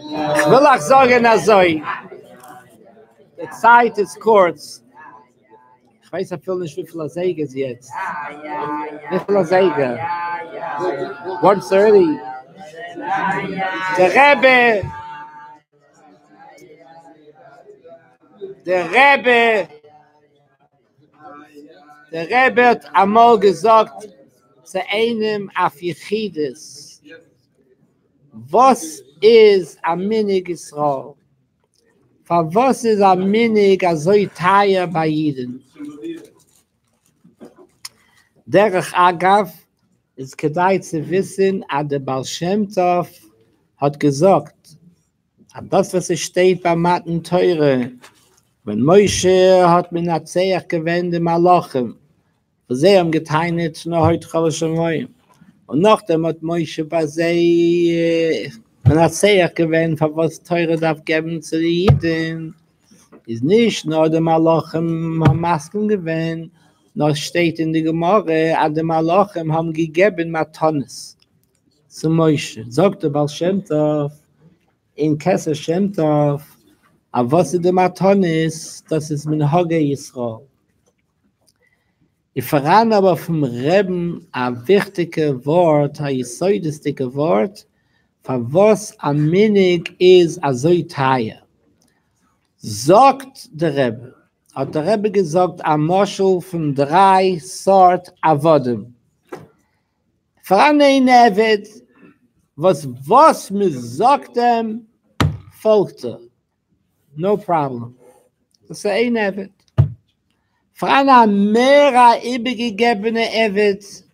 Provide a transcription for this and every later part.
Ich will auch sagen, also, die Zeit ist kurz. Ich weiß ja viel nicht, wie viele Säge es jetzt. Wie viele Säge? 1:30. Der Rebbe hat einmal gesagt zu einem auf Chassidus, was ist ein Minig Israel? Für was ist ein Minig so teuer bei Jeden? Derech Agav ist gedeiht zu wissen, dass der Baal Shem Tov hat gesagt, dass das, was steht bei Matten Teure, wenn Moshe hat mit einer Zeich gewendet, Malachem, was sie haben geteinet, noch heute Chalachamoyim. Und nachdem hat Moshe bei sie mit einer Zeich gewendet, was Teure darf geben zu den Jiden, ist nicht nur der Malachem haben Masken gewendet, noch steht in der Gemorre, dass die Malachem haben gegeben Matones zu Moshe. Sagt der Baal Shem Tov, in Kesser Shem Tov, aber was ist der Matones, das ist mein Hoge Yisrael. Ich verrate aber vom Rebbe ein wichtiges Wort, ein jesoidistisches Wort, für was ein Minig ist so teuer. Sagt der Rebbe, hat der Rebbe gesagt, ein Moschel von 3 Sorten Avodim. Verrate ein Evet, was mir sagt dem, folgt er. No problem. Das ist ein Evet. Frana mehr übergegebene Evet,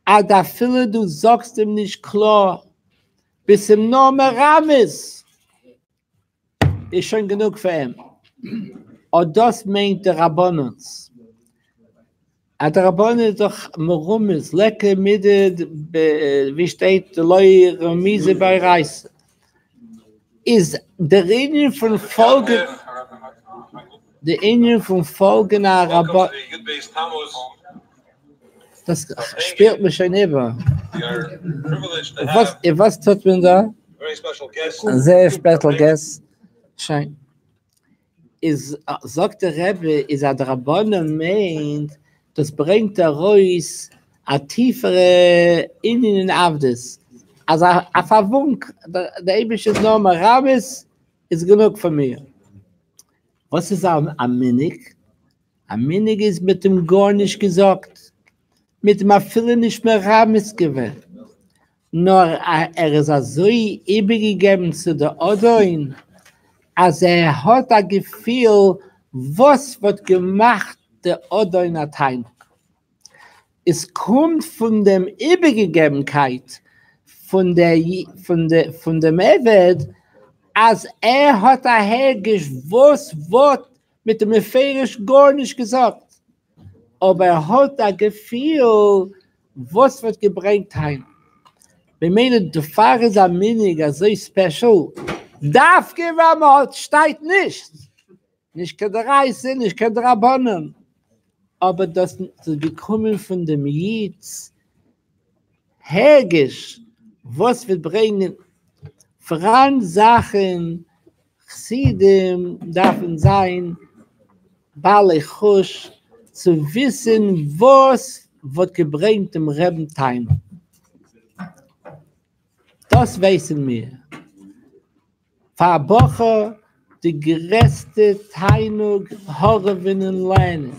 als da viele du sagst ihm nicht klar, bis im Namen Rames ist schon genug für ihn. Und das meint der Rabbonans. Der Rabban ist doch Morumis, lecker mit, wie steht, der Leuer Miese bei Reis. Ist der Indien von Folgen, der Indien von Folgen nach Rabban. Yud Beis Tammuz. Das spielt mich schon über. We are privileged to have Was tut man da? a very special guest. Ein sehr special guest. Schein. Sagt der Rebbe, ist der Rabban meint, das bringt der Reus a tiefere Indien Avdes. Also a Verwunk, der ebische Name Rames ist genug für mir. Was ist ein Minig? Ein Minig ist mit dem gar nicht gesagt. Mit dem viele nicht mehr Rames gewählt. Nur ist so übergegeben zu der Odoin, als hat ein Gefühl, was wird gemacht, der Odoin Atein. Es kommt von dem Übergegebenkeit, von dem Evet, als hat hergisch, was wird mit dem Epherisch gar nicht gesagt. Aber hat ein Gefühl, was wird gebringt heim. Wir meinen, der Pfarrer ist ein Miniger, so special. Darf geben, aber steht nicht. Nicht kann der Reise, nicht kann der Rabbanen. Aber das bekommen von dem Jitz hergisch, was wir bringen, voran Sachen, Chassidim dürfen sein, Bale Chush, zu wissen, was wird gebringt im Rebbe-Time. Das wissen wir. Für eine Woche die größte Teinung Horrewinnen lernen.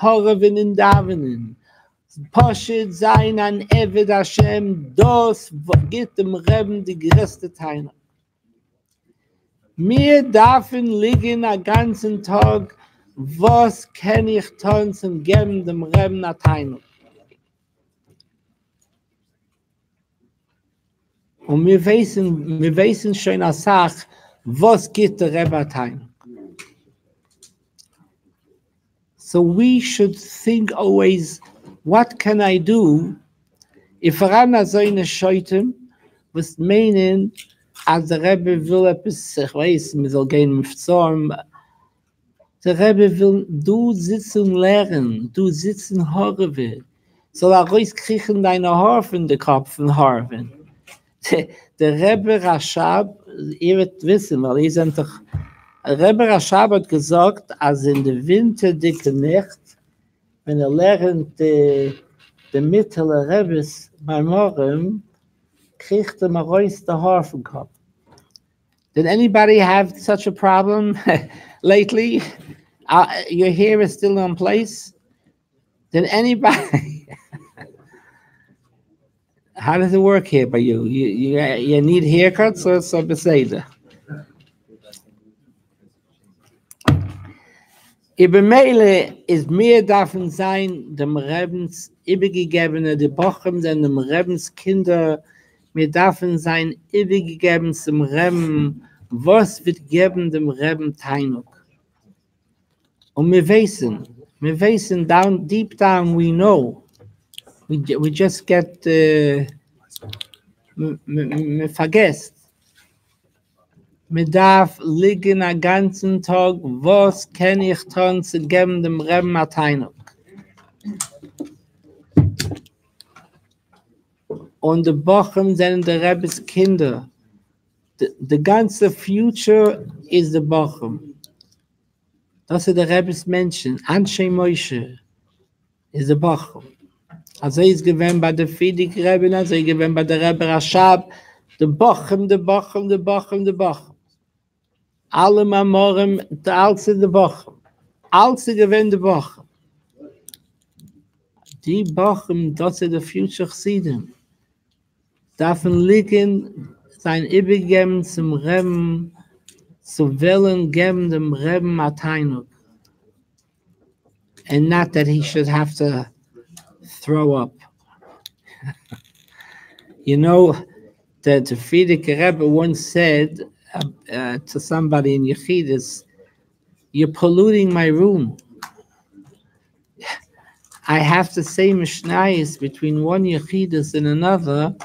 Horrewinnen davenen. Poshet sein an Eved Hashem, das gibt dem Rebbe die größte Teinung. Wir dürfen liegen den ganzen Tag, was kann ich tun zum geben dem Rebbe eine Teinung. Und wir wissen schon eine Sache, was gibt der Rebbe Teinung. So we should think always, what can I do if einer so eine Scheute, was meinen, als der Rebbe will etwas, ich weiß, wir soll gehen mit Zorn, der Rebbe will, du sitzen lernen, du sitzen horven, soll rauskriechen deine Haare von den Kopf und Haaren. Der Rebbe Rashab ihr wird wissen, weil ihr sind doch, Rebbe Rashab hat gesagt, als in der winterdicke Nacht, wenn lernt die mittlere Rebbes beim Morgen, kriegt mal raus der Haar vom Kopf. Did anybody have such a problem lately? Your hair is still in place? Did anybody? How does it work here by you? You need haircuts or so beseder? Ibemele is mehr davon sein, dem Rebbens übergegebene, die Bochen sind dem Rebbens Kinder, mehr davon sein, übergegeben zum Rebben, was wird geben dem Rebben Teinuk. Und wir wissen down, deep down, we know, we just get, wir vergessen. Man darf liegen den ganzen Tag, was kann ich tun, zu geben dem Rebbe Mateinuk. Und die Bochen sind die Rebbes Kinder. The ganze future is the Bochen. Das ist der Rebbes Menschen. Anshe Moshe is the Bochen. Also ist gewesen bei der Fidik Rebbe, also ist gewesen bei der Rebbe Rashab, the Bochen. Alle Mamorim, der Alze der Bochen. Alze gewinnt der Bochen. Die Bochen, das ist der Future Chassidus. Davon liegen sein Übergeben zum Rebben, zu wollen geben dem Rebben Ateinuk. And not that he should have to throw up. You know, the Frierdiker Rebbe once said, to somebody in Yechidus, you're polluting my room. I have to say Mishnayos between one Yechidus and another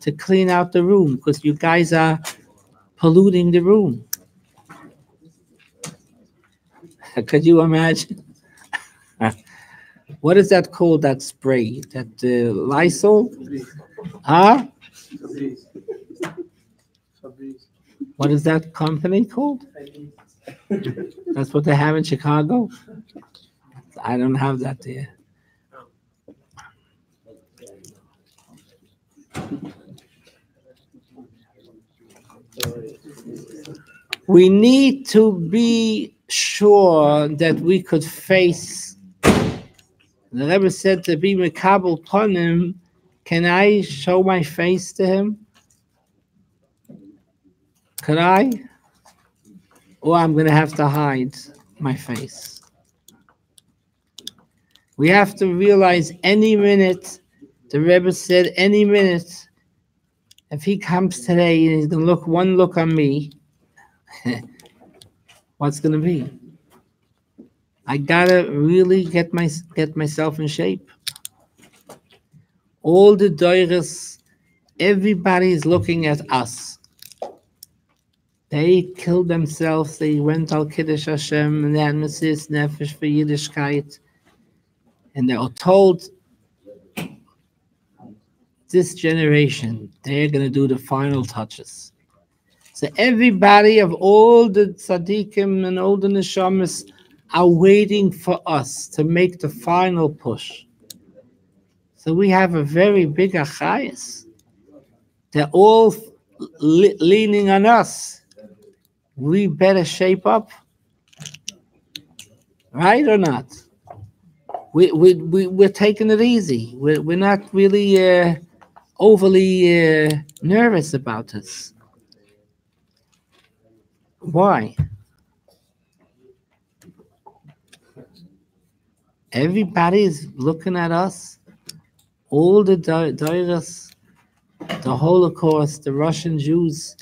to clean out the room, because you guys are polluting the room. Could you imagine? What is that called, that spray? That Lysol? Huh? What is that company called? That's what they have in Chicago? I don't have that there. We need to be sure that we could face. The Rebbe said to be mekabel ponim, can I show my face to him? Could I? Or I'm going to have to hide my face. We have to realize any minute, the Rebbe said, any minute, if he comes today and he's going to look one look on me, what's going to be? I got to really get myself in shape. All the doiras, everybody is looking at us. They killed themselves, they went al Kiddush Hashem, and they had Mesiras Nefesh for Yiddishkeit. And they are told, this generation, they're going to do the final touches. So everybody of all the tzaddikim and all the neshamas are waiting for us to make the final push. So we have a very big achayas. They're all leaning on us. We better shape up, right or not? We're taking it easy. We're not really overly nervous about this. Why? Everybody is looking at us. All the Dairas, the Holocaust, the Russian Jews,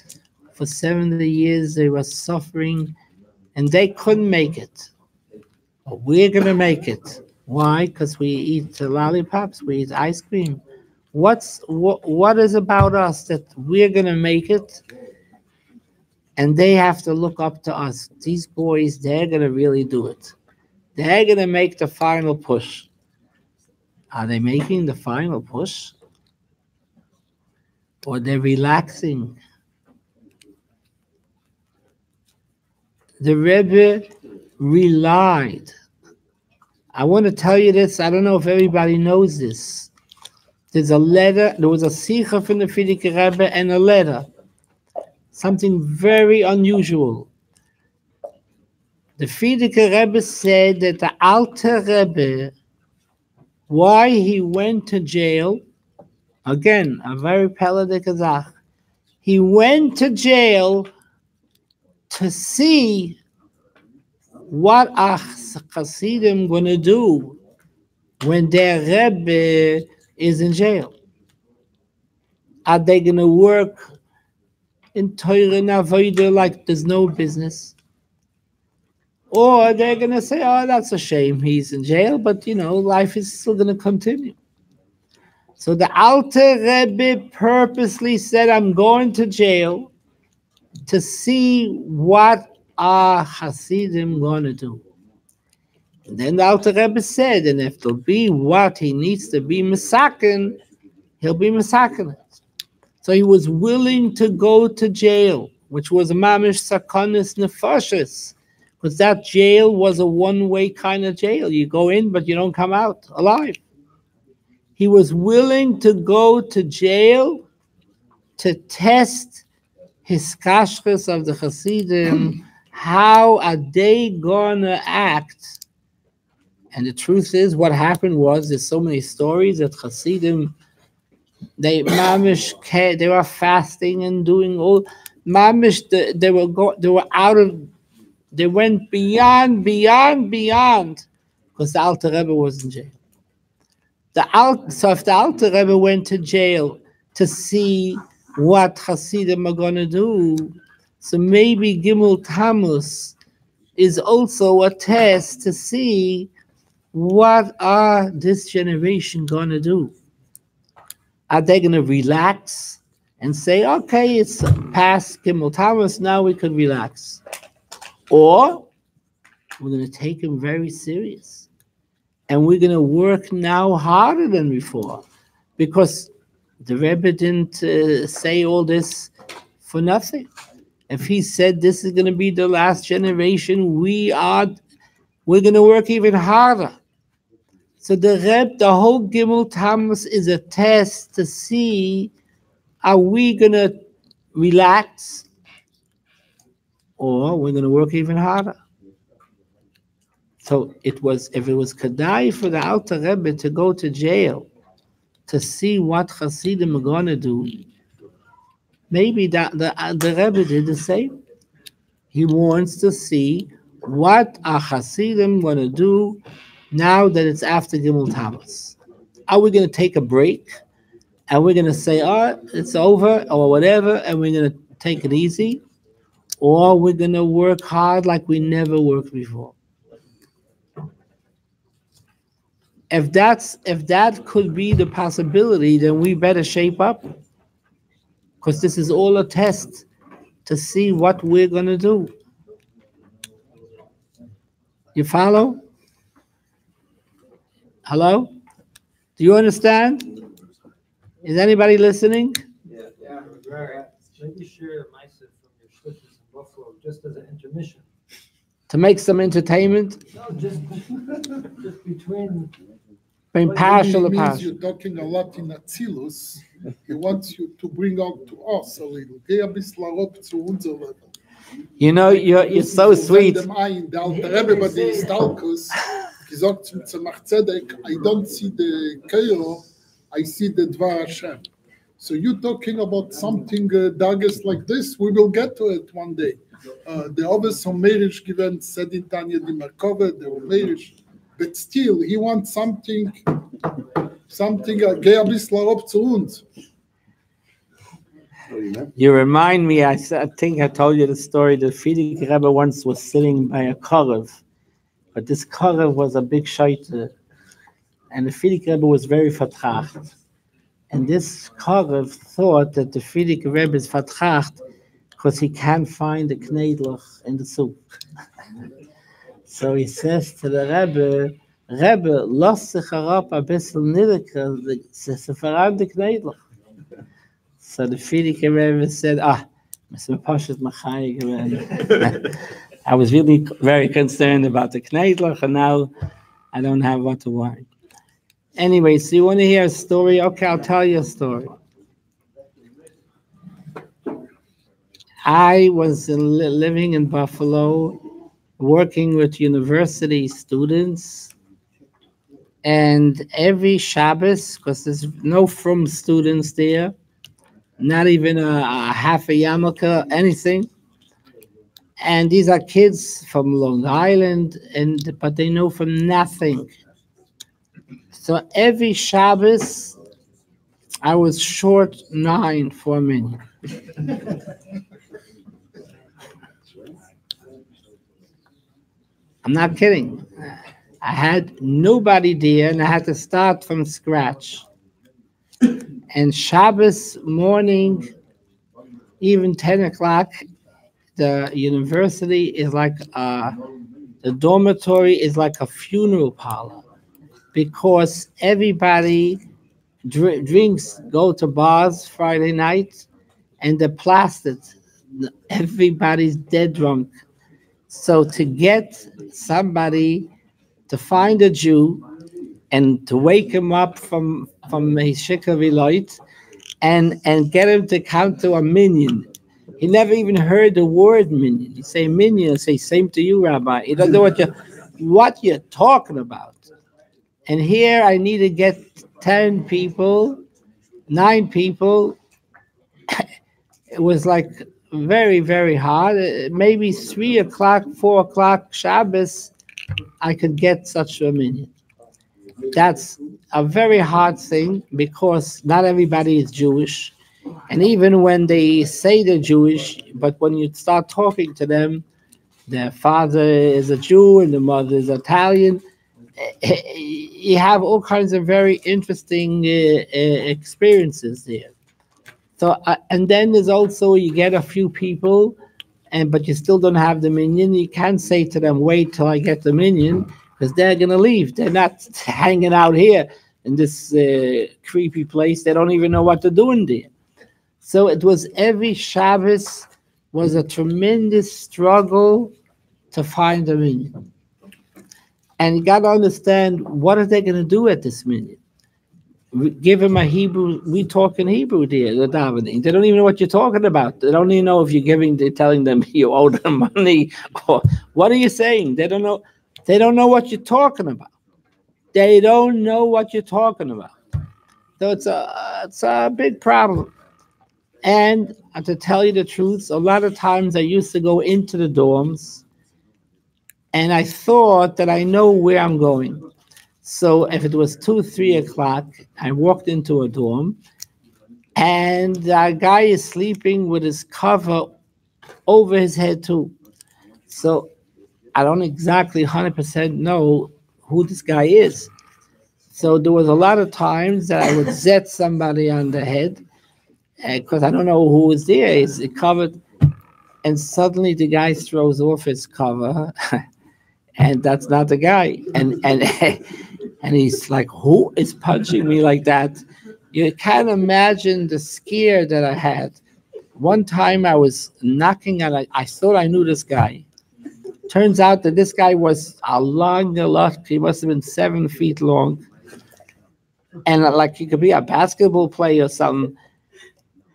for 70 years they were suffering and they couldn't make it. But we're going to make it. Why? Because we eat lollipops, we eat ice cream. What is about us that we're going to make it? And they have to look up to us. These boys, they're going to really do it. They're going to make the final push. Are they making the final push? Or they're relaxing? the Rebbe relied. I want to tell you this. I don't know if everybody knows this. There's a letter. There was a sikha from the Frierdiker Rebbe and a letter. Something very unusual. The Frierdiker Rebbe said that the Alter Rebbe, why he went to jail, again, a very peladic azach. He went to jail to see what a Chassidim going to do when their Rebbe is in jail. Are they going to work in Torah and Avodah like there's no business? Or they're going to say, oh, that's a shame he's in jail, but life is still going to continue. So the Alter Rebbe purposely said, I'm going to jail to see what are Hasidim going to do. And then the Alter Rebbe said, and if there'll be what he needs to be Mesaken, he'll be Mesaken. So he was willing to go to jail, which was a mamish sakonis nefashis, because that jail was a one-way kind of jail. You go in, but you don't come out alive. He was willing to go to jail to test his kashrus of the Hasidim. How are they gonna act? And the truth is, what happened was, there's so many stories that Hasidim, they were fasting and doing all mamish. They went beyond, because the Alter Rebbe was in jail. So if the Alter Rebbe went to jail to see what Hasidim are going to do, so maybe Gimel Tammuz is also a test to see what are this generation going to do. Are they going to relax and say, okay, it's past Gimel Tammuz, now we can relax? Or we're going to take him very serious. And we're going to work now harder than before. Because the Rebbe didn't say all this for nothing. If he said this is going to be the last generation, we're going to work even harder. So the whole Gimel Tammuz is a test to see, are we going to relax or we're going to work even harder? So if it was Kedai for the Alter Rebbe to go to jail to see what Hasidim are going to do, maybe the Rebbe did the same. He wants to see what are Hasidim going to do now that it's after Gimel Tammuz. Are we going to take a break and we're going to say, oh, it's over or whatever, and we're going to take it easy? Or we're going to work hard like we never worked before? If that could be the possibility, then we better shape up, because this is all a test to see what we're going to do. You follow? Hello? Do you understand? Is anybody listening? Yeah. Maybe share a message from your Shliches in Buffalo just as an intermission. To make some entertainment? No, just between Partial. You're talking a lot in Atzilus. He wants you to bring out to us a little. Geh ein bisschen herab zu unser Level. You're so sweet. Der Alter Rebbe bei den Stalkus gesagt zum Tzemach Tzedek, I don't see the Keiro, I see the Dvar Hashem. So you're talking about something daggers like this, we will get to it one day. The others on marriage given said in Tanya di Merkova, they were marriage. But still, he wants something, geh ein bisschen herab zu uns. You remind me, I think I told you the story, the Frierdiker Rebbe once was sitting by a korev, but this korev was a big shaita, and the Frierdiker Rebbe was very vertracht. And this korev thought that the Frierdiker Rebbe is vertracht because he can't find the knedlach in the soup. So he says to the Rebbe, lass sich herab a bissl niederker, se verran the knedlach. So the Frierdiker Rebbe said, I was really very concerned about the Kneidlach, and now I don't have what to worry. Anyway, so you want to hear a story? Okay, I'll tell you a story. I was living in Buffalo, working with university students, and every Shabbos, because there's no from students there, not even a half a yarmulke, anything. And these are kids from Long Island, but they know from nothing. So every Shabbos, I was short 9 for a minute. I'm not kidding. I had nobody there, and I had to start from scratch. And Shabbos morning, even 10 o'clock, the university is like the dormitory is like a funeral parlor, because everybody drinks, go to bars Friday night, and they're plastered. Everybody's dead drunk. So to get somebody to find a Jew and to wake him up from his shikavi light and get him to count to a minyan. He never even heard the word minyan. You say minyan, say same to you, Rabbi. He doesn't know what you're talking about. And here I need to get 10 people, 9 people. It was like very, very hard. Maybe 3 o'clock, 4 o'clock Shabbos, I could get such a minyan. That's a very hard thing, because not everybody is Jewish. And even when they say they're Jewish, but when you start talking to them, their father is a Jew and the mother is Italian, you have all kinds of very interesting experiences there. So, and then there's also, you get a few people, but you still don't have the minyan. You can't say to them, wait till I get the minyan, because they're going to leave. They're not hanging out here in this creepy place. They don't even know what to do in there. So it was every Shabbos was a tremendous struggle to find a minyan. And you got to understand, what are they going to do at this minyan? Give them a Hebrew, we talk in Hebrew there, the davening. They don't even know what you're talking about. They don't even know if they're telling them you owe them money, or what are you saying? They don't know. They don't know what you're talking about. They don't know what you're talking about. So it's a big problem. And to tell you the truth, a lot of times I used to go into the dorms, and I thought that I know where I'm going. So if it was 2, 3 o'clock, I walked into a dorm, and the guy is sleeping with his cover over his head too. So I don't exactly 100% know who this guy is. So there was a lot of times that I would zet somebody on the head, because I don't know who is there. He's covered, and suddenly the guy throws off his cover, and that's not the guy. And he's like, who is punching me like that? You can't imagine the scare that I had. One time I was knocking on, I thought I knew this guy. Turns out that this guy was a lot. He must have been 7 feet long. And like he could be a basketball player or something.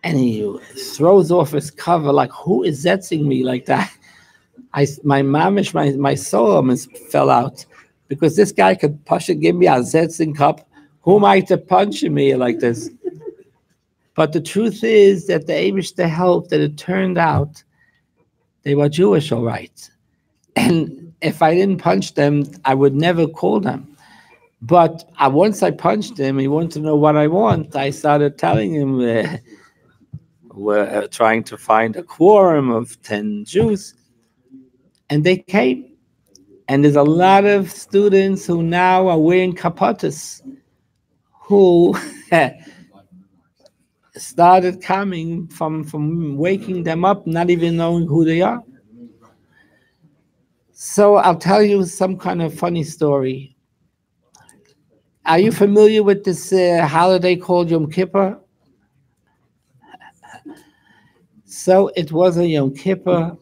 And he throws off his cover, like, who is zetzing me like that? My soul almost fell out, because this guy could push and give me a zetzing cup. Who am I to punch me like this? But the truth is that the Eibishter helped, that it turned out they were Jewish, all right. And if I didn't punch them, I would never call them. But once I punched him, he wanted to know what I want. I started telling him we're trying to find a quorum of 10 Jews. And they came. And there's a lot of students who now are wearing kapotas, who started coming from waking them up, not even knowing who they are. So I'll tell you some kind of funny story. Are you familiar with this holiday called Yom Kippur? So it was a Yom Kippur,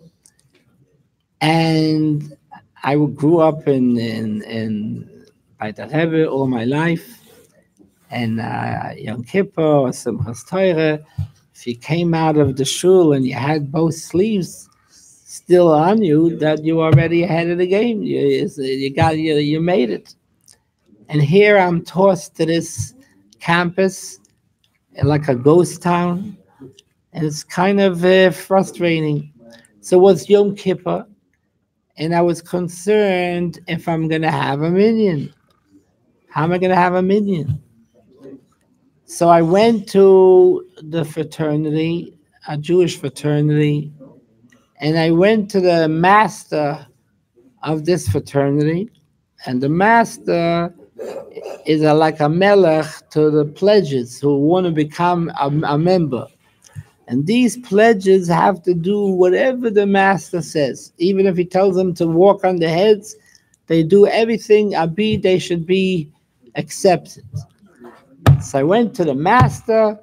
and I grew up in by the Rebbe all my life, and Yom Kippur or Simchas Torah, if you came out of the shul and you had both sleeves still on you, that you already ahead of the game. You made it. And here I'm tossed to this campus like a ghost town, and it's kind of frustrating. So it was Yom Kippur, and I was concerned if I'm going to have a minyan. How am I going to have a minyan? So I went to the fraternity, a Jewish fraternity, and I went to the master of this fraternity, and the master is like a melech to the pledges who want to become a member. And these pledges have to do whatever the master says. Even if he tells them to walk on their heads, they do everything, they should be accepted. So I went to the master.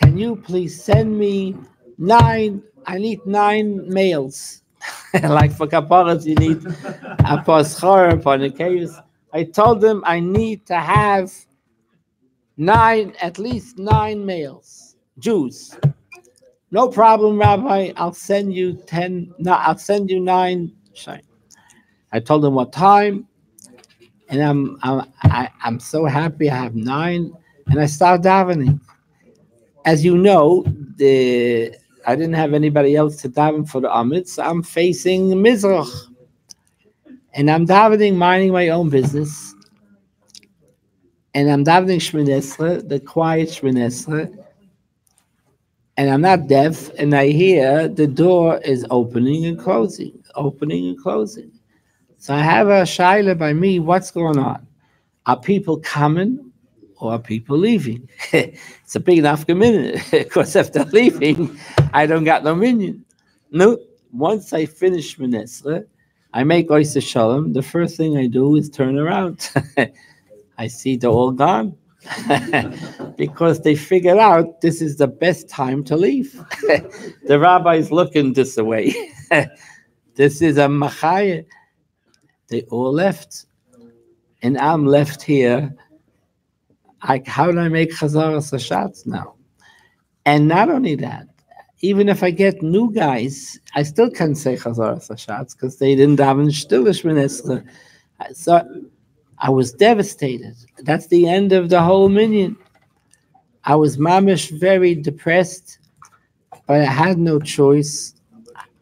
Can you please send me 9? I need 9 males. Like for kaparas, you need a paschor, for nikayus. I told them I need to have 9, at least 9 males, Jews. No problem, Rabbi. I'll send you 10. No, I'll send you 9. I told them what time, and I'm so happy I have 9, and I start davening. As you know, I didn't have anybody else to daven for the Amid, so I'm facing Mizrach. And I'm davening, minding my own business. And I'm davening Shmoneh Esrei, the quiet Shmoneh Esrei. And I'm not deaf, and I hear the door is opening and closing, opening and closing. So I have a shaila by me, what's going on? Are people coming or are people leaving? It's a big enough minute, because if they're leaving, I don't got no minyan. No, once I finish Shmoneh Esrei, I make Oyster Shalom, the first thing I do is turn around. I see they're all gone. Because they figured out this is the best time to leave. The rabbi's looking this way. This is a machaya. They all left. And I'm left here. How do I make chazaras hashatz now? And not only that, even if I get new guys, I still can't say chazaras hashatz because they didn't daven shtulish Shmoneh Esrei. So I was devastated. That's the end of the whole minyan. I was mamish very depressed, but I had no choice.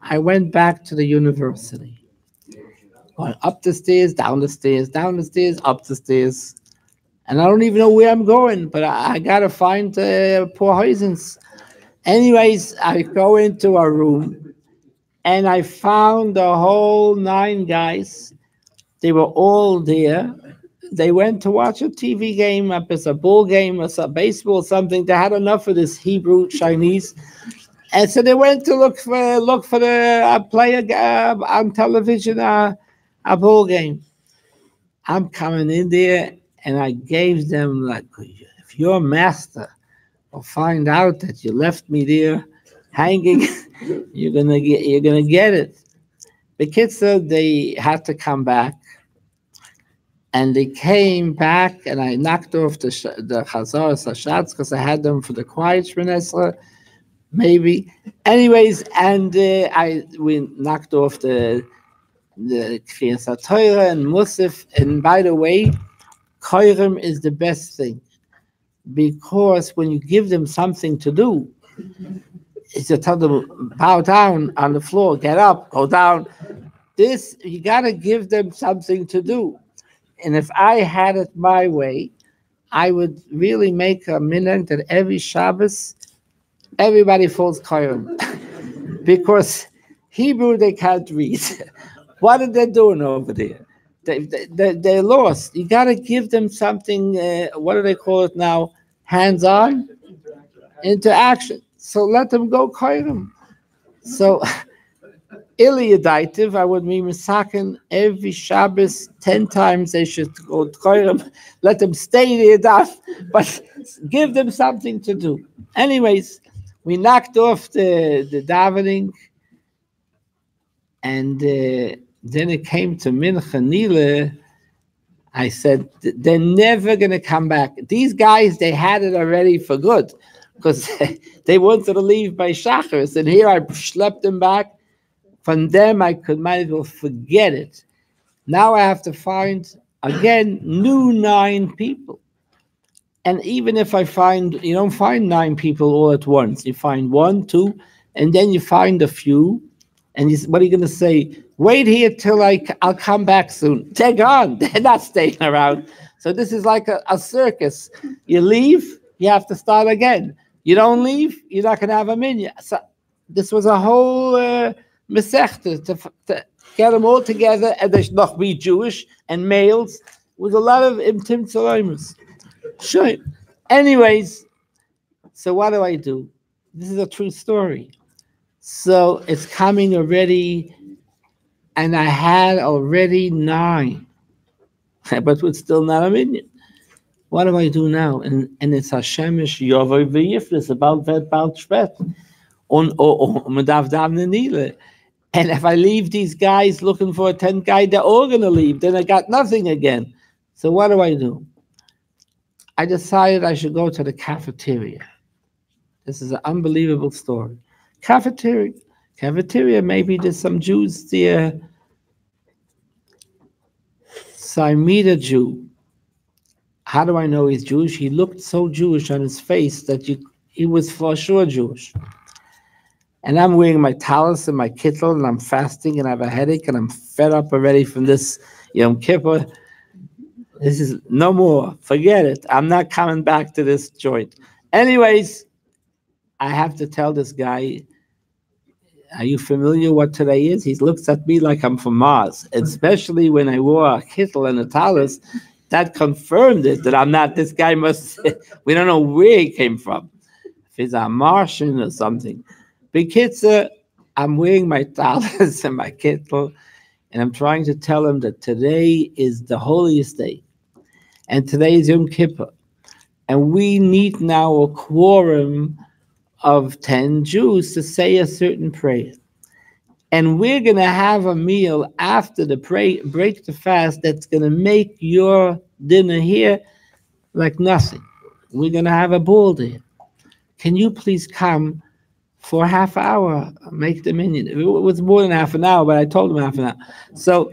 I went back to the university. Going up the stairs, down the stairs, down the stairs, up the stairs. And I don't even know where I'm going, but I got to find poor Hoizens. Anyways, I go into a room, and I found the whole 9 guys. They were all there. They went to watch a TV game, a ball game, or some baseball, something. They had enough of this Hebrew Chinese, and so they went to look for the player on television, a ball game. I'm coming in there, and I gave them like, if your master will find out that you left me there hanging, you're gonna get it. The kids said they had to come back. And they came back, and I knocked off the chazaras hashatz because I had them for the quiet Shmoneh Esrei, maybe. Anyways, and we knocked off the Kriyas Torah and Musaf. And by the way, koyrem is the best thing, because when you give them something to do, it's to tell them bow down on the floor, get up, go down. This you got to give them something to do. And if I had it my way, I would really make a minhag that every Shabbos, everybody falls koyrem. Because Hebrew they can't read. What are they doing over there? They're lost. You got to give them something, what do they call it now? Hands-on? Interaction. So let them go koyrem. So Iliyadaitiv, I would be misaken every Shabbos 10 times. They should go to koyrem. Let them stay there, but give them something to do. Anyways, we knocked off the davening, and then it came to Mincha Nile. I said, they're never going to come back. These guys, they had it already for good, because they wanted to leave by Shachris, and here I schlepped them back. From them, might as well forget it. Now I have to find, again, new 9 people. And even if I find, you don't find 9 people all at once. You find 1, 2, and then you find a few. And what are you going to say? Wait here till I'll come back soon. They're gone. They're not staying around. So this is like a circus. You leave, you have to start again. You don't leave, you're not going to have a minyan. So this was a whole mesechta to get them all together, and they should not be Jewish and males, with a lot of imtim tzaloimus. Sure. Anyways, so what do? This is a true story. So it's coming already, and I had already 9, but it's still not a minyan. What do I do now? And it's Hashemish Yovoi V'Yiflis about Shvet on Medav Davne Nile. And if I leave these guys looking for a 10th guy, they're all going to leave. Then I got nothing again. So what do? I decided I should go to the cafeteria. This is an unbelievable story. Cafeteria, maybe there's some Jews there. So I meet a Jew. How do I know he's Jewish? He looked so Jewish on his face that he was for sure Jewish. And I'm wearing my talis and my kittel, and I'm fasting, and I have a headache, and I'm fed up already from this Yom Kippur. This is no more. Forget it. I'm not coming back to this joint. Anyways, I have to tell this guy, are you familiar what today is? He looks at me like I'm from Mars, especially when I wore a kittel and a talis. That confirmed it, that I'm not, this guy we don't know where he came from. If he's a Martian or something. Big Kitzer, I'm wearing my talis and my kittel, and I'm trying to tell him that today is the holiest day. And today is Yom Kippur. And we need now a quorum of 10 Jews to say a certain prayer. And we're going to have a meal after the break the fast that's going to make your dinner here like nothing. We're going to have a ball there. Can you please come for a half hour, make the minyan? It was more than half an hour, but I told him half an hour. So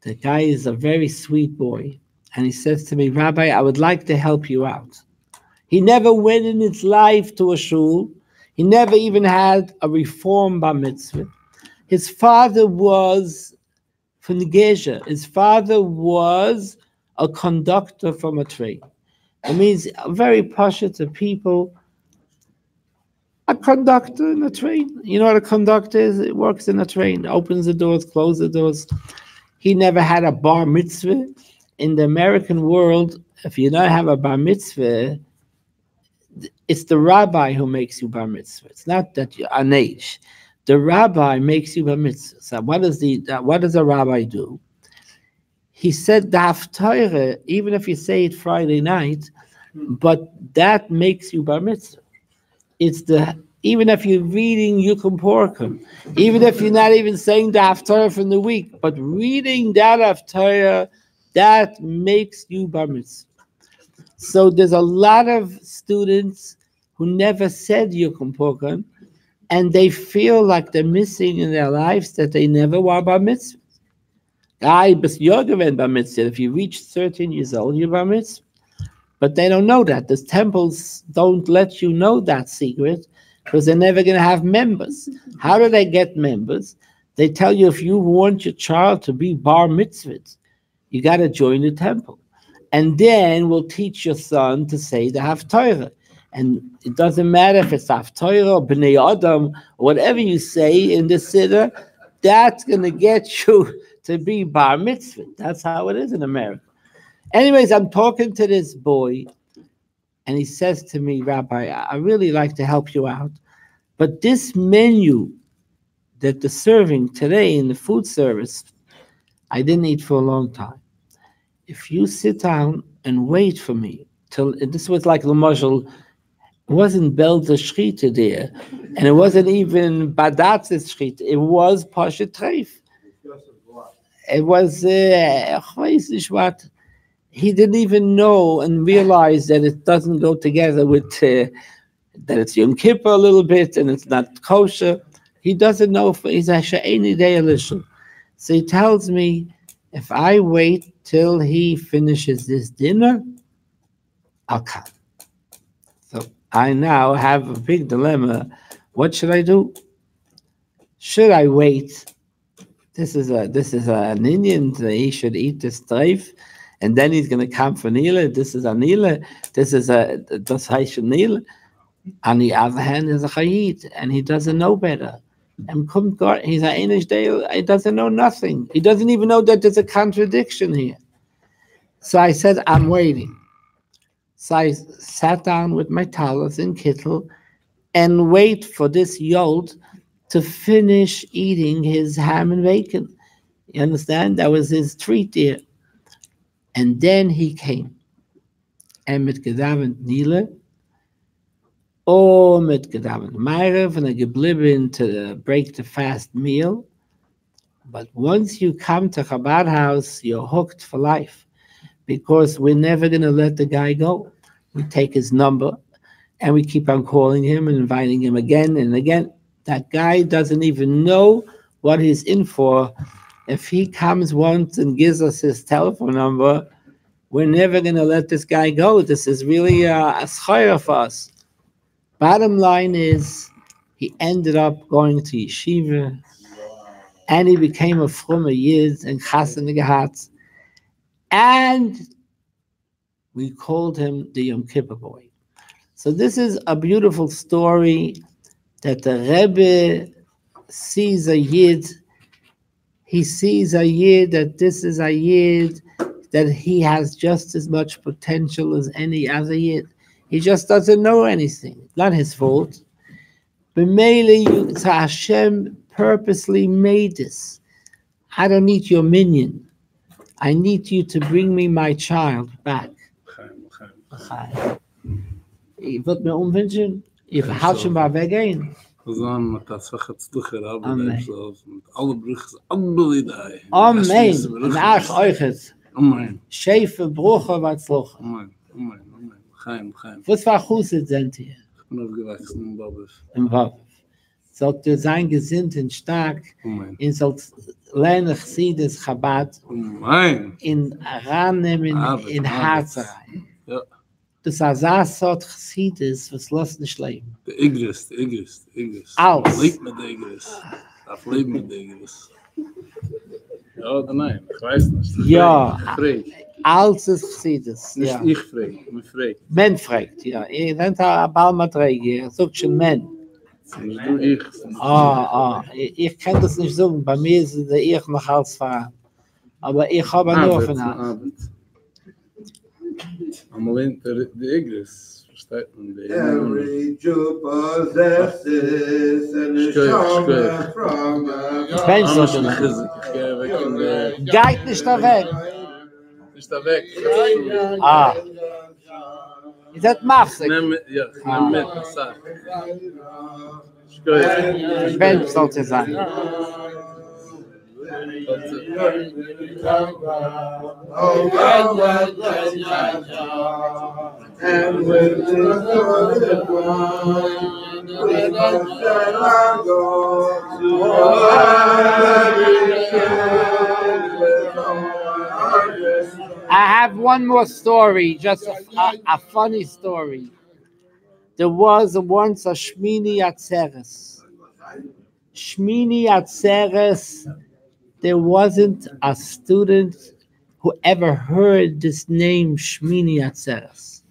the guy is a very sweet boy. And he says to me, Rabbi, I would like to help you out. He never went in his life to a shul. He never even had a reform bar mitzvah. His father was from Geisha. His father was a conductor from a train. It means very pasha to people. A conductor in a train. You know what a conductor is? It works in a train. Opens the doors, closes the doors. He never had a bar mitzvah. In the American world, if you don't have a bar mitzvah, it's the rabbi who makes you bar mitzvah. It's not that you're an age. The rabbi makes you bar mitzvah. So what does a rabbi do? He said the haftarah, even if you say it Friday night, but that makes you bar mitzvah. It's even if you're reading Yukum Porkum, even if you're not even saying the haftarah from the week, but reading that haftarah, that makes you bar mitzvah. So there's a lot of students who never said Yukum Porkum, and they feel like they're missing in their lives that they never were bar mitzvah. If you reach 13 years old, you're bar mitzvah. But they don't know that. The temples don't let you know that secret because they're never going to have members. How do they get members? They tell you if you want your child to be bar mitzvah, you got to join the temple. And then we'll teach your son to say the haftarah. And it doesn't matter if it's haftarah or b'nei adam, or whatever you say in the siddur, that's going to get you to be bar mitzvah. That's how it is in America. Anyways, I'm talking to this boy, and he says to me, Rabbi, I really like to help you out, but this menu that they're serving today in the food service, I didn't eat for a long time. If you sit down and wait for me till this was like Lamashal, wasn't Belzer Shchita there, and it wasn't even Badatz's Shchita. It was Pasha Treif. It was, ich weiß nicht what. He didn't even know and realize that it doesn't go together with, that it's Yom Kippur a little bit and it's not kosher. He doesn't know if he's a Sha'eni Day Elishon. So he tells me, if I wait till he finishes this dinner, I'll come. So I now have a big dilemma. What should I do? Should I wait? This is an Indian. He should eat this treif, and then he's going to come for Nila. This is a Nila. This heißt Nila. On the other hand, there's a Chayid, and he doesn't know better. And he's an Einish Deil. He doesn't know nothing. He doesn't even know that there's a contradiction here. So I said, I'm waiting. So I sat down with my talis and kittel and wait for this Yod to finish eating his ham and bacon. You understand? That was his treat there. And then he came. And mit gedavent Nile, mit gedavent Meirev, and geblieben to break the fast meal. But once you come to Chabad house, you're hooked for life, because we're never going to let the guy go. We take his number, and we keep on calling him and inviting him again and again. That guy doesn't even know what he's in for. If he comes once and gives us his telephone number, we're never going to let this guy go. This is really a schayah for us. Bottom line is, he ended up going to yeshiva, and he became a frummer Yid and Chassan gehat, and we called him the Yom Kippur boy. So this is a beautiful story that the Rebbe sees a Yid. He sees a Yid, that this is a Yid, that he has just as much potential as any other Yid. He just doesn't know anything. Not his fault. But mainly, Hashem purposely made this. I don't need your minion. I need you to bring me my child back. Ich würde mir umwünschen, ich verhalte schon mal weggehen. Amen. Amen. Nach euch es. Amen. Schäfe, Bruche, Watzloch. Amen. Chaim. Was war Chusid sind hier? Ich bin aufgewachsen im Babel. Im Babel. Sollt ihr sein gesinnt und stark, in sollt lernen Chassidus Chabad, in rannehmen, in Herz rein. Ja. Das Asasot Chassidus, was lässt nicht leben. Der Igris. Alles. Lebt mit der Igris. Darf leben mit der Igris. Ja oder nein? Ich weiß nicht. Ja. Ich Alles ist Chassidus. Nicht Ja. ich frage, man fragt. Men fragt, ja. Ihr nennt ein Balmaträger, sagt schon Men. Nicht du ich. Ich kann das nicht sagen. Bei mir ist der Ich noch als Fahrer. Aber ich habe nur von Arbeit. Einmal in der Igris, versteht man die. Every Jew possesses an instrument from a Mensch, so schon. Ich gehe weg in der... Geht nicht da weg. Ist da weg. Is that mafsig? Nimm mit, sag. Ich gehe. Mensch sollte sein. and with this sort one, with us shall I go to I have one more story, just a funny story. There was once a Shmini Atzeres. Shmini Atzeres, there wasn't a student who ever heard this name Shmini Atzeres.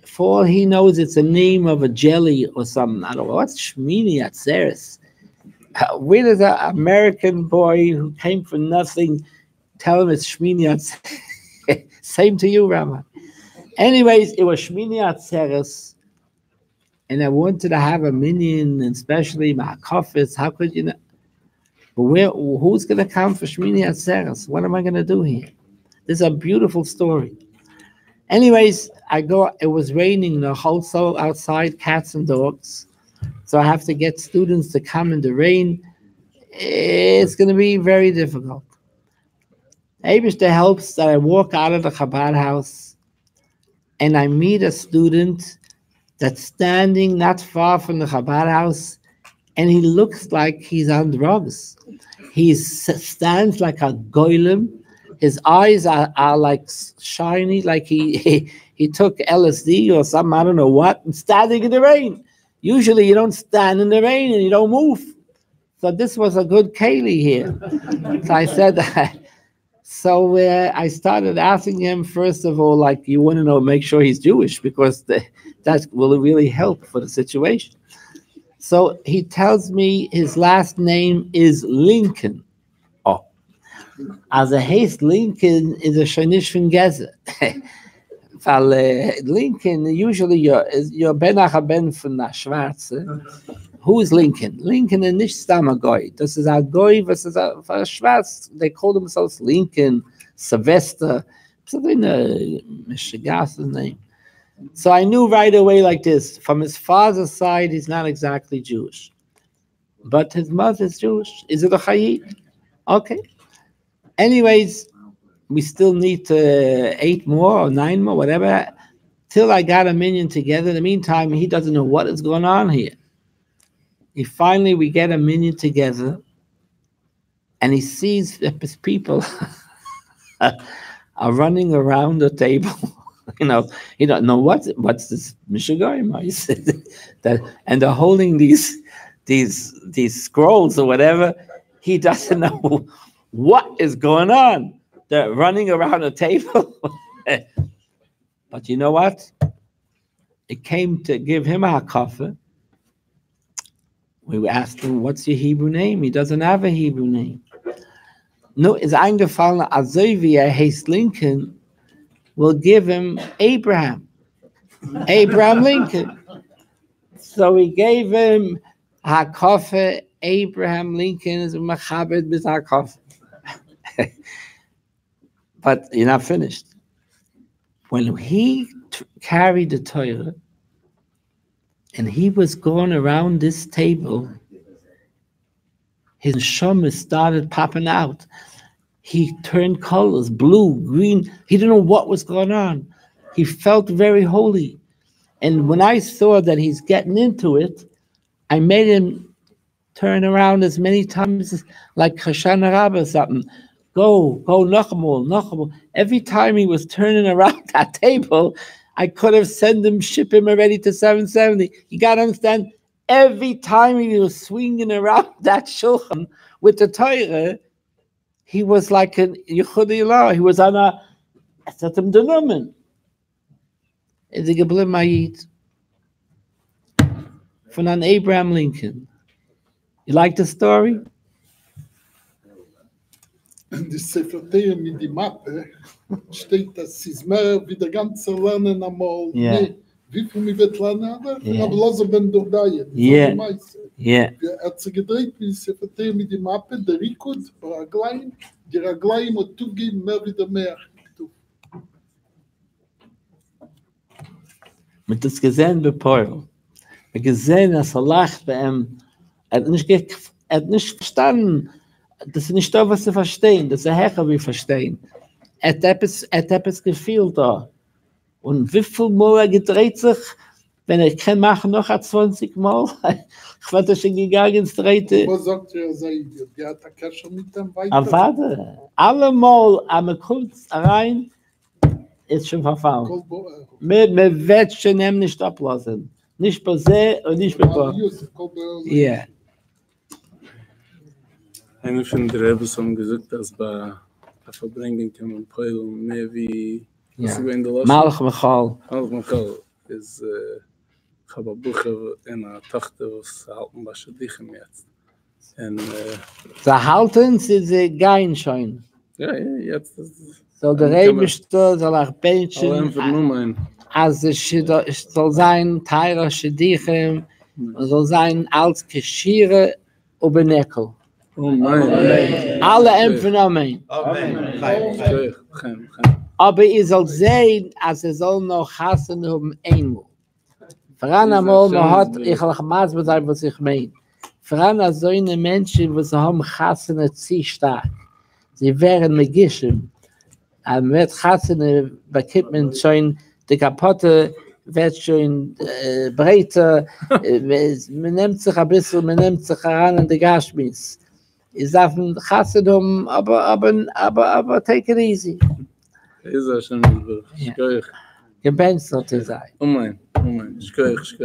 For all he knows, it's a name of a jelly or something. I don't know. What's Shmini Atzeres? Where does an American boy who came from nothing tell him it's Shmini Atzeres? Same to you, Rabbi. Anyways, it was Shmini Atzeres, and I wanted to have a minyan, and especially my kofis. How could you know? But who's going to come for Shmini Atzeres? What am I going to do here? This is a beautiful story. Anyways, it was raining the whole so outside, cats and dogs. So I have to get students to come in the rain. It's going to be very difficult. Eibishter helps that I walk out of the Chabad house and I meet a student that's standing not far from the Chabad house, and he looks like he's on drugs. He stands like a golem. His eyes are like shiny, like he took LSD or something, I don't know what, and standing in the rain. Usually you don't stand in the rain and you don't move. So this was a good keli here. So I said, I started asking him, first of all, like, you want to know, make sure he's Jewish, because that will really help for the situation. So he tells me his last name is Lincoln. Oh, as a haste Lincoln is a shenish von Geze. Lincoln, usually you're ben von der Schwarze. Who is Lincoln? Lincoln is nicht stam a goy. This is a goy versus a Schwarz. They call themselves Lincoln, Sylvester. Something Michigan's name. So I knew right away like this. From his father's side, he's not exactly Jewish. But his mother's Jewish. Is it a Chayid? Okay. Anyways, we still need 8 more or 9 more, whatever, till I got a minion together. In the meantime, he doesn't know what is going on here. We get a minion together, and he sees that his people are running around the table. He don't know what's this Mishigoyim. He said that, and they're holding these scrolls or whatever. He doesn't know what is going on. They're running around the table. But you know what? It came to give him a coffee. We asked him, what's your Hebrew name? He doesn't have a Hebrew name. No, it's eingefallen, also wie heißt Lincoln, will give him Abraham Lincoln. So we gave him HaKofe, Abraham Lincoln is Machabed with HaKofe. But you're not finished. When he carried the Torah, and he was going around this table, his neshama started popping out. He turned colors, blue, green. He didn't know what was going on. He felt very holy. And when I saw that he's getting into it, I made him turn around as many times as, like Hoshana Rabbah or something. Go, Nachamol. Every time he was turning around that table, I could have ship him already to 770. You got to understand, every time he was swinging around that shulchan with the Torah, he was like a Yechudi Allah. He was on a Satam Denumen. Is a Geblim Mayit from an Abraham Lincoln. You like the story? Die Sefer mit die Mappe steht, dass es mehr wie der ganze Lernen einmal. Nee, wie viel mir wird lernen, aber bloß ben Dordayen. Ja. Er hat sich gedreht, wie die Sefer mit die Mappe, der Rikud, die Raglaim und zugeben mehr wie der Meer. Mit das gesehen bei Paul. Gesehen, dass lacht bei ihm. Hat nicht verstanden. Das ist nicht da, was sie verstehen. Das ist ein Hecher, wie verstehen. Hat etwas gefühlt da. Und wie viel Mal gedreht sich, wenn kann machen, noch 20 Mal? Ich werde schon gegangen ins Dritte. Was sagt ihr, die hat eine Kasche mit dem weiter? Aber warte, alle Mal, aber kurz rein, ist schon verfahren. Man wird schon nicht ablassen. Nicht bei See und nicht bei Gott. Ja. Einer von der Rebbe haben gesagt, dass bei Farbrengen kann man peilen mehr wie Malach Michal. Malach Michal ist ich habe ein Bucher in einer Tochter, was halten bei Shadichem jetzt. Sie halten, sie gehen schon. Ja, jetzt. So der Rebbe soll auch Menschen, als es soll sein, Teira Shadichem, soll sein als Keshire und Benekel. Oh nein. Alle empfen Amen. Aber ihr sollt sehen, als soll noch Chassen einmal. Voran einmal, man hat, ich will mal sagen, was ich meine. Voran so eine Menschen, die haben Chassen zu stark. Sie wären Megischen. Mit Chassen bekippt man schon die kaputte, wird schon breiter, man nimmt sich ein bisschen, man nimmt sich heran an die Gashmis. Ich sage, Chassidum, aber take it easy. Is er schon über. Schkoich. Gebenst sollte sein. Oh mein. Schkoich.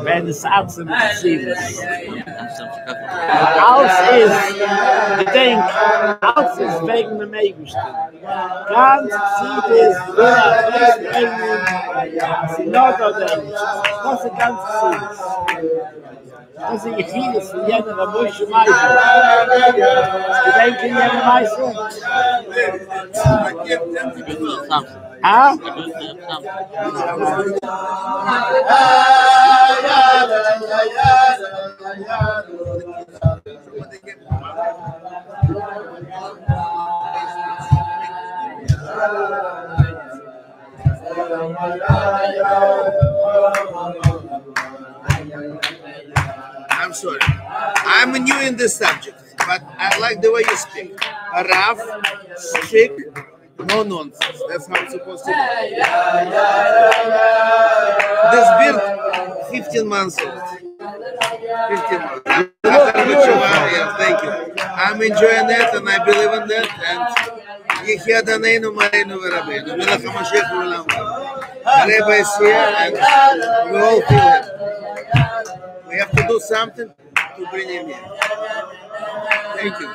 Wenn es Arzt mit Chassidus. Alles ist, gedenk, alles ist wegen dem Ebenstein. Ganz Chassidus will sie nur dort nicht. Das ist ganz Chassidus. Das ist Chassidus von jener Rabbi Meister. Gedenk in jener Meister. Ah? I'm sorry. I'm new in this subject, but I like the way you speak. Rough, strict, no nonsense. That's how it's supposed to be. This beard, 15 months old. 15 months. Yes, thank you. I'm enjoying that and I believe in that. And Yechia Daneinu Mareinu V'Rabbeinu. Melech HaMashiach V'Olam Haba. Rebbe is here and we all feel him. We have to do something to bring him here. Thank you.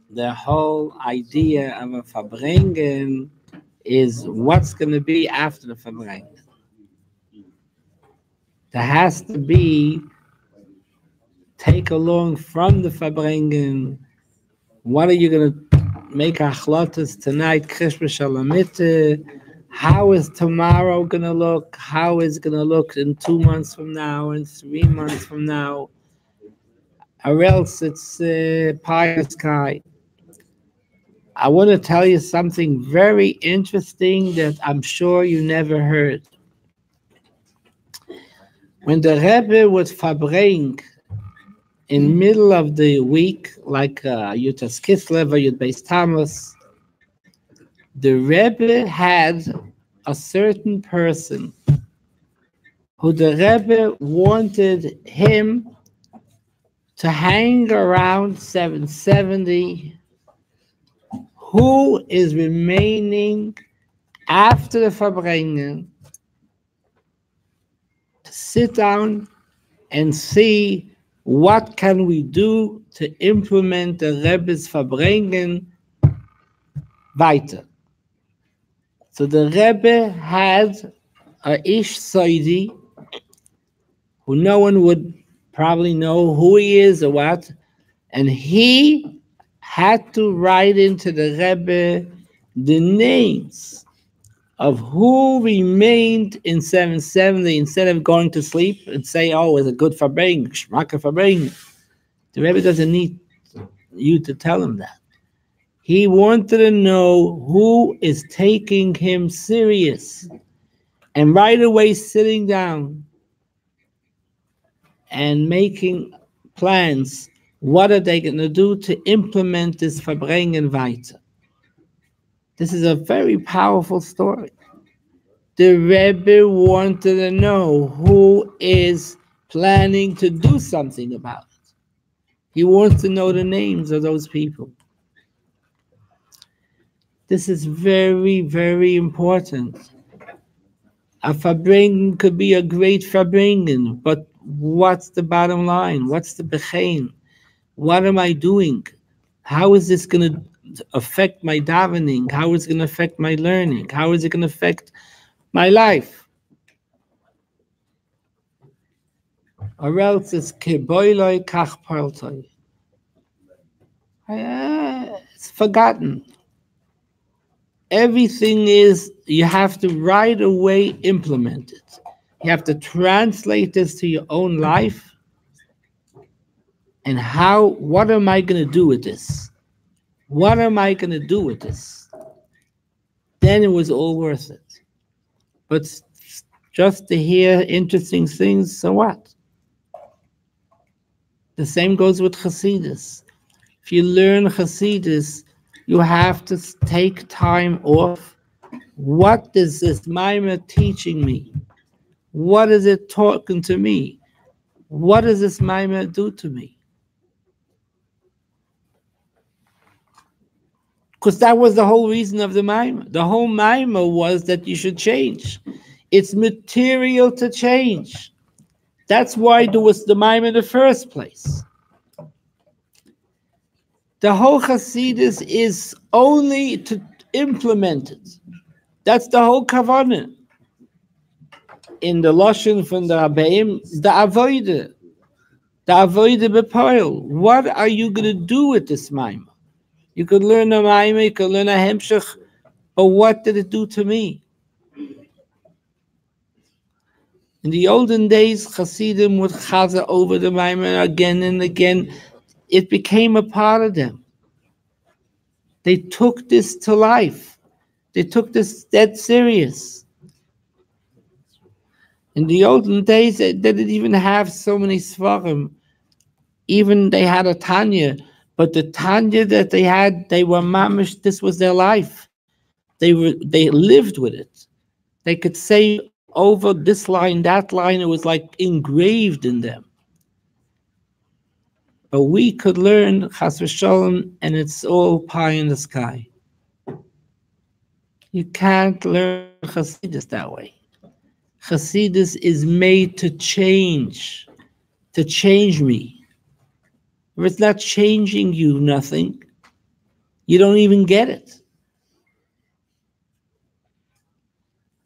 The whole idea of a Farbrengen is what's going to be after the Farbrengen. There has to be take along from the Farbrengen. What are you going to make achlotas tonight? Krishma Shalamite. How is tomorrow going to look? How is it going to look in 2 months from now and 3 months from now? Or else it's pie in the sky. I want to tell you something very interesting that I'm sure you never heard. When the Rebbe would Farbrengen in middle of the week, like Yud Kislev or Yud Beis Tammuz, the Rebbe had a certain person who the Rebbe wanted him to hang around 770, who is remaining after the Farbrengen, to sit down and see what can we do to implement the Rebbe's Farbrengen weiter. So the Rebbe had a Ish Soidi, who no one would probably know who he is or what, and he had to write into the Rebbe the names of who remained in 770 instead of going to sleep and say, oh, it's a good Farbrengen, Shmaka Farbrengen. The Rebbe doesn't need you to tell him that. He wanted to know who is taking him serious, and right away sitting down and making plans. What are they going to do to implement this Farbrengen weiter? This is a very powerful story. The Rebbe wanted to know who is planning to do something about it. He wants to know the names of those people. This is very, very important. A Farbrengen could be a great Farbrengen, but what's the bottom line? What's the bechein? What am I doing? How is this going to affect my davening? How is it going to affect my learning? How is it going to affect my life? Or else it's keboiloi kach parltoi. It's forgotten. Everything is, you have to right away implement it. You have to translate this to your own life. And what am I going to do with this? What am I going to do with this? Then it was all worth it. But just to hear interesting things, so what? The same goes with Chassidus. If you learn Chassidus, you have to take time off. What is this Maimah teaching me? What is it talking to me? What does this Maimah do to me? Because that was the whole reason of the Maimah. The whole Maimah was that you should change. It's material to change. That's why there was the Maimah in the first place. The whole Chassidus is only to implement it. That's the whole kavanah. In the Lashon from the Rabbeim, the avoide bepoil. What are you going to do with this Maimah? You could learn a Maimah, you could learn a Hemshech, but what did it do to me? In the olden days, Chassidim would chaza over the Maimah again and again. It became a part of them. They took this to life. They took this dead serious. In the olden days, they didn't even have so many svarim. Even they had a Tanya, but the Tanya that they had, they were mamish, this was their life. They lived with it. They could say over this line, that line, it was like engraved in them. But we could learn Chas v'Sholom, and it's all pie in the sky. You can't learn Chassidus that way. Chassidus is made to change me. If it's not changing you, nothing, you don't even get it.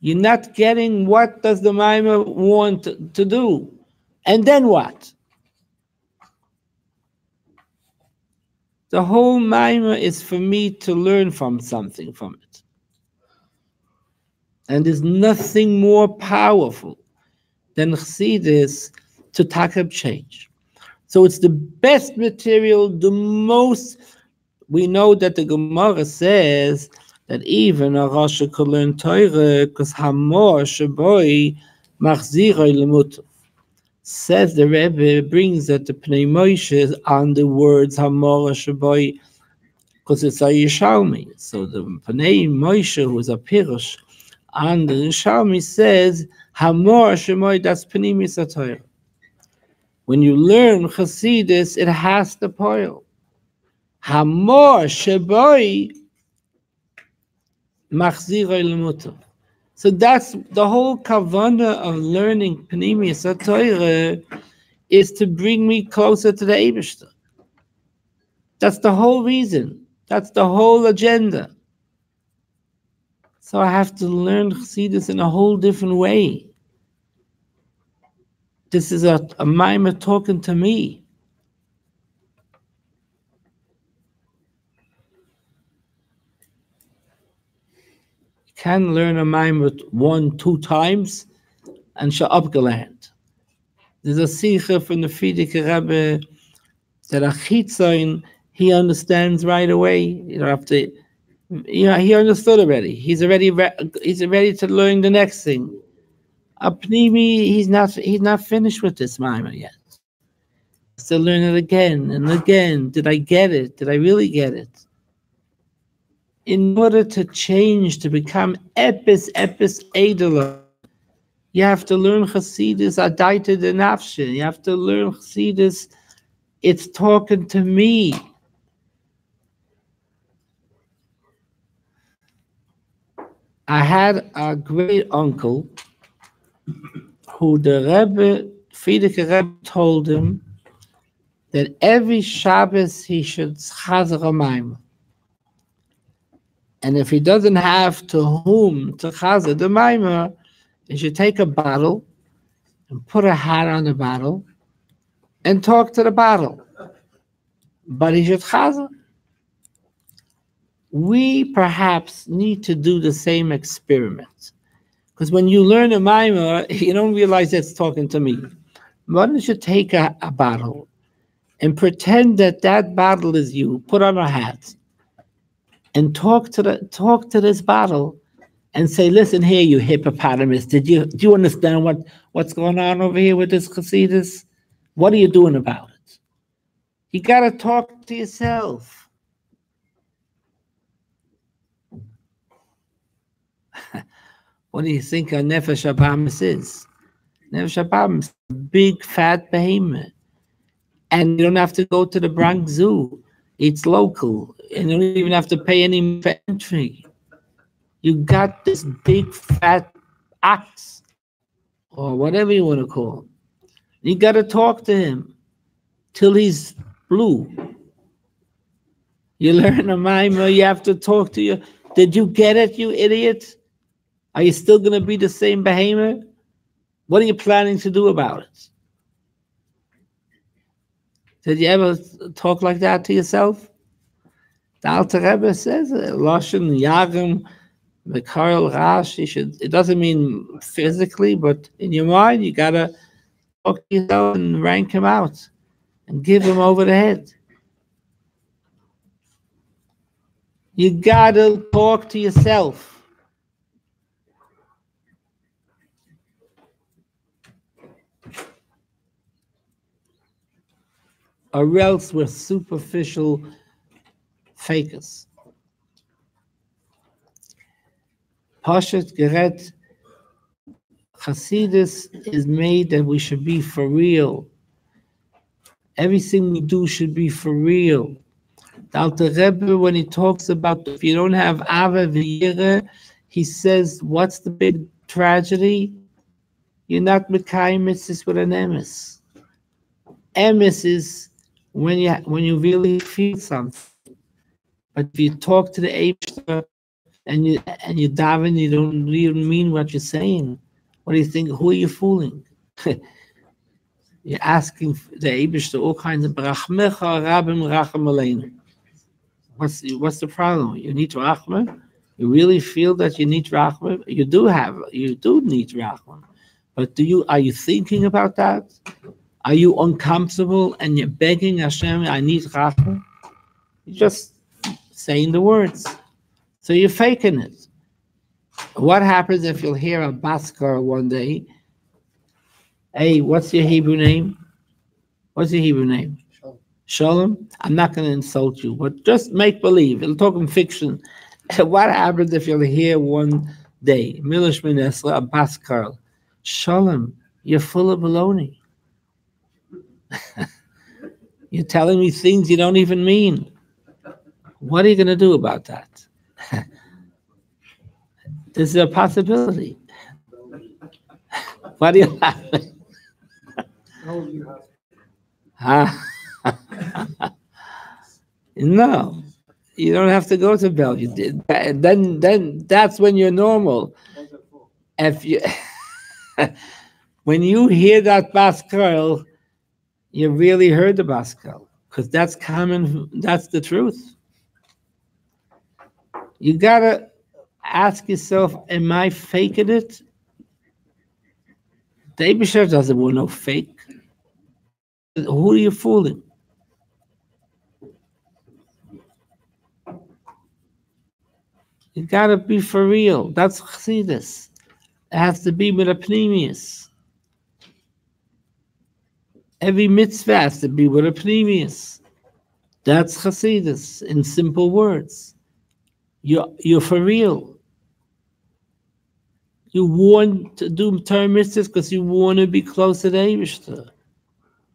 You're not getting what does the Maimah want to do. And then what? The whole Maimah is for me to learn something from it. And there's nothing more powerful than Chassidus to take up change. So it's the best material, the most. We know that the Gemara says that even a Rasha could learn Torah because Hamor Shaboi Machziroi Lemutov. Says the Rebbe, brings that the Pnei Moshe is on the words Hamora Shaboy, because it's a Yishalmi. So the Pnei Moshe, who is a Pirush, on the Yishalmi says Hamora Shaboy, that's Pnimis HaTorah. When you learn Chassidus, it has the poil. Hamor Shaboy Machziroi L'Mutav. So that's the whole kavanah of learning Pnimis HaTorah, is to bring me closer to the Eibishter. That's the whole reason. That's the whole agenda. So I have to learn Chassidus in a whole different way. This is a mimer talking to me. You can learn a mimer 1-2 times and shall upgelernt. There's a sikha from the F.R.E.E Rebbe that a chitzain, he understands right away. You don't have to. He understood already. He's already ready to learn the next thing. A pnimi, he's not finished with this mimer yet. Still learn it again and again. Did I get it? Did I really get it? In order to change, to become epis edela, you have to learn Chassidus adaita de nafshe. You have to learn Chassidus. It's talking to me. I had a great uncle who the Rebbe, F.R.E.E Rebbe, told him that every Shabbos he should chazer a mimer. And if he doesn't have to whom to chazer the mimer, he should take a bottle and put a hat on the bottle and talk to the bottle. But he should chazer. We perhaps need to do the same experiment. Because when you learn a mimer, you don't realize it's talking to me. Why don't you take a bottle and pretend that bottle is you, put on a hat, and talk to this bottle and say, listen here, you hippopotamus, do you understand what's going on over here with this Chassidus? What are you doing about it? You got to talk to yourself. What do you think a Nefesh Abamis is? Nefesh Abamis is a big fat behemoth. And you don't have to go to the Bronx Zoo. It's local. And you don't even have to pay any for entry. You got this big fat ox, or whatever you want to call him. You got to talk to him till he's blue. You learn a mimer, you have to talk to you. Did you get it, you idiot? Are you still going to be the same behemoth? What are you planning to do about it? Did you ever talk like that to yourself? The Alter Rebbe says, Lashon Yagim, V'karel Rash, it doesn't mean physically, but in your mind, you got to talk to yourself and rank him out and give him over the head. You got to talk to yourself. Or else we're superficial fakers. Pashat Geret, Chassidus is made that we should be for real. Everything we do should be for real. The Alter Rebbe, when he talks about if you don't have Ava V'yireh, he says, what's the big tragedy? You're not Mekayim mitzvahs with an emes. Emes is when you really feel something. But if you talk to the Eibishter and you daven, you don't really mean what you're saying. What do you think? Who are you fooling? You're asking the Eibishter all kinds of Brachmecha Rabim Racham Aleinu. What's the problem? You need Rachma? You really feel that you need Rachma? You do need Rachma. But are you thinking about that? Are you uncomfortable and you're begging Hashem, I need Rachma? You're just saying the words. So you're faking it. What happens if you'll hear a Baskar one day Hey, what's your Hebrew name? What's your Hebrew name? Shalom. I'm not going to insult you, but just make believe. It'll talk in fiction. What happens if you'll hear one day, Milish Minesla, a Bas Karl, Shalom, you're full of baloney. You're telling me things you don't even mean. What are you going to do about that? This is a possibility. What are you laughing? No, you don't have to go to Belgium. Then that's when you're normal. If you, when you hear that Bas Karl, you really heard the Bas Karl, because that's common. That's the truth. You gotta ask yourself, am I faking it? The Eibusher doesn't want no fake. Who are you fooling? You gotta be for real. That's Chassidus. It has to be with a pneumius. Every mitzvah has to be with a pneumius. That's Chassidus in simple words. You're for real. You want to do Torah mitzvahs because you want to be close to the Eibusher.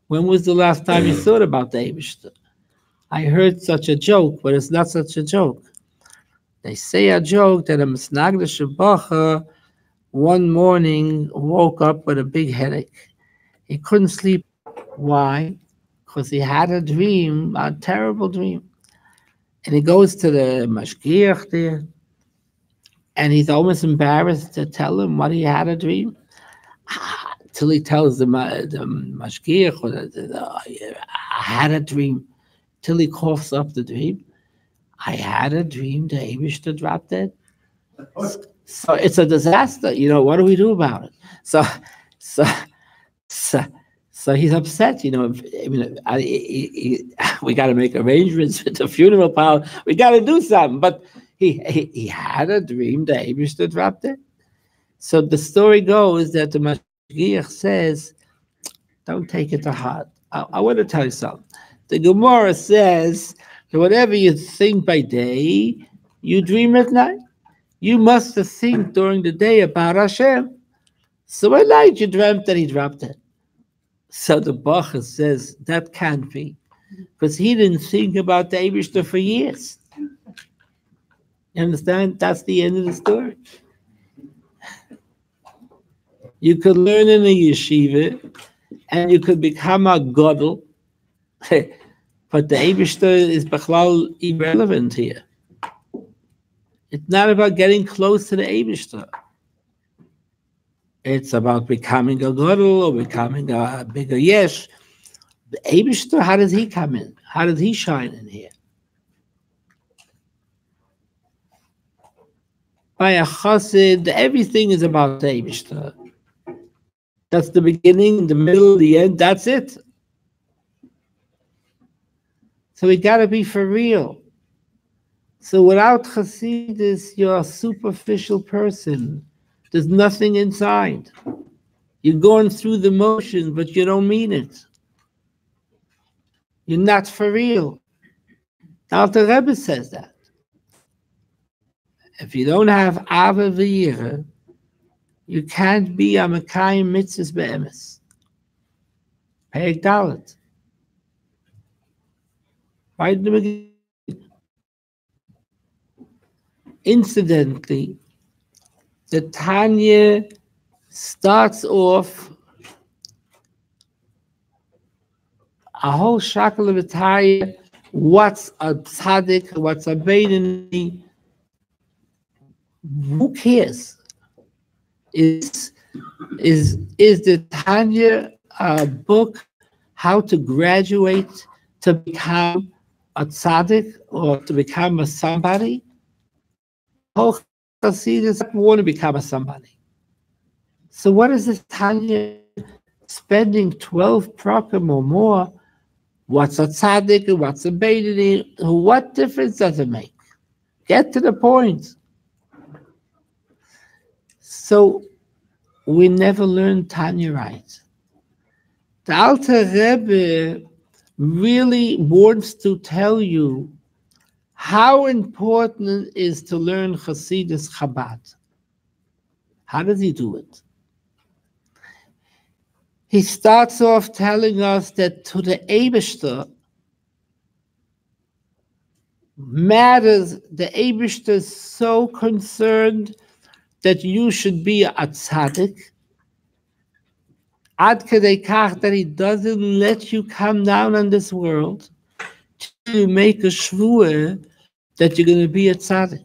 When was the last time you thought about the Eibusher? I heard such a joke, but it's not such a joke. They say a joke that a Misnagdish Bacha one morning woke up with a big headache. He couldn't sleep. Why? Because he had a dream, a terrible dream. And he goes to the mashgiach there, and he's almost embarrassed to tell him what he had a dream. Till he tells the mashgiach, I had a dream. Till he coughs up the dream. I had a dream the Eibusher dropped dead. So it's a disaster. What do we do about it? So he's upset. We got to make arrangements with the funeral pile. We got to do something. But he had a dream the Eibusher dropped dead. So the story goes that the mashgiach says, don't take it to heart. I want to tell you something. The Gemara says that whatever you think by day, you dream at night. You must think during the day about Hashem. So at night you dreamt that he dropped it. So the Bacha says that can't be, because he didn't think about the Eibusher for years. You understand? That's the end of the story. You could learn in a yeshiva, and you could become a gadol, but the Eibusher is bechlal irrelevant here. It's not about getting close to the Eibusher. It's about becoming a gadol or becoming a bigger yesh. The Eibusher, how does he come in? How does he shine in here? By a chassid, everything is about the Eibusher. That's the beginning, the middle, the end, that's it. So we got to be for real. So without Chassidus, you're a superficial person. There's nothing inside. You're going through the motions, but you don't mean it. You're not for real. Now the Rebbe says that. If you don't have Ava V'yira, you can't be a Mekayim Mitzvahs Be'emes. Perek Dalet. Right in the beginning. Incidentally, the Tanya starts off a whole shackle of a Tanya. What's a tzaddik? What's a beinoni? Who cares? Is the Tanya a book how to graduate to become a tzaddik or to become a somebody? Whole Chassidus want to become a somebody. So what is this Tanya spending 12 prakim or more? What's a tzaddik and what's a beinoni? What difference does it make? Get to the point. So we never learn Tanya right. The Alter Rebbe really wants to tell you how important it is to learn Chassidus Chabad. How does he do it? He starts off telling us that to the Eibishter matters, the Eibishter is so concerned that you should be a tzaddik, ad kedei kach, that he doesn't let you come down on this world till you make a shvuah that you're going to be a tzaddik.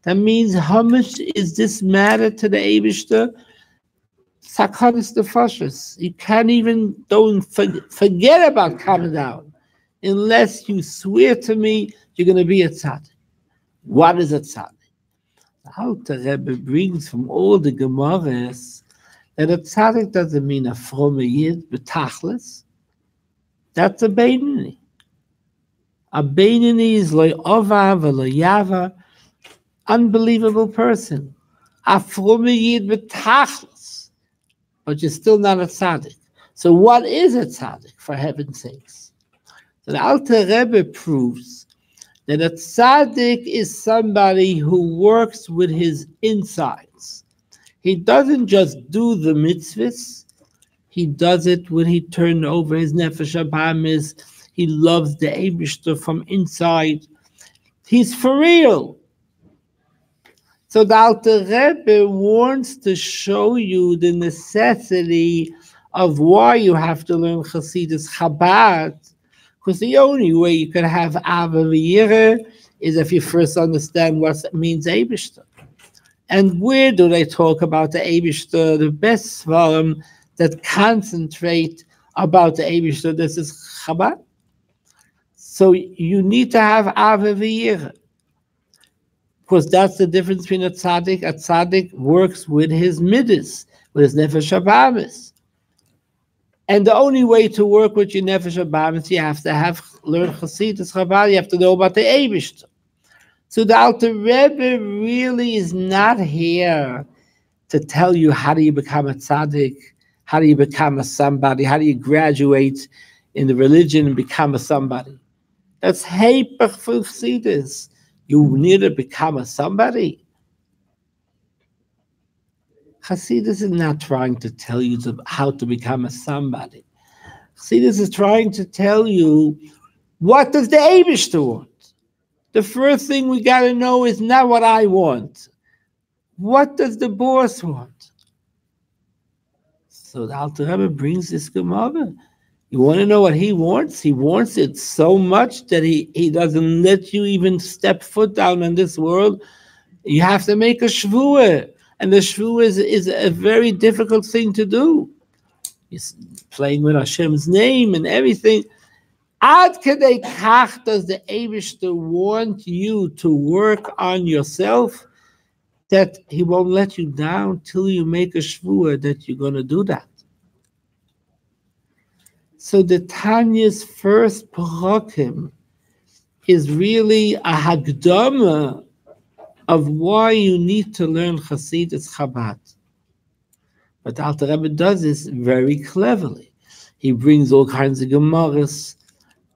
That means how much is this matter to the Eibishter? Zicronos the fashis. You can't even, don't forget about coming down unless you swear to me you're going to be a tzaddik. What is a tzaddik? The Alter Rebbe brings from all the Gemaras that a tzaddik doesn't mean a fromme yid, betachlis. That's a beinoni. A beinoni is lo ova v'lo yava, unbelievable person. A fromme yid betachlis, but you're still not a tzaddik. So what is a tzaddik, for heaven's sakes? So the Alter Rebbe proves that a tzaddik is somebody who works with his insides. He doesn't just do the mitzvahs, he does it when he turned over his nefesh habamis. He loves the Eibishter from inside. He's for real. So the Alter Rebbe wants to show you the necessity of why you have to learn Chassidus Chabad, because the only way you can have Ava V'yireh is if you first understand what it means Eibishter. And where do they talk about the Eibishter? The best svarim that concentrate about the Eibishter, this is Chabad. So you need to have Ava V'yireh, because that's the difference between a tzaddik. A tzaddik works with his midas, with his nefesh habamis. And the only way to work with your nefesh habamis, you have to learn Chassidus Chabad, you have to know about the Eibishter. So the Alter Rebbe really is not here to tell you how do you become a tzaddik, how do you become a somebody, how do you graduate in the religion and become a somebody. That's heipach for Chassidus. You need to become a somebody. Chassidus is not trying to tell you how to become a somebody. Chassidus is trying to tell you, what does the Eibishter want? The first thing we got to know is not what I want. What does the boss want? So the Alter Rebbe brings this Gemara. You want to know what he wants? He wants it so much that he doesn't let you even step foot down in this world. You have to make a shvuah. And the shvuah is a very difficult thing to do. He's playing with Hashem's name and everything. Ad kedei kach does the Eibishter want you to work on yourself that he won't let you down till you make a shvuah that you're going to do that. So the Tanya's first parakim is really a hagdama of why you need to learn Chassidus Chabad. But the Alter Rebbe does this very cleverly. He brings all kinds of gemaras.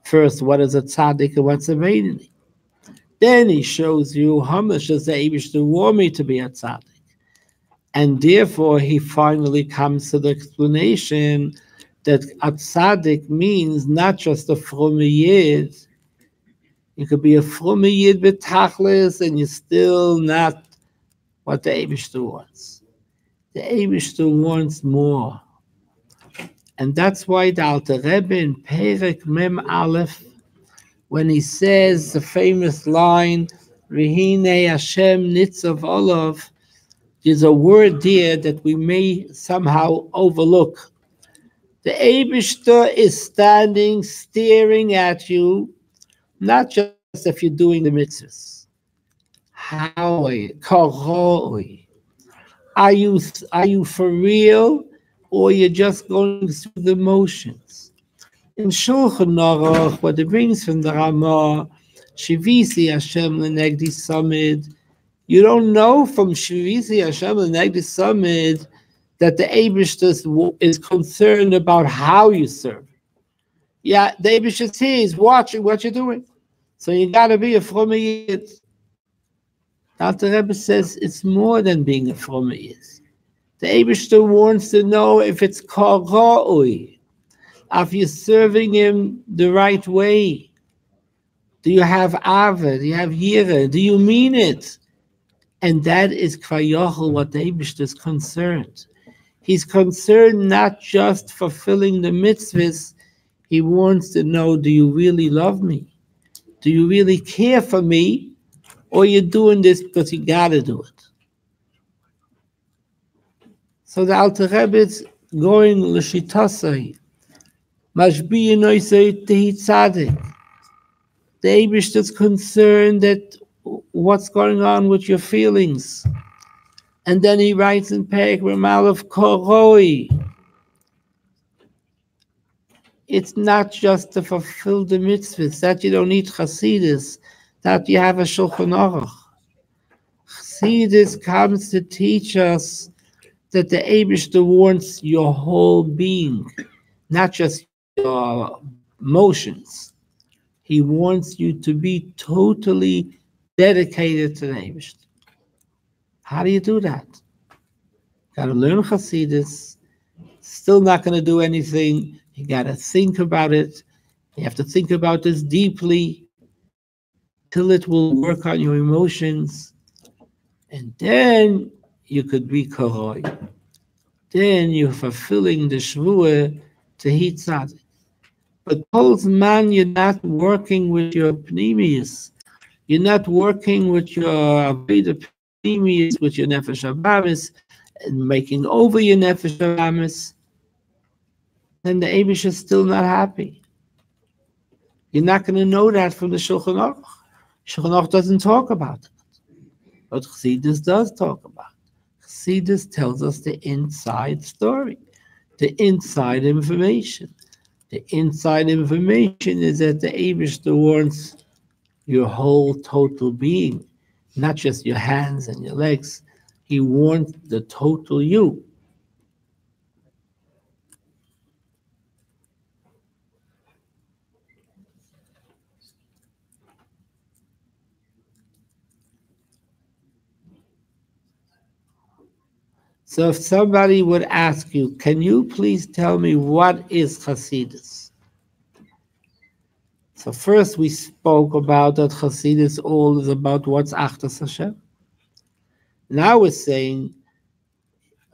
First, what is a tzaddik and what's a beinoni? Then he shows you how much does the Eibishter want me to be a tzaddik. And therefore, he finally comes to the explanation that a tzaddik means not just a fromme yid. You could be a fromme yid betachlis and you're still not what the Eibishter wants. The Eibishter wants more. And that's why the Alter Rebbe in Perek Mem Aleph, when he says the famous line, Rehine Hashem Nitzav Olav, there's a word there that we may somehow overlook. The Eibishter is standing, staring at you, not just if you're doing the mitzvahs. How are you for real, or you're just going through the motions? In Shulchan Aruch, what it brings from the Ramah, Shivisi Hashem Lenegdi Samid, you don't know from Shivisi Hashem Lenegdi Samid that the Eibishter is concerned about how you serve. Yeah, the Eibishter is here, he's watching what you're doing. So you got to be a fromme Yid. The Rebbe says it's more than being a fromme Yid. The Eibishter wants to know if it's kara'ui, if you're serving him the right way. Do you have ava? Do you have yira? Do you mean it? And that is kvayochel what the Eibishter is concerned. He's concerned not just fulfilling the mitzvahs. He wants to know, do you really love me? Do you really care for me? Or you're doing this because you got to do it? So the Alter Rebbe is going l'shitasai. Mashbi noisei tehi tzadik. The Eibishter is concerned that what's going on with your feelings. And then he writes in Perek Ramal of Koroi. It's not just to fulfill the mitzvahs, that you don't need Chassidus, that you have a Shulchan Aruch. Chassidus comes to teach us that the Eibishter wants your whole being, not just your emotions. He wants you to be totally dedicated to the Eibishter. How do you do that? Got to learn Chassidus. Still not going to do anything. You got to think about it. You have to think about this deeply till it will work on your emotions. And then you could be koroi. Then you're fulfilling the shvuah to hit tzaddik. But holds man, you're not working with your pneumius. You're not working with your avodah pneumius, with your nefesh habamis, and making over your nefesh habamis. Then the Eibush is still not happy. You're not going to know that from the Shulchan Aruch. Shulchan Aruch doesn't talk about it. But Chassidus does talk about it. Chassidus tells us the inside story, the inside information. The inside information is that the Eibishter wants your whole total being, not just your hands and your legs. He wants the total you. So if somebody would ask you, can you please tell me what is Chassidus? So first we spoke about that Chassidus all is about what's Achdas Hashem. Now we're saying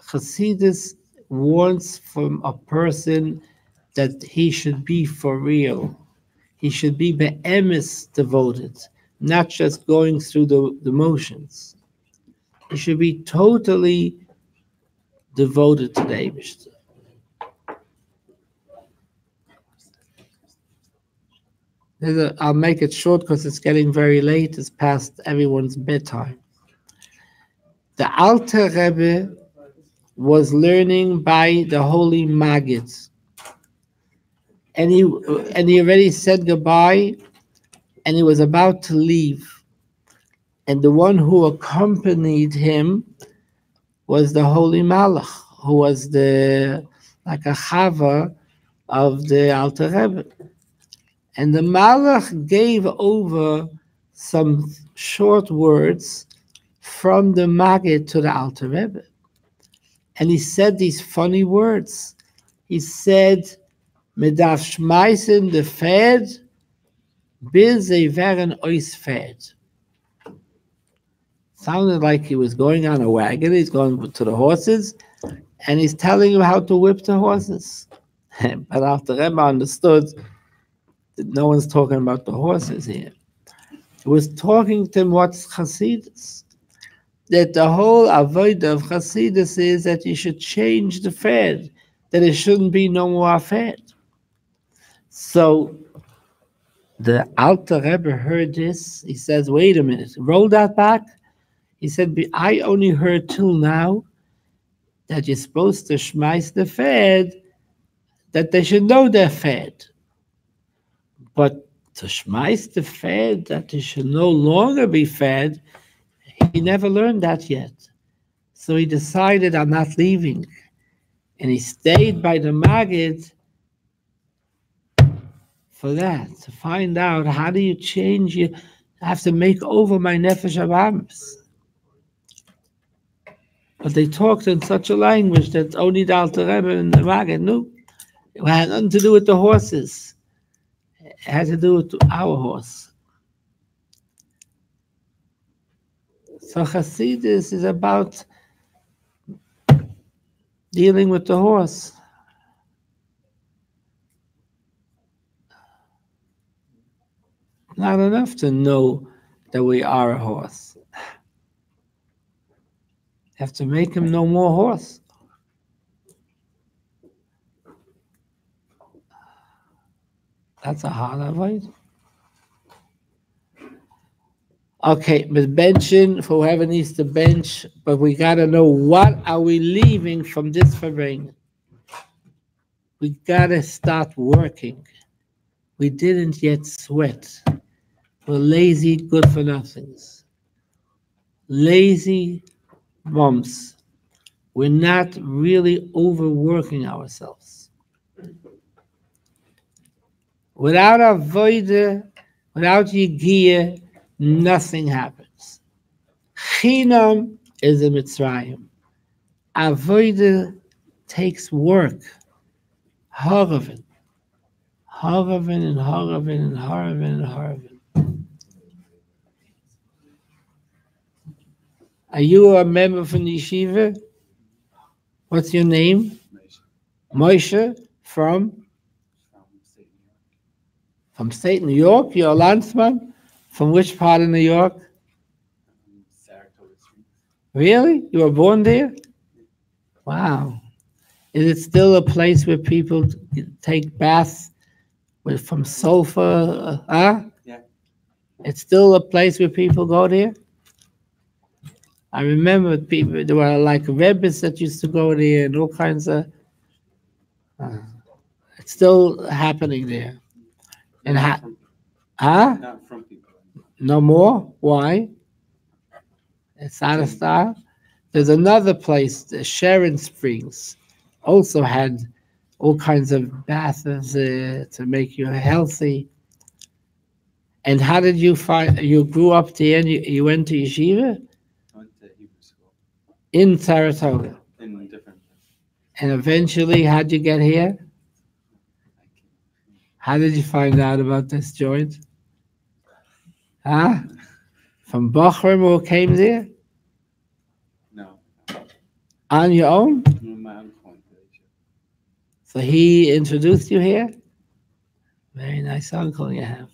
Chassidus wants from a person that he should be for real. He should be be'emes devoted, not just going through the motions. He should be totally devoted to the Eibishter. I'll make it short because it's getting very late. It's past everyone's bedtime. The Alter Rebbe was learning by the holy Maggid. And he already said goodbye, and he was about to leave. And the one who accompanied him was the holy Malach, who was like a chava of the Alter Rebbe. And the Malach gave over some short words from the Maggid to the Alter Rebbe. And he said these funny words. He said, Medaf schmeißen de Pferd, bis sie wären ois Pferd. Sounded like he was going on a wagon. He's going to the horses, and he's telling him how to whip the horses. But after Rebbe understood that no one's talking about the horses here. He was talking to him what's Chassidus. That the whole avodah of Chassidus is that you should change the fed, that it shouldn't be no more fed. So the Alter Rebbe heard this. He says, wait a minute, roll that back. He said, I only heard till now that you're supposed to schmeiß the fed, that they should know they're fed. But to schmeiß the fed, that they should no longer be fed, he never learned that yet. So he decided, I'm not leaving. And he stayed by the Maggid for that, to find out how do you change your, I have to make over my Nefesh Abamis. But they talked in such a language that only the Alter Rebbe and the Maggid knew. It had nothing to do with the horses. It had to do with our horse. So Chassidus is about dealing with the horse. Not enough to know that we are a horse. You have to make him no more horse. That's a hard avoid. Okay, but benching for whoever needs to bench, but we got to know what are we leaving from this Farbrengen. We got to start working. We didn't yet sweat. We're lazy, good for nothings. Lazy bums. We're not really overworking ourselves. Without avodah, without yigiyah, nothing happens. Chinam is a Mitzrayim. Avodah takes work. Haravin. Haravin and Haravin and Haravin and Haravin. Are you a member from the yeshiva? What's your name? Moshe. From state New York? You're a landsman? From which part of New York? Really? You were born there? Wow. Is it still a place where people take baths from sofa? Yeah. It's still a place where people go there? I remember people, there were like Rebbes that used to go there and all kinds of... it's still happening there. And not from people. No more? Why? It's not a style. There's another place, the Sharon Springs, also had all kinds of baths to make you healthy. And how did you find, you grew up there and you went to yeshiva? I went to Hebrew school. In Saratoga? In different. And eventually, how'd you get here? How did you find out about this joint? From Bochum who came there? No. On your own? My uncle. So he introduced you here? Very nice uncle you have.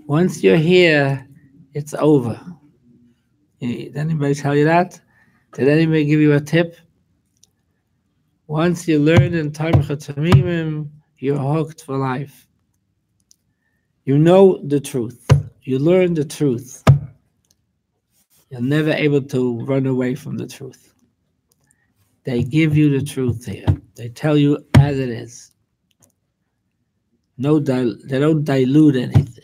Once you're here, it's over. Did anybody tell you that? Did anybody give you a tip? Once you learn in Tamcha Tamimim, you're hooked for life. You know the truth. You learn the truth. You're never able to run away from the truth. They give you the truth here. They tell you as it is. No, they don't dilute anything.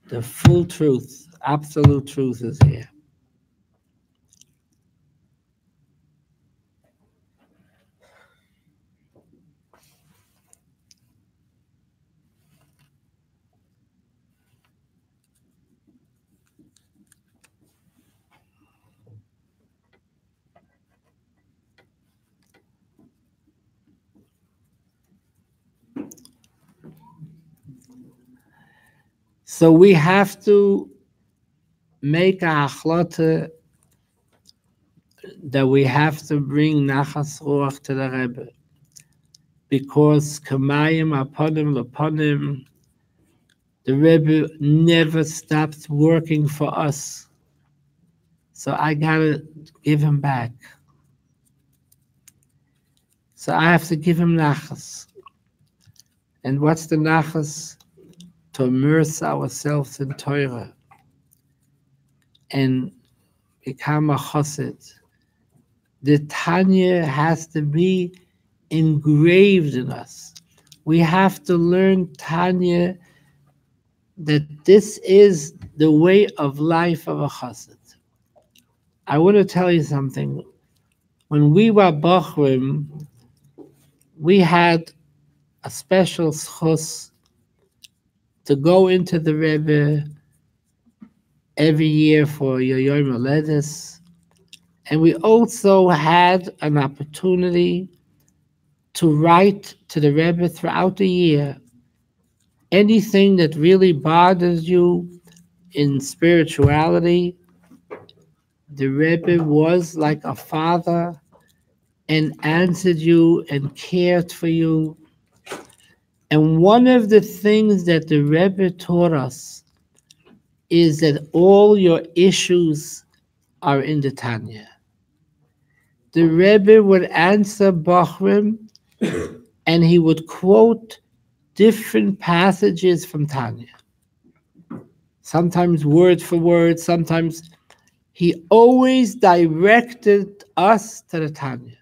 The full truth, absolute truth is here. So we have to make a achlata that we have to bring nachas ruach to the Rebbe, because kamayim aponim laponim, the Rebbe never stopped working for us. So I gotta give him back. So I have to give him nachas. And what's the nachas? To immerse ourselves in Torah and become a chassid. The Tanya has to be engraved in us. We have to learn Tanya, that this is the way of life of a chassid. I want to tell you something. When we were Bachrim, we had a special schus to go into the Rebbe every year for your Yom Haledes. And we also had an opportunity to write to the Rebbe throughout the year anything that really bothers you in spirituality. The Rebbe was like a father and answered you and cared for you. And one of the things that the Rebbe taught us is that all your issues are in the Tanya. The Rebbe would answer Bachrim and he would quote different passages from Tanya. Sometimes word for word, sometimes he always directed us to the Tanya.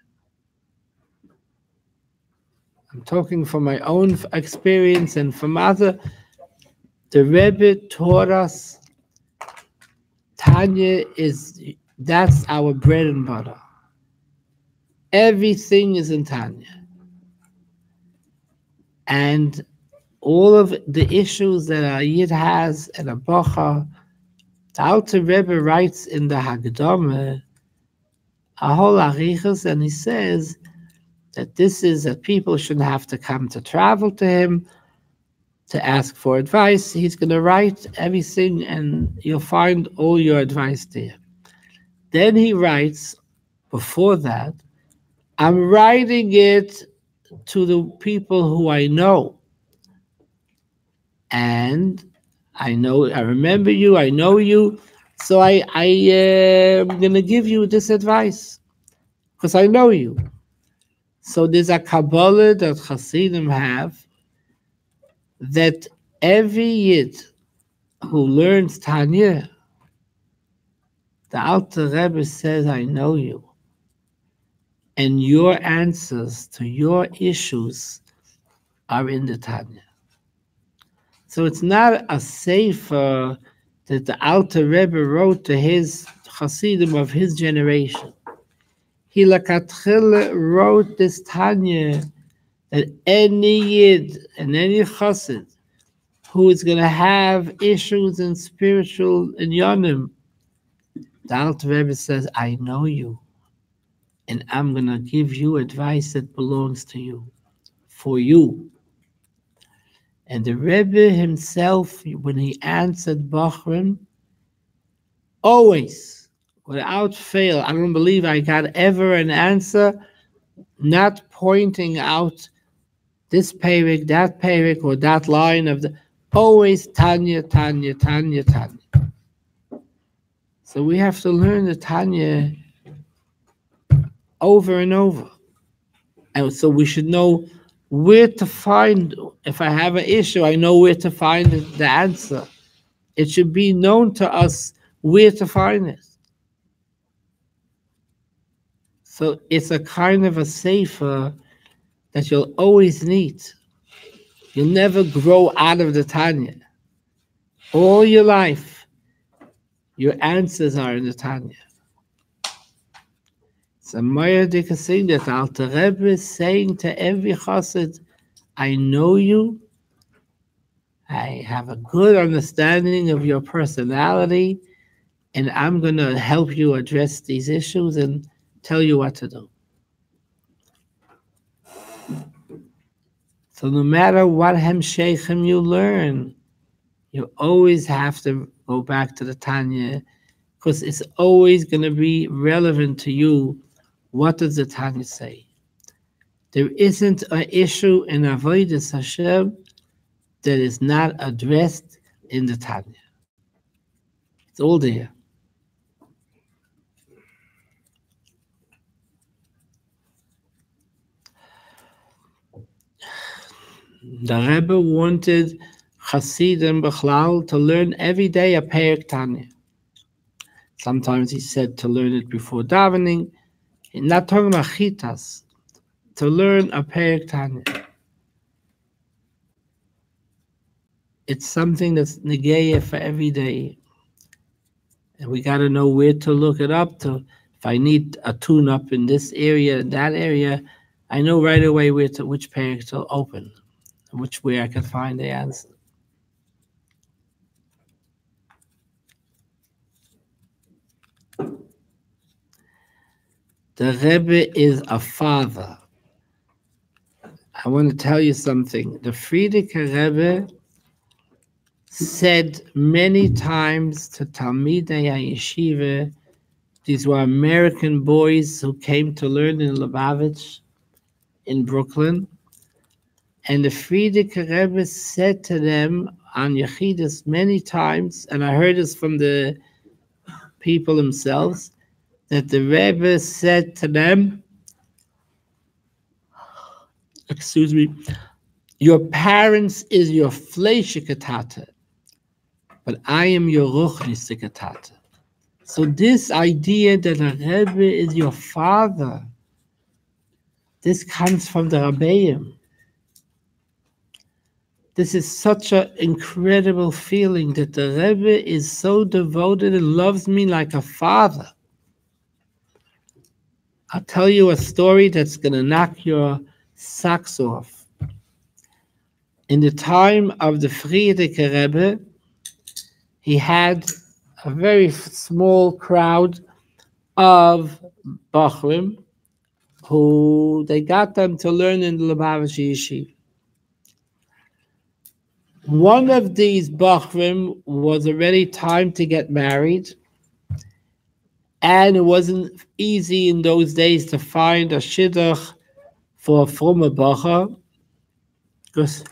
I'm talking from my own experience and from other. The Rebbe taught us Tanya that's our bread and butter. Everything is in Tanya. And all of the issues that a Yid has and a Bocha, the Alter Rebbe writes in the Hagdama a whole arichas, and he says that this is that people shouldn't have to come to travel to him to ask for advice. He's going to write everything and you'll find all your advice there. Then he writes, before that, I'm writing it to the people who I know. And I remember you, I know you, so I am going to give you this advice because I know you. So there's a Kabbalah that Hasidim have that every Yid who learns Tanya, the Alter Rebbe says, I know you. And your answers to your issues are in the Tanya. So it's not a sefer that the Alter Rebbe wrote to his Hasidim of his generation. He lakatchila wrote this Tanya that any Yid and any Chassid who is going to have issues in spiritual inyanim, the Alter Rebbe says, I know you, and I'm going to give you advice that belongs to you, for you. And the Rebbe himself, when he answered Bachrim, always, without fail, I don't believe I got ever an answer not pointing out this parak, that parak, or that line of always Tanya, Tanya, Tanya, Tanya. So we have to learn the Tanya over and over. And so we should know where to find, if I have an issue, I know where to find the answer. It should be known to us where to find it. So it's a kind of a sefer that you'll always need. You'll never grow out of the Tanya. All your life, your answers are in the Tanya. It's a Moedik thing that Alter Rebbe is saying to every chassid, I know you, I have a good understanding of your personality, and I'm going to help you address these issues and tell you what to do. So no matter what hemsheichim you learn, you always have to go back to the Tanya, because it's always going to be relevant to you. What does the Tanya say? There isn't an issue in Avodas Hashem that is not addressed in the Tanya. It's all there. The Rebbe wanted Hasidim Bechlal to learn every day a Perek Tanya. Sometimes he said to learn it before davening. He's not talking about chitas. To learn a Perek Tanya. It's something that's negeya for every day. And we got to know where to look it up to. If I need a tune-up in this area, that area, I know right away which page to open, which way I can find the answer. The Rebbe is a father. I want to tell you something. The F.R.E.E Rebbe said many times to Talmidei HaYeshiva, these were American boys who came to learn in Lubavitch in Brooklyn, and the F.R.E.E Rebbe said to them on Yechidus many times, and I heard this from the people themselves, that the Rebbe said to them, excuse me, your parents is your fleishike tate, but I am your ruchnisike tate. So this idea that a Rebbe is your father, this comes from the Rabbeim. This is such an incredible feeling that the Rebbe is so devoted and loves me like a father. I'll tell you a story that's going to knock your socks off. In the time of the F.R.E.E Rebbe, he had a very small crowd of Bachrim who they got them to learn in the Lubavitch Yeshiva. One of these Bachrim was already time to get married, and it wasn't easy in those days to find a shidduch for a former Bacha, because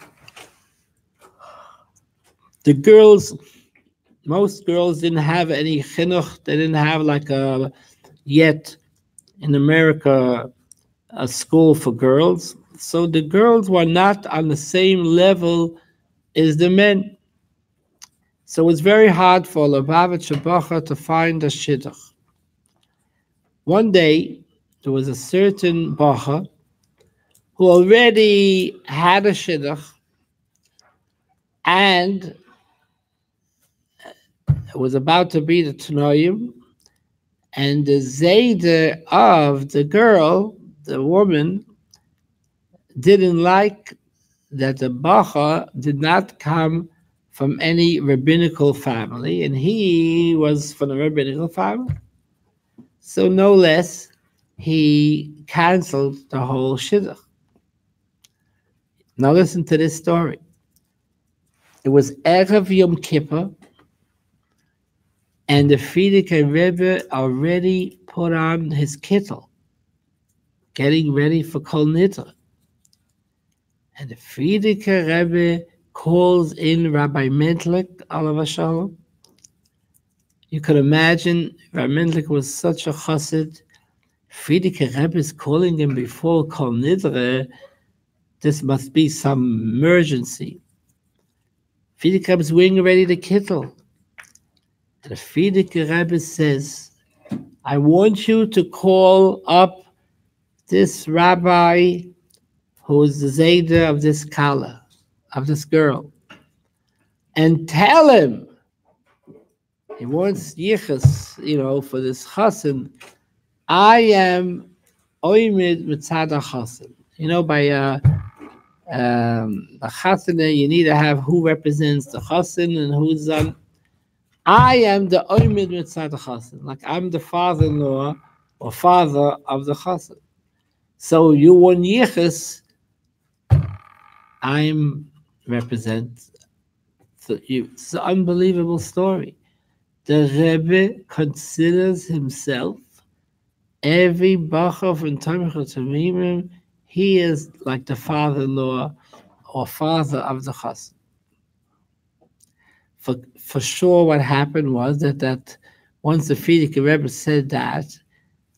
the girls, most girls didn't have any chinuch. They didn't have like yet in America a school for girls. So the girls were not on the same level as the men. So it's very hard for a Lubavitcher Bacha to find a shidduch. One day, there was a certain Bacha who already had a shidduch, and it was about to be the Tanoim, and the Zayder of the girl, the woman, didn't like that the Bacha did not come from any rabbinical family, and he was from a rabbinical family. So no less, he canceled the whole shidduch. Now listen to this story. It was Erev Yom Kippur, and the F.R.E.E Rebbe already put on his kittel, getting ready for Kol Nidre. And the F.R.E.E Rebbe calls in Rabbi Mentlik, alav shalom. You could imagine, Rabbi Mentlik was such a chassid. F.R.E.E Rebbe is calling him before Kol Nidre. This must be some emergency. F.R.E.E Rebbe is wearing already the kittel. And the F.R.E.E Rebbe says, I want you to call up this rabbi who is the Zayder of this kala, of this girl, and tell him, he wants yichus, for this chassan, I am oimid mitzad chassan. By a chassan, you need to have who represents the chassan and who's on. I am the oimid mitzad chassan, like I'm the father-in-law or father of the chassan. So you want yichus, I'm represent. So it's an unbelievable story. The Rebbe considers himself, every Bacha from Tamcha Tamimim, he is like the father-in-law or father of the chassan. For sure, what happened was that once the F.R.E.E Rebbe said that,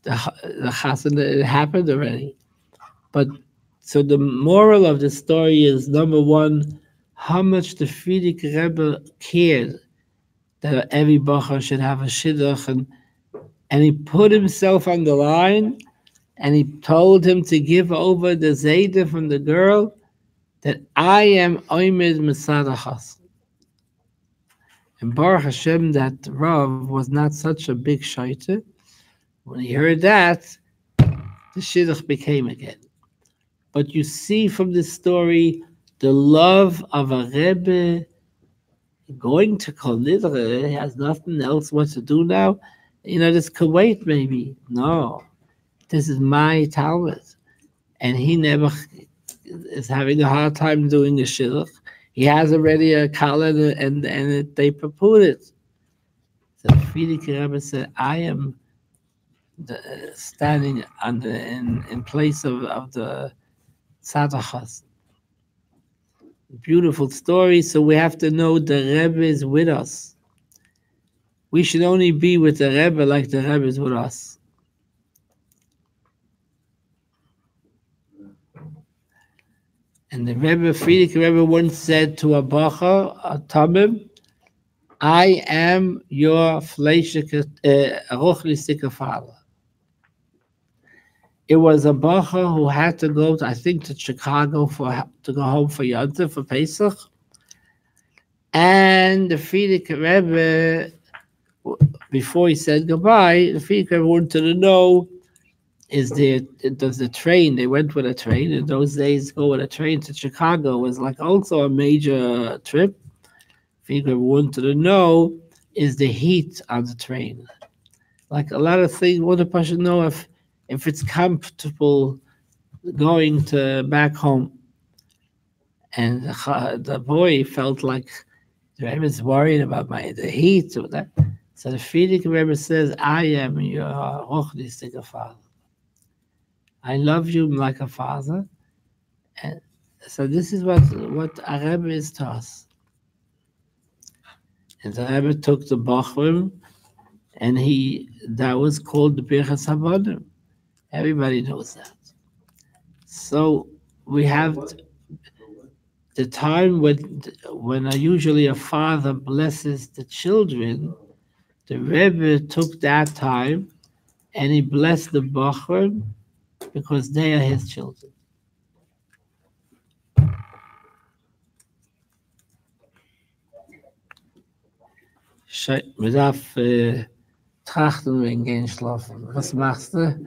the chassan, it happened already. But so the moral of the story is, number one, how much the F.R.E.E Rebbe cared that every Bacha should have a shidduch, and he put himself on the line, and he told him to give over the Zayder from the girl, that I am oimid mitzad chassan. And Baruch Hashem, that Rav was not such a big shaita. When he heard that, the shidduch became again. But you see from this story the love of a Rebbe going to Kol Nidre. He has nothing else what to do now. This Kuwait maybe. No, this is my Talmud. And he never is having a hard time doing the shidduch. He has already a kala and they purport it. So Friedrich Rebbe said, I am standing in place of the Tzadachas. Beautiful story. So we have to know the Rebbe is with us. We should only be with the Rebbe like the Rebbe is with us. And the Rebbe, Friedrich Rebbe, once said to a bacha, a tamim, I am your ruchliche father. It was a bacha who had to go, I think, to Chicago to go home for Yontif, for Pesach. And the Friedrich Rebbe, before he said goodbye, the Friedrich Rebbe wanted to know, does the train, they went with a train. In those days, go with a train to Chicago was like also a major trip. Friedrich Rebbe wanted to know, is the heat on the train? Like a lot of things, what the person know if it's comfortable going back home. And the boy felt like the Rebbe is worried about the heat or that. So the Friedrich Rebbe says, I am your ruchliche father. I love you like a father. And so this is what a Rebbe is to us. And the Rebbe took the Bachrim, and that was called the Birchas Habonim. Everybody knows that. So we have the time when usually a father blesses the children. The Rebbe took that time and he blessed the Bachrim because they are his children. Trachten wegen gehen schlafen. Was machst du?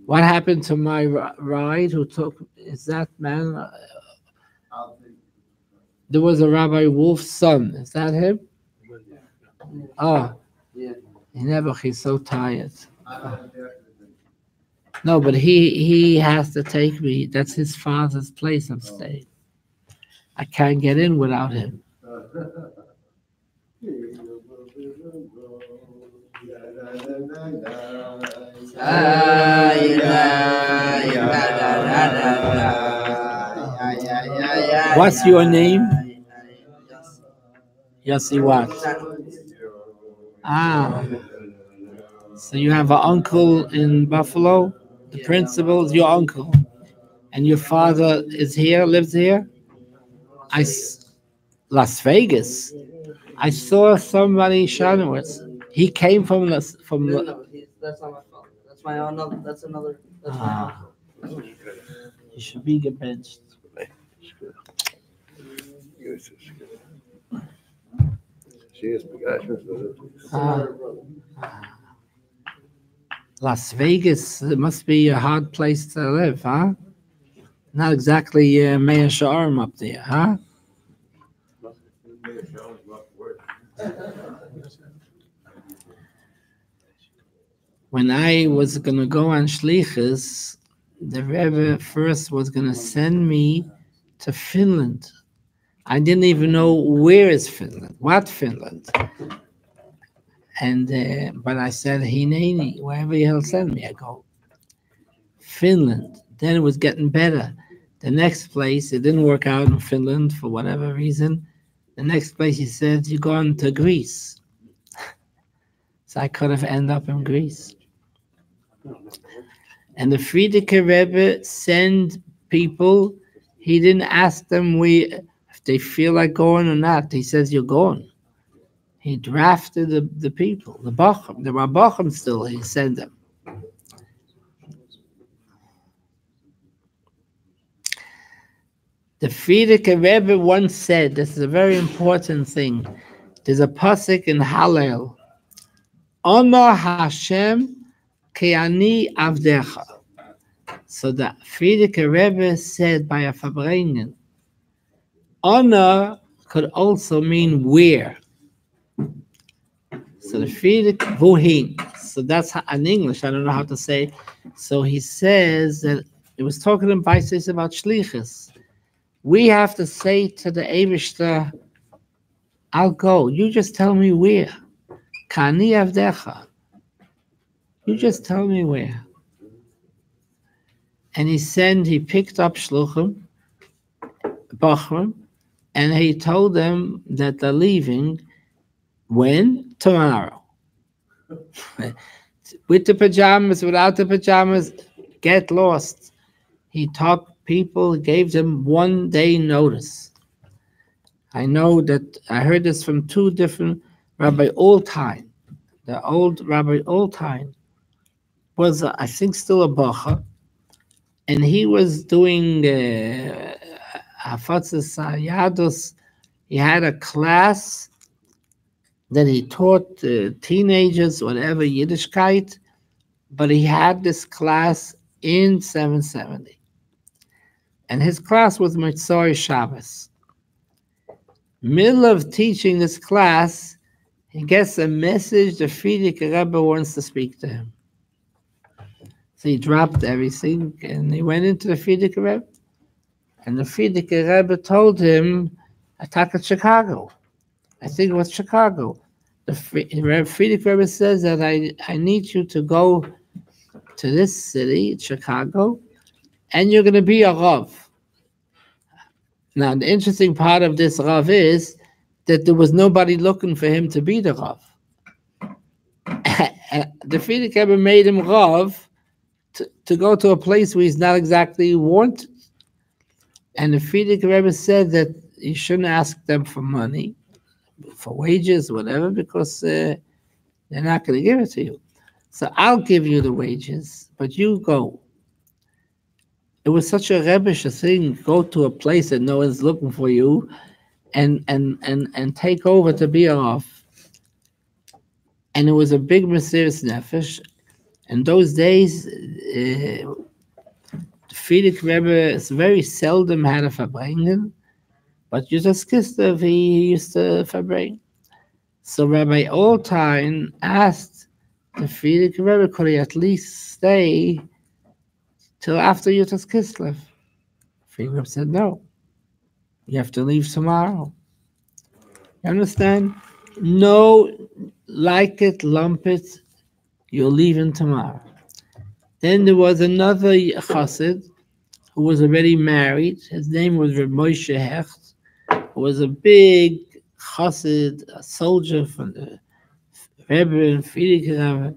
What happened to my ride? Is that man? There was a Rabbi Wolf's son. Is that him? Oh, yeah. He's so tired. No, but he has to take me. That's his father's place I'm staying. I can't get in without him. What's your name? Yossi what? So you have an uncle in Buffalo? The principal is your uncle. And your father is here, lives here? Las Vegas. I saw somebody shouting with. He came from that's not my phone. That's my own. That's another. That's my uncle. You should be gebenched. Las Vegas, it must be a hard place to live, huh? Not exactly Meir Sharm up there, huh? When I was going to go on Shliches, the Rebbe first was going to send me to Finland. I didn't even know where is Finland, what Finland. And but I said, Hineni, wherever he'll send me, I go. Finland. Then it was getting better. The next place, it didn't work out in Finland for whatever reason. The next place he said, you're going to Greece. So I could have ended up in Greece. And the Friedrich Rebbe sent people, he didn't ask them if they feel like going or not. He says, you're going. He drafted the people, the Bacham. There were Bacham still, he sent them. The Friedrich Rebbe once said, this is a very important thing, There's a pasuk in Hallel. Honor Hashem ki ani avdecha. So the F.R.E.E. Rebbe said by a Farbrengen, honor could also mean where. So the F.R.E.E. wohin. So that's how, in English, I don't know how to say. So he says that it was talking in Baisis about Shliches. We have to say to the Eibishter, I'll go. You just tell me where. Kani avdecha. You just tell me where. And he picked up Shluchim, Bachram, and he told them that they're leaving when? Tomorrow. With the pajamas, without the pajamas, get lost. He taught people, gave them 1 day notice. I know that I heard this from 2 different Rabbi Oltein. The old Rabbi Oltein was, I think, still a bacha, and he was doing Hafatzas Yadus. He had a class that he taught teenagers, whatever, Yiddishkeit, but he had this class in 770. And his class was Mitzvah Shabbos. Middle of teaching this class, he gets a message the F.R.E.E. Rebbe wants to speak to him. So he dropped everything and he went into the F.R.E.E. Rebbe. And the F.R.E.E. Rebbe told him, attack at Chicago. I think it was Chicago. The F.R.E.E. Rebbe says that I need you to go to this city, Chicago, and you're going to be a Rav. Now, the interesting part of this Rav is that there was nobody looking for him to be the Rav. The F.R.E.E. Rebbe made him Rav to go to a place where he's not exactly wanted. And the F.R.E.E. Rebbe said that you shouldn't ask them for money, for wages, whatever, because they're not going to give it to you. So I'll give you the wages, but you go. It was such a rebbish thing, go to a place that no one's looking for you and take over to be off. And it was a big Mesiras Nefesh. In those days, the F.R.E.E. Rebbe very seldom had a Farbrengen, but Yud Kislev, he used to Farbrengen. So Rabbi Oltein asked the F.R.E.E. Rebbe, could he at least stay till after Yud Kislev? F.R.E.E. Rebbe said, no, you have to leave tomorrow. You understand? No, like it, lump it, you're leaving tomorrow. Then there was another Chassid who was already married. His name was Reb Moshe Hecht, who was a big Chassid, a soldier from the Rebbe and F.R.E.E. Rebbe.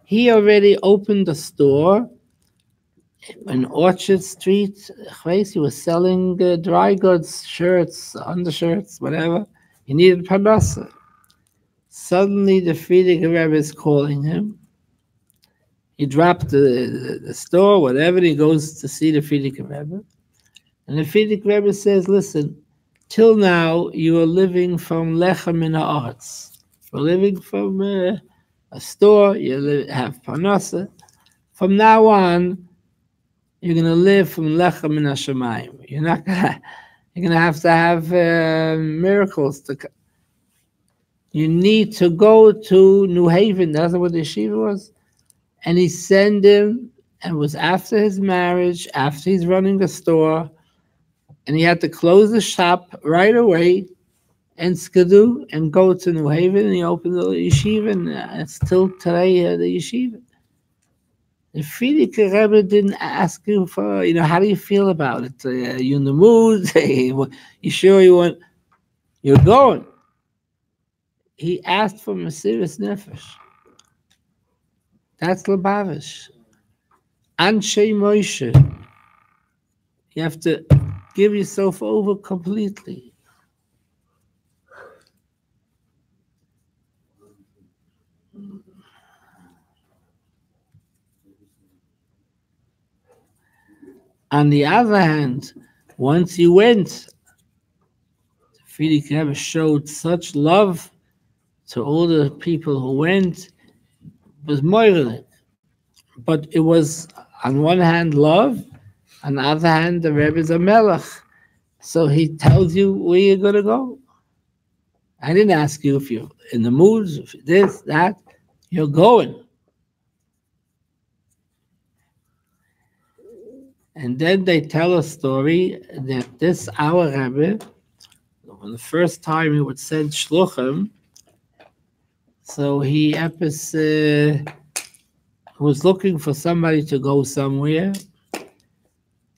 He already opened a store in Orchard Street. He was selling dry goods, shirts, undershirts, whatever. He needed parnasa. Suddenly the F.R.E.E. Rebbe is calling him. He dropped the store, whatever, he goes to see the F.R.E.E. Rebbe. And the F.R.E.E. Rebbe says, listen, till now you are living from lechem in ha'aretz. You're living from a store, you have parnasa. From now on, you're going to live from lechem in hashamayim. You're going to have miracles to come. You need to go to New Haven. That's what the yeshiva was. And he sent him, and it was after his marriage, after he's running the store, and he had to close the shop right away and skidoo and go to New Haven, and he opened the yeshiva, and it's still today the yeshiva. The F.R.E.E. Rebbe didn't ask you for, how do you feel about it? You in the mood? You sure you want? You're going. He asked for Mesiras Nefesh. That's Lubavitch. Anshe Moshe. You have to give yourself over completely. On the other hand, once you went, the F.R.E.E. Rebbe showed such love So all the people who went was moirelik. But it was, on one hand, love, on the other hand, the Rebbe is a melech. So he tells you where you're going to go. I didn't ask you if you're in the mood, if this, that. You're going. And then they tell a story that this, our Rebbe, when the first time he would send shluchim, so he was looking for somebody to go somewhere,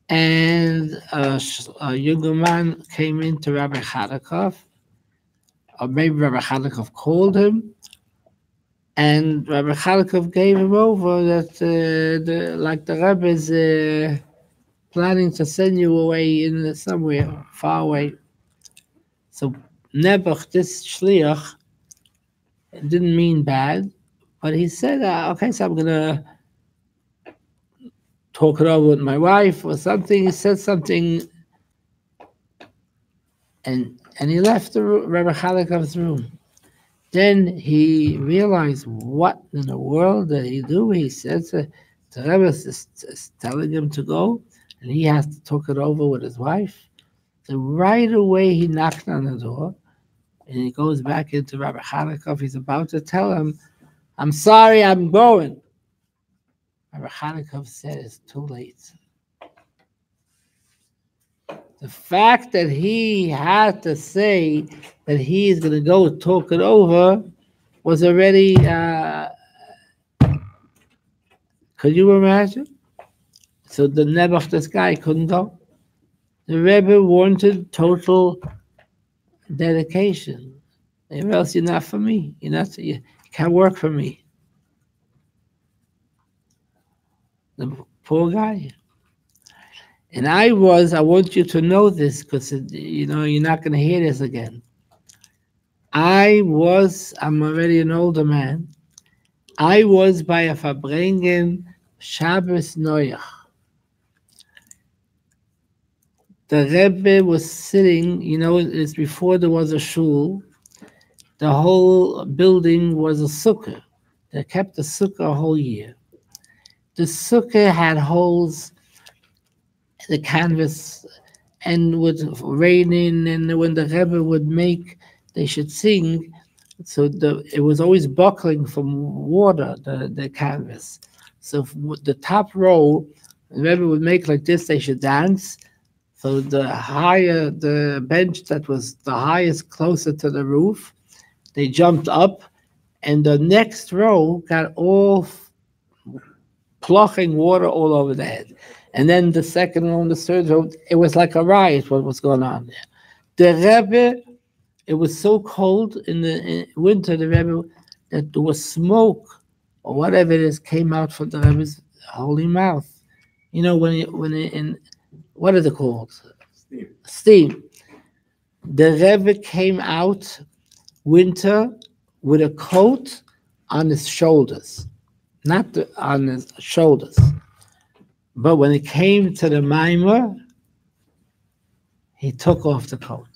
and a younger man came into Rabbi Chadakov, or maybe Rabbi Chadakov called him, and Rabbi Chadakov gave him over that the Rebbe is planning to send you away in somewhere far away. So Nebuch, this shliach, didn't mean bad, but he said, okay, so I'm going to talk it over with my wife or something. He said something, and he left the Rabbi Chalakov's room. Then he realized, what in the world did he do? He said the Rebbe is telling him to go, and he has to talk it over with his wife. So right away he knocked on the door, and he goes back into Rabbi Chadakov. He's about to tell him, I'm sorry, I'm going. Rabbi Chadakov said, it's too late. The fact that he had to say that he's going to go talk it over was already, could you imagine? So the Nebuch, this guy, couldn't go. The Rebbe wanted total dedication. Or else you're not for me. You can't work for me. The poor guy. And I want you to know this, because you're not going to hear this again. I'm already an older man. I was by a Farbrengen Shabbos Noach. The Rebbe was sitting, it's before there was a shul. The whole building was a sukkah. They kept the sukkah a whole year. The sukkah had holes in the canvas, and would rain in, and when the Rebbe would make, they should sing, so it was always buckling from water, the canvas. So the top row, the Rebbe would make like this, they should dance. So the bench that was the highest, closer to the roof, they jumped up, and the next row got all plucking water all over the head. And then the second row and the third row, it was like a riot, what was going on there. The Rebbe, it was so cold in winter, the Rebbe, that there was smoke, or whatever it is, came out from the Rebbe's holy mouth. What is it called? Steam. The Rebbe came out winter with a coat on his shoulders, not on his shoulders. But when it came to the Maimer, he took off the coat.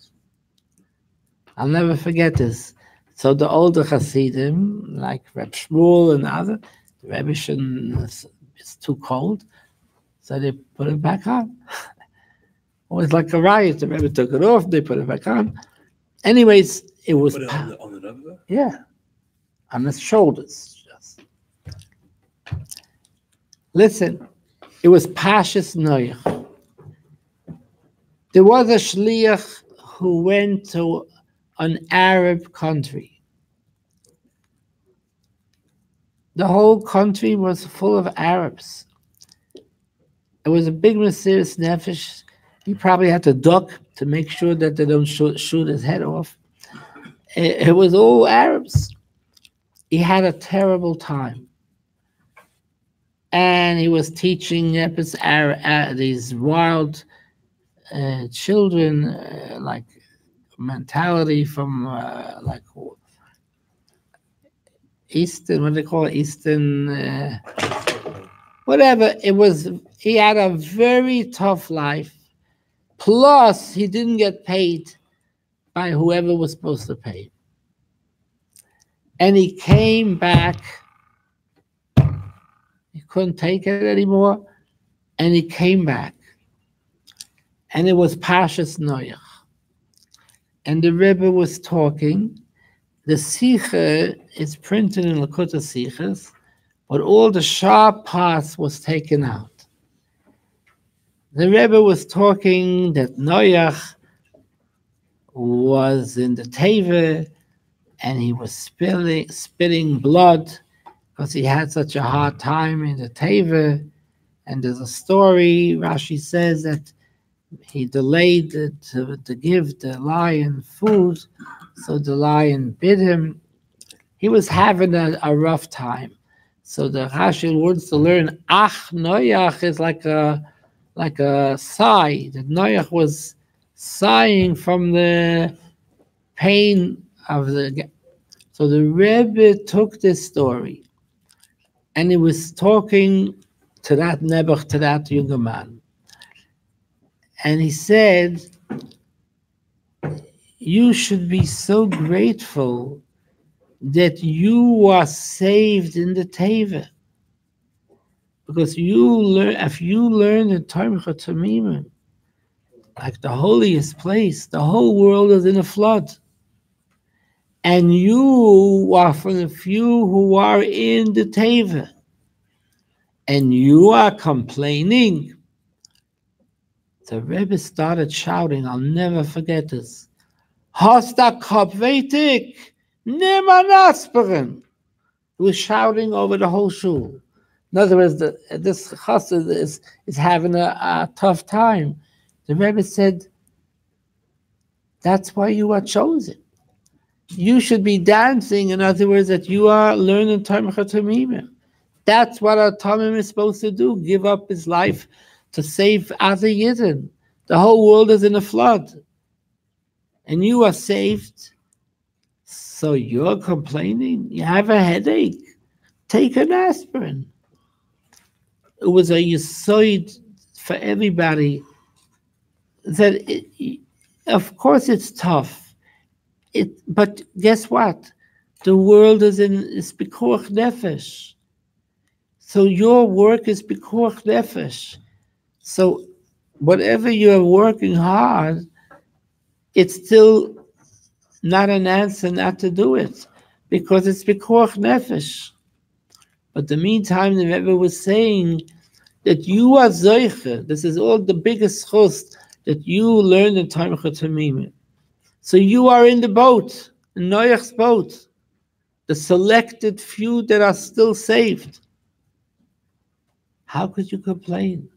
I'll never forget this. So the older Hasidim, like Reb Shmuel and others, the Rebbe it's too cold, so they put it back on. It was like a riot. The Rebbe took it off, they put it back on. Anyways, it was... Put it on the Rebbe? Yeah, on his shoulders. Just. Listen, it was Pashas Noach. There was a shliach who went to an Arab country. The whole country was full of Arabs. It was a big Mesiras Nefesh. He probably had to duck to make sure that they don't shoot his head off. It was all Arabs. He had a terrible time. And he was teaching these wild children, like mentality from like Eastern, what do they call it? Eastern, whatever. It was, he had a very tough life. Plus, he didn't get paid by whoever was supposed to pay. And he came back. He couldn't take it anymore. And he came back. And it was Pashas Noach. And the Rebbe was talking. The Sikha is printed in Lakota Sikhas, but all the sharp parts was taken out. The Rebbe was talking that Noach was in the Teva and he was spitting blood because he had such a hard time in the Teva. And there's a story, Rashi says that he delayed to give the lion food, so the lion bit him. He was having a rough time. So the Rashi wants to learn, Ach Noach is like a sigh, that Noach was sighing from the pain of the... So the Rebbe took this story and he was talking to that Nebuch, to that younger man. And he said, you should be so grateful that you are saved in the Teva. Because if you learn the Torah Tamimim, like the holiest place, the whole world is in a flood. And you are from the few who are in the Teva. And you are complaining. The Rebbe started shouting, I'll never forget this. Hosta kopvetik, nema nasperen. He was shouting over the whole shul. In other words, this Chassidus is having a tough time. The Rebbe said, that's why you are chosen. You should be dancing, in other words, that you are learning Torah Tamimim. That's what a Tamim is supposed to do, give up his life to save other Yidden. The whole world is in a flood. And you are saved. So you're complaining? You have a headache? Take an aspirin. It was a yesod for everybody that, of course, it's tough. But guess what? The world is pikuach nefesh. So your work is pikuach nefesh. So whatever you're working hard, it's still not an answer not to do it, because it's pikuach nefesh. But in the meantime, the Rebbe was saying that you are zoiche. This is all the biggest chus that you learn in Torah Tamimim. So you are in the boat, in Noach's boat, the selected few that are still saved. How could you complain?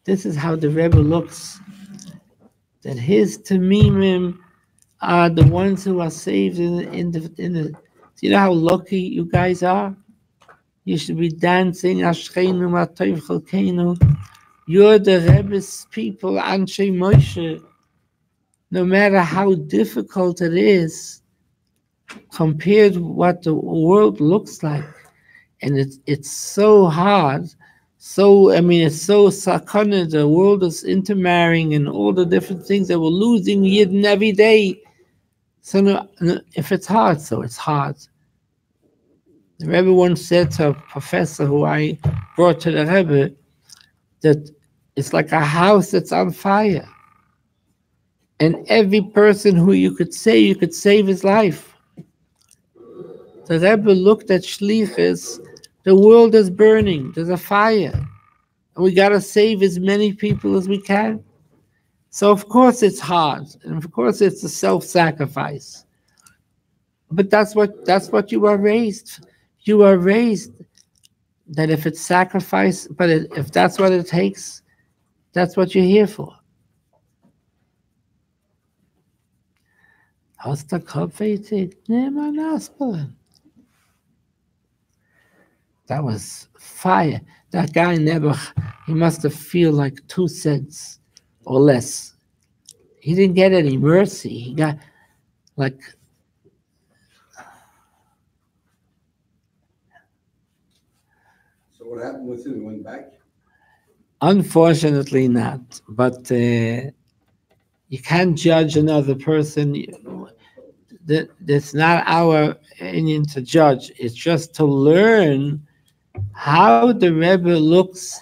This is how the Rebbe looks, that his Tamimim are the ones who are saved in the. Do you know how lucky you guys are? You should be dancing. Ashkeinu ma'tov chalkeinu. You're the Rebbe's people, Anshe Moshe. No matter how difficult it is, compared to what the world looks like, and it's so hard. So it's so sakana. The world is intermarrying and all the different things that we're losing Yidden every day. So no, if it's hard, so it's hard. The Rebbe once said to a professor who I brought to the Rebbe that it's like a house that's on fire. And every person who you could save his life. The Rebbe looked at Shliches, the world is burning, there's a fire. And we got to save as many people as we can. So of course it's hard, and of course it's a self-sacrifice. But that's what you are raised. You are raised that if it's sacrifice, but if that's what it takes, that's what you're here for. That was fire. That guy he must have feel like 2 cents or less. He didn't get any mercy. He got like. So what happened with him? He went back? Unfortunately not. But you can't judge another person. that's not our opinion to judge. It's just to learn how the Rebbe looks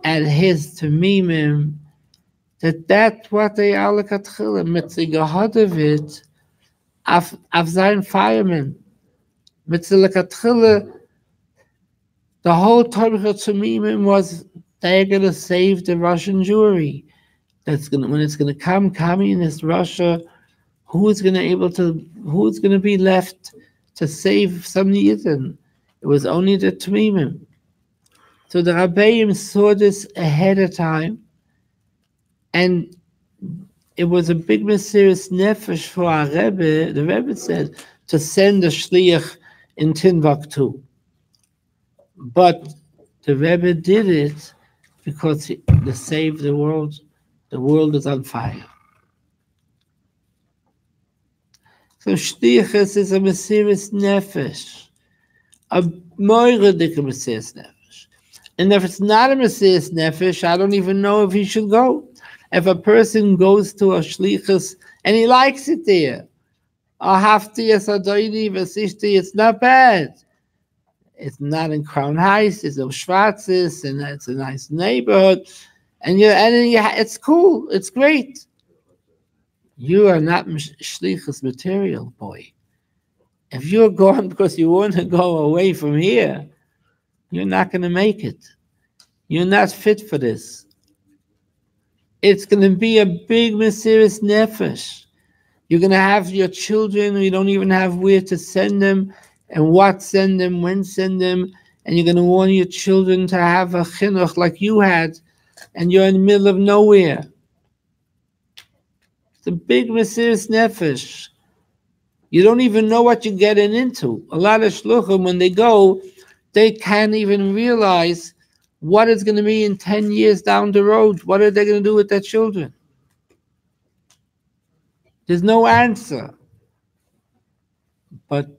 at his Tamimim, that's what they are lekatchila, mit the Gehadavit, auf sein fireman. Mit the lekatchila, the whole Torah Tamimim was they're going to save the Russian Jewry. When it's going to come communist Russia, who's going to be left to save some Yidden? It was only the Tamimim. So the Rabbeim saw this ahead of time, and it was a big mysterious nefesh for our Rebbe. The Rebbe said to send a shliach in Timbuktu, but the Rebbe did it because to save the world. The world is on fire. So Shliches is a mysterious nefesh, a moiridik mysterious nefesh. And if it's not a mysterious nefesh, I don't even know if he should go. If a person goes to a Shliches and he likes it there, it's not bad. It's not in Crown Heights, it's no Schwarzes, and it's a nice neighborhood. And it's cool, it's great. You are not Shlichus material, boy. If you're going because you want to go away from here, you're not going to make it. You're not fit for this. It's going to be a big, mysterious nefesh. You're going to have your children, you don't even have where to send them, and what send them, when send them, and you're going to want your children to have a chinuch like you had, and you're in the middle of nowhere. It's a big mysterious nefesh. You don't even know what you're getting into. A lot of shluchim, when they go, they can't even realize what it's going to be in 10 years down the road. What are they going to do with their children? There's no answer. But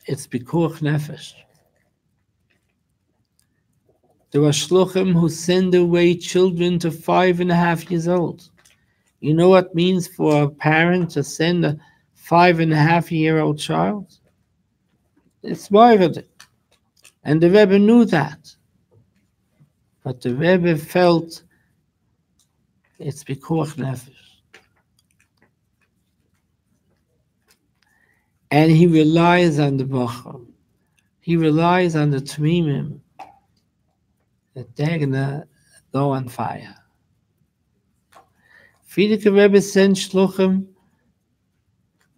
it's pikuach nefesh. There are shluchim who send away children to 5.5 years old. You know what it means for a parent to send a 5.5-year-old child? It's moiridik. And the Rebbe knew that. But the Rebbe felt it's pikuach nefesh. And he relies on the Bachar. He relies on the Tamimim, that they're going to go on fire. Frierdiker Rebbe sent shluchim,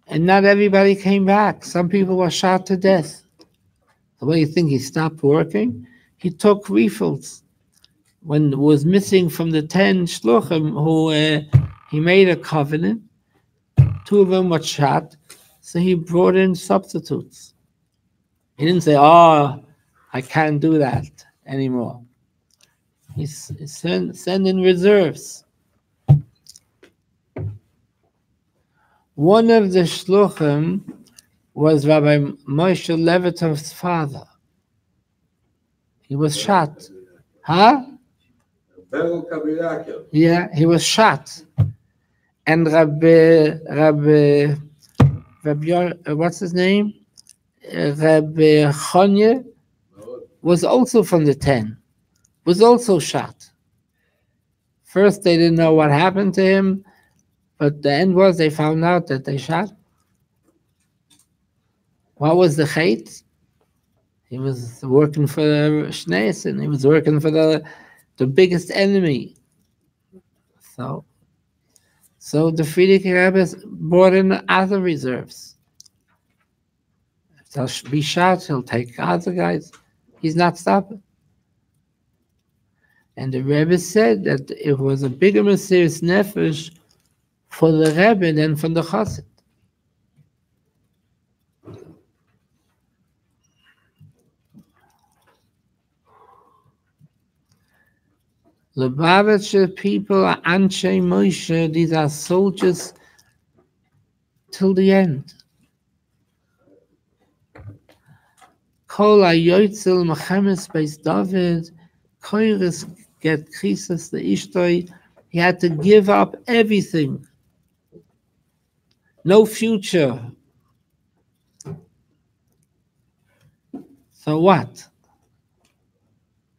and not everybody came back. Some people were shot to death. The way you think he stopped working? He took refills. When it was missing from the 10 shluchim who he made a covenant, 2 of them were shot, so he brought in substitutes. He didn't say, I can't do that anymore. He sent in reserves. One of the shluchim was Rabbi Moshe Levitov's father. He was shot. Huh? Yeah, he was shot. And Rabbi, what's his name? Rabbi Chonye was also from the 10, was also shot. First, they didn't know what happened to him, but the end was they found out that they shot him. What was the chait? He was working for the Shneisen. He was working for the biggest enemy. So the Frierdiker Rebbe brought in other reserves. If they'll be shot, he'll take other guys. He's not stopping. And the Rebbe said that it was a bigger mysterious nefesh for the Rebbe than for the Chassid. Lubavitcher people are Anshe Moshe, these are soldiers till the end. Kol HaYotzel Mechemes Beis David, Koiris get Krisis the Ishtoi, he had to give up everything. No future, So what?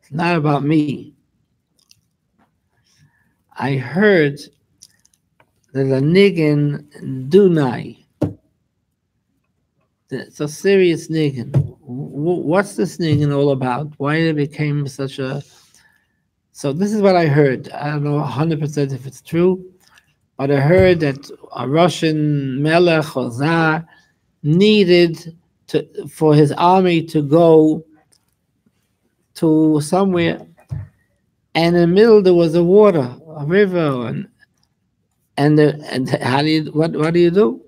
It's not about me. I heard that a niggin Dunai. It's a serious niggin. What's this niggin all about? Why it became such a... So this is what I heard. I don't know 100% if it's true, but I heard that a Russian melech or Tsar needed for his army to go to somewhere, and in the middle there was a river, and how do you what do you do?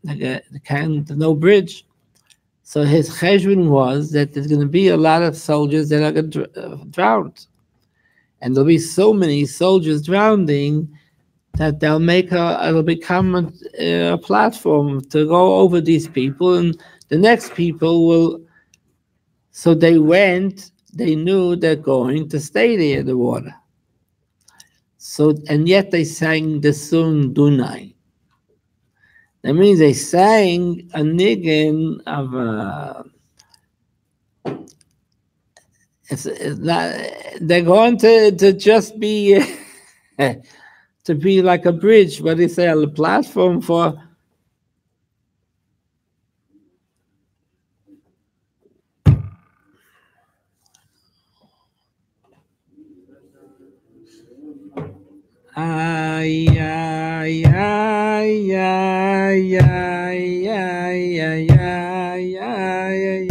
There's no bridge. So his cheshbon was that there's going to be a lot of soldiers that are going to drown, and there'll be so many soldiers drowning that it'll become a platform to go over these people, and the next people will. So they went. They knew they're going to stay there in the water. So, and yet they sang the song Dunai. That means they sang a niggin of it's not, they're going to just be to be like a bridge, what do you say, a platform for ay ay ay ay ay ay ay ay ay ay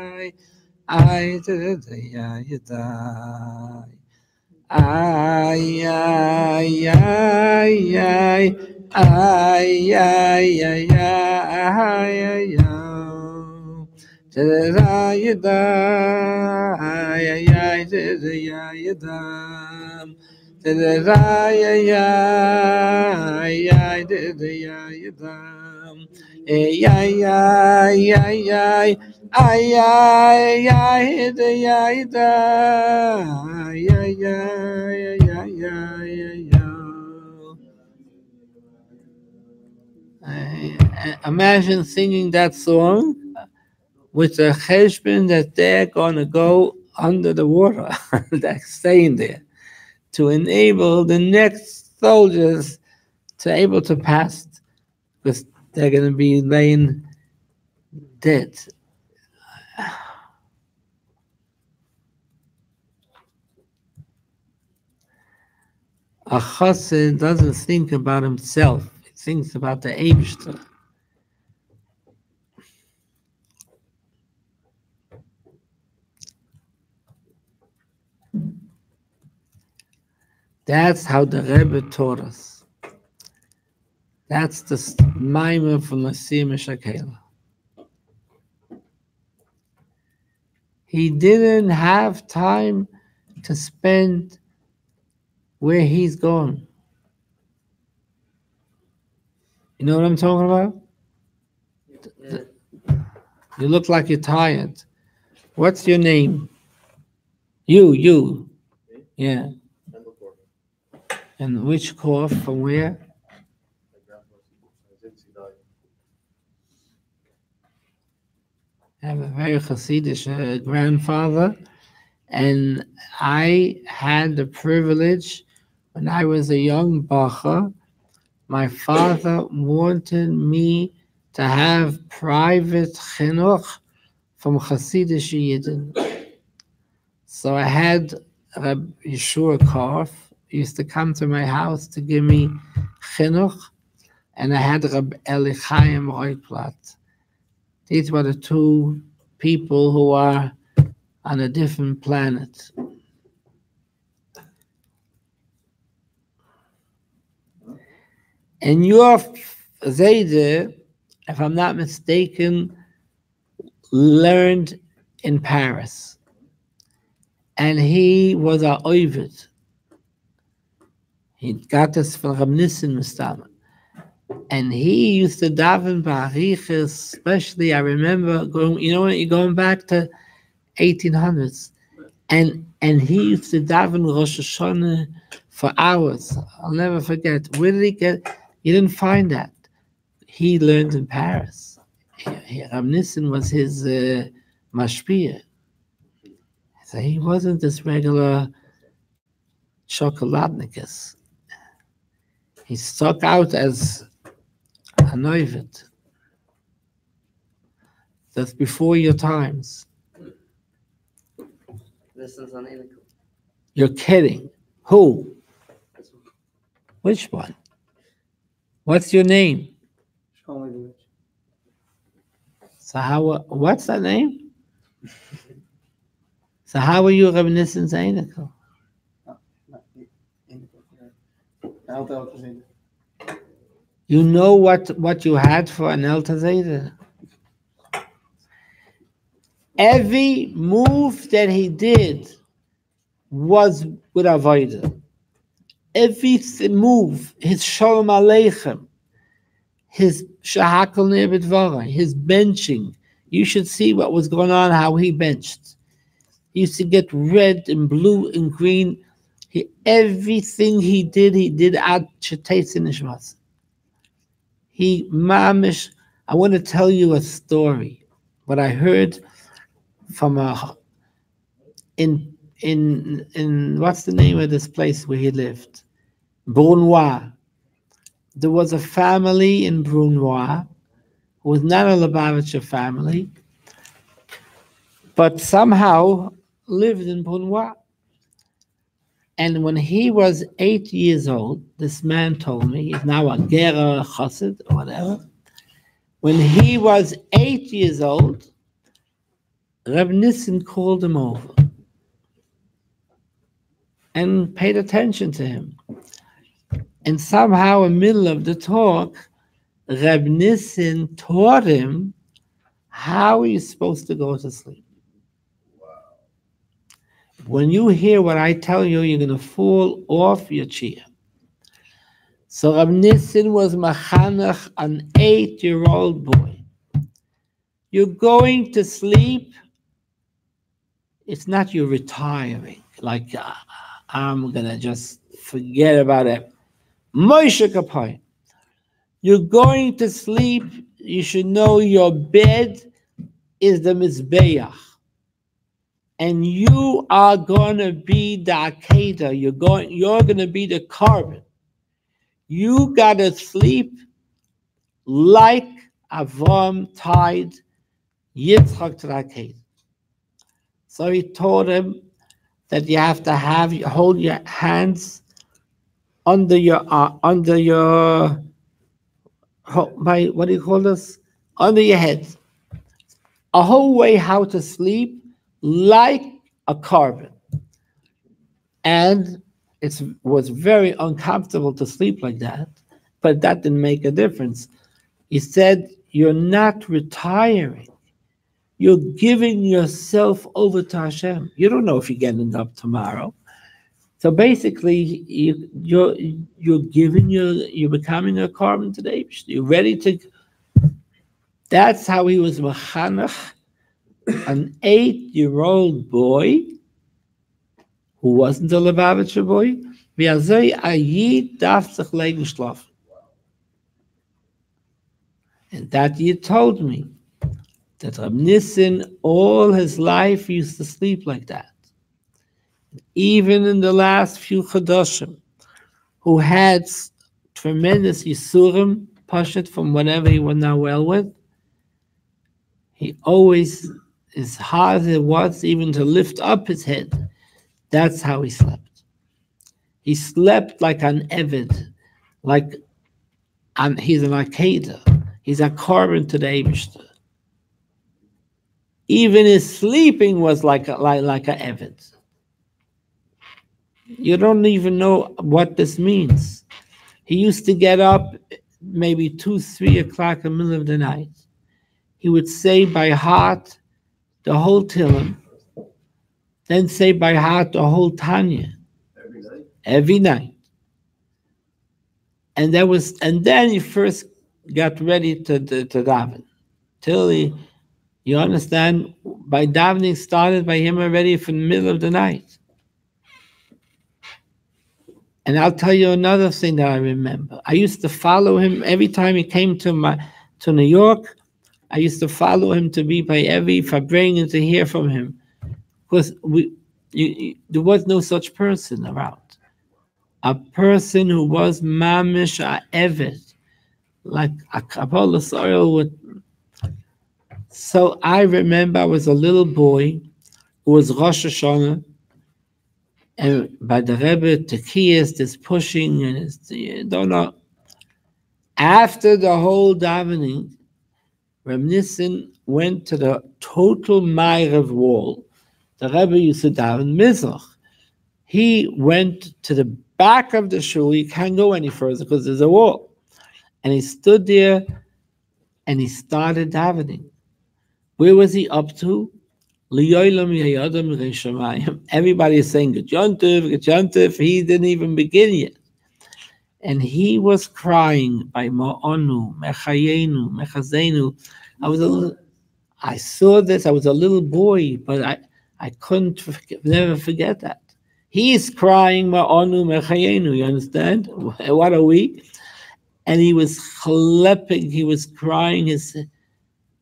ay ay ay ay ay ay Imagine singing that song with a cheshbon that they're going to go under the water, they're staying there, to enable the next soldiers to able to pass, because they're going to be laying dead. A chassid doesn't think about himself, he thinks about the Eibishter. That's how the Rebbe taught us. That's the mimer from the Siyum Shakela. He didn't have time to spend where he's going. You know what I'm talking about? You look like you're tired. What's your name? You. Yeah. And which corps, from where? I have a very Chassidish grandfather, and I had the privilege, when I was a young bacher, my father wanted me to have private chinuch from Chassidish Yidden. So I had Rabbi Yeshua Karf, used to come to my house to give me chinuch, and I had Rabbi Eli Chaim Reuplat. These were the two people who are on a different planet. And your Zayde, if I'm not mistaken, learned in Paris. And he was a Ovid. He got this from Rabbi Nosson Gurary. And he used to daven ba'arichas, especially I remember going, you're going back to 1800s. And he used to daven Rosh Hashanah for hours. I'll never forget. Where did he get? You didn't find that. He learned in Paris. Rabbi Nosson was his mashpia. So he wasn't this regular chocolatnikus. He stuck out as a noivet. That's before your times. You're kidding. Who? Which one? What's your name? So how? What's that name? So how are you Rebbe Nosson Zainikel? You know what you had for an El Tazeda? Every move that he did was with Avodah. Every move, his Shalom Aleichem, his Shahakal Nebedvara, his benching. You should see what was going on, how he benched. He used to get red and blue and green. Everything he did ad Shetetz Nishmas. He mamish. I want to tell you a story. What I heard from in what's the name of this place where he lived? Brunois. There was a family in Brunois who was not a Lubavitcher family, but somehow lived in Brunois. And when he was 8 years old, this man told me, he's now a Gera Chassid or whatever. When he was 8 years old, Rebbe Nosson called him over and paid attention to him. And somehow in the middle of the talk, Rebbe Nosson taught him how he's supposed to go to sleep. When you hear what I tell you, you're going to fall off your chair. So Rebbe Nosson was machanach, an 8-year-old boy. You're going to sleep. It's not you retiring, like I'm going to just forget about it. Moshe Kapai. You're going to sleep. You should know your bed is the Mizbeach. And you are going to be the Akedah. You're going to be the carbon. You got to sleep like Avram tied Yitzchak to the Akedah. So he told him that you have to hold your hands under your what do you call this? Under your head. A whole way how to sleep like a carbon. And it was very uncomfortable to sleep like that, but that didn't make a difference. He said, you're not retiring. You're giving yourself over to Hashem. You don't know if you're getting up tomorrow. So basically, you're becoming a carbon today. You're ready to. That's how he was machanach, an 8-year-old boy who wasn't a Lubavitcher boy. And that Yid told me that Rebbe Nosson all his life used to sleep like that. Even in the last few Chodoshim, who had tremendous Yisurim, Pashat from whatever he was not well with, he always, as hard as it was even to lift up his head, that's how he slept. He slept like an Eved, he's an Akedah. He's a carbon to the Eibishter. Even his sleeping was like a Eved. You don't even know what this means. He used to get up maybe 2, 3 o'clock in the middle of the night. He would say by heart the whole Tillim, then say by heart the whole Tanya. Every night. And then he first got ready to daven. Till you understand, by davening started by him already from the middle of the night. And I'll tell you another thing that I remember. I used to follow him every time he came to New York. I used to follow him to be by every Farbrengen to hear from him, because there was no such person around. A person who was mamish a evet, like a Kabbalah soil with. So I remember I was a little boy who was Rosh Hashanah, and by the Rebbe Tekiyas, this pushing, and you don't know. After the whole davening, Rabbi Nosson went to the total Ma'ariv wall. The Rebbe used to daven Mizrach. He went to the back of the shul. You can't go any further because there's a wall. And he stood there and he started davening. Where was he up to? Everybody is saying Good Yontif. He didn't even begin yet. And he was crying by Ma'onu, Mechayenu, Mechazenu. I saw this, I was a little boy, but I couldn't never forget that. He is crying Ma'onu, Mechayenu, you understand? What are we? And he was chlepping, he was crying.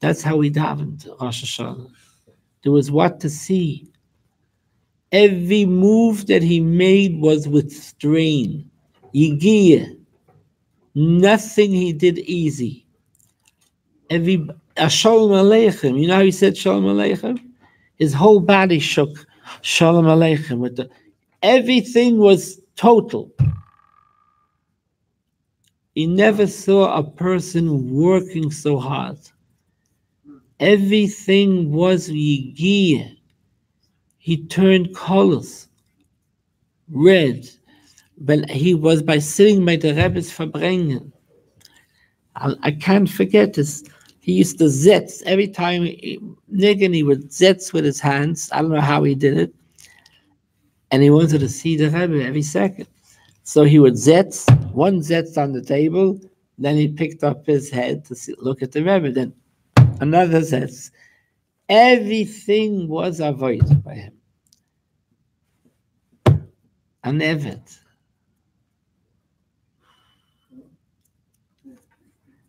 That's how he davened Rosh Hashanah. There was what to see. Every move that he made was with strain. Yigiyah. Nothing he did easy. Shalom Aleichem. You know how he said Shalom Aleichem? His whole body shook. Shalom Aleichem. Everything was total. He never saw a person working so hard. Everything was Yigiyah. He turned colors, red. But he was by sitting by the Rebbe's Farbrengen. I can't forget this. He used to zetz every time he would zetz with his hands. I don't know how he did it. And he wanted to see the Rebbe every second. So he would zetz, one zetz on the table, then he picked up his head to look at the Rebbe, then another zetz. Everything was avoided by him. An evet.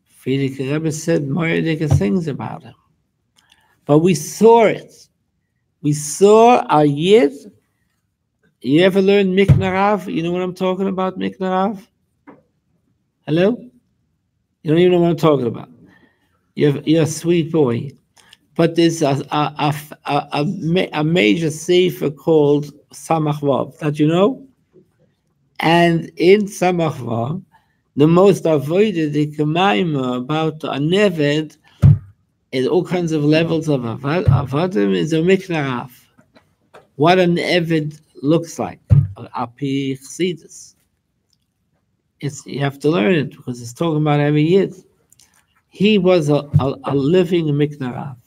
Friedrich Rebbe said more things about him. But we saw it. We saw a Yid. You ever learn Miknarav? You know what I'm talking about, Miknarav? Hello? You don't even know what I'm talking about. You're a sweet boy. But there's a major sefer called Samach Vav, that you know? And in Samach Vav, the most avoided Ikemaima about a Neved is all kinds of levels of Avadim is a Miknarav. What an Eved looks like, Api Chassidus. You have to learn it because it's talking about every Yid. He was a living Miknarav.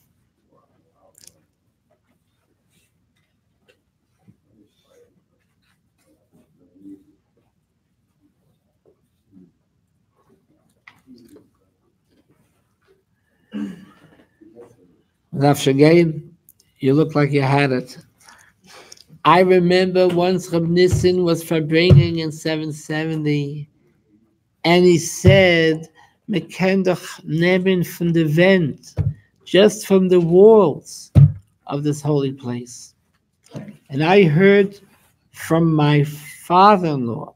Again, you look like you had it. I remember once Rabbi Nosson was Farbrengen in 770, and he said, "Mekendach neben from the vent, just from the walls of this holy place." And I heard from my father-in-law.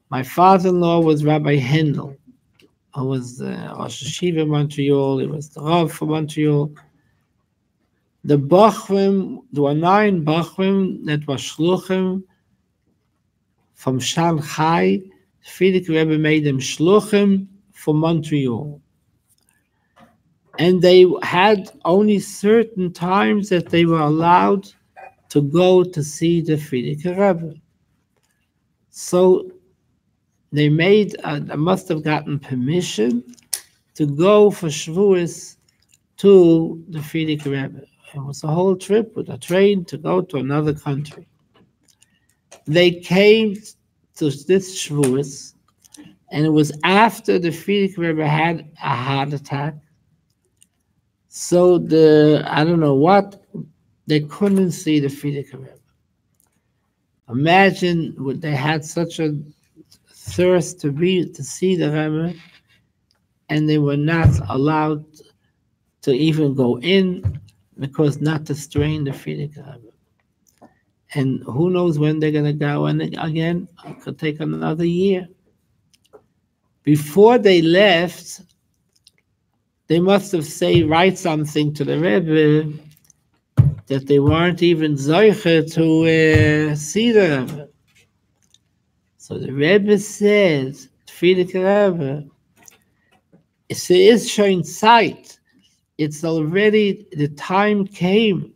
My father-in-law was Rabbi Hendel. I was the Rosh Hashiva Montreal. He was the Rav for Montreal. The Bachrim, there were 9 Bachrim that were Shluchim from Shanghai. Friedrich Rebbe made them Shluchim for Montreal. And they had only certain times that they were allowed to go to see the Friedrich Rebbe. So they must have gotten permission to go for Shavuos to the Friedrich Rebbe. It was a whole trip with a train to go to another country. They came to this Shavuos, and it was after the Friedrich Rebbe had a heart attack. So I don't know what, they couldn't see the Friedrich Rebbe. Imagine they had such a thirst to see the Rebbe, and they were not allowed to even go in, because not to strain the Frierdiker Rebbe. And who knows when they're going to go in again? It could take another year. Before they left, they must have write something to the Rebbe that they weren't even zoiche to see the Rebbe. So the Rebbe said, Frierdiker Rebbe, if there is showing sight, it's already, the time came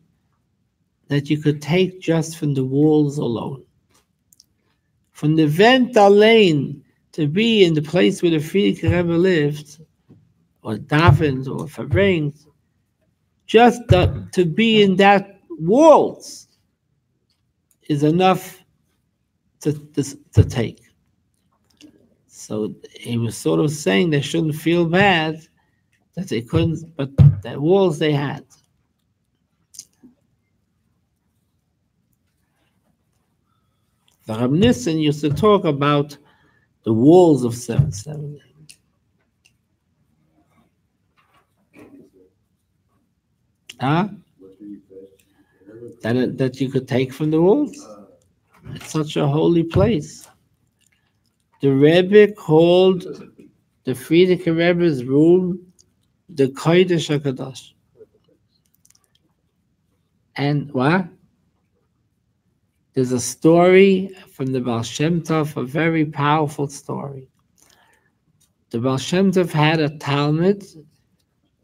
that you could take just from the walls alone. From the vent alone, to be in the place where the Frierdiker Rebbe lived, or davened, or Farbrengen, just to be in that walls is enough to take. So he was sort of saying they shouldn't feel bad that they couldn't, but the walls they had. The Rabbi Nosson used to talk about the walls of 770. That you could take from the walls. It's such a holy place. The Rebbe called the Frierdiker Rebbe's room the Kodesh HaKadosh. And what? There's a story from the Baal Shem Tov, a very powerful story. The Baal Shem Tov had a Talmud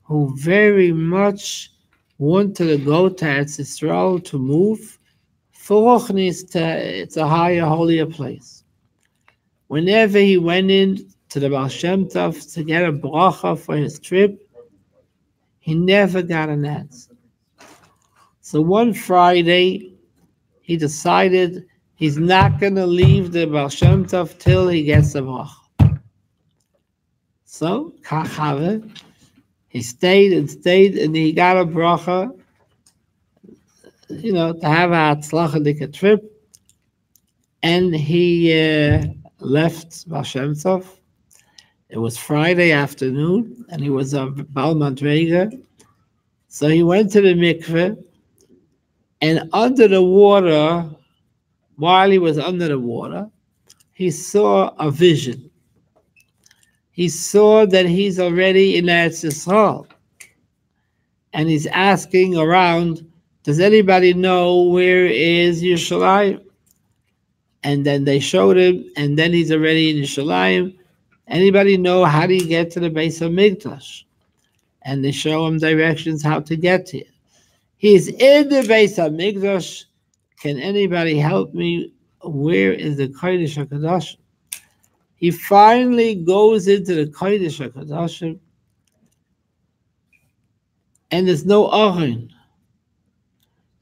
who very much wanted to go to Eretz Yisrael, to move for Ruchnis, it's a higher, holier place. Whenever he went in to the Baal Shem Tov to get a bracha for his trip, he never got an answer. So one Friday, he decided he's not going to leave the Baal Shem Tov till he gets a bracha. So, kachave, he stayed, and he got a bracha, to have a tzlachadika trip. And he left Baal Shem Tov. It was Friday afternoon, and he was a Baal Madrega. So he went to the mikveh, and under the water, while he was under the water, he saw a vision. He saw that he's already in Eretz Yisrael. And he's asking around, does anybody know where is Yerushalayim? And then they showed him, and then he's already in Yerushalayim. Anybody know how do you get to the Beis Hamikdash? And they show him directions how to get here. He's in the Beis Hamikdash. Can anybody help me? Where is the Kodesh HaKadosh? He finally goes into the Kodesh HaKadosh, and there's no Aron.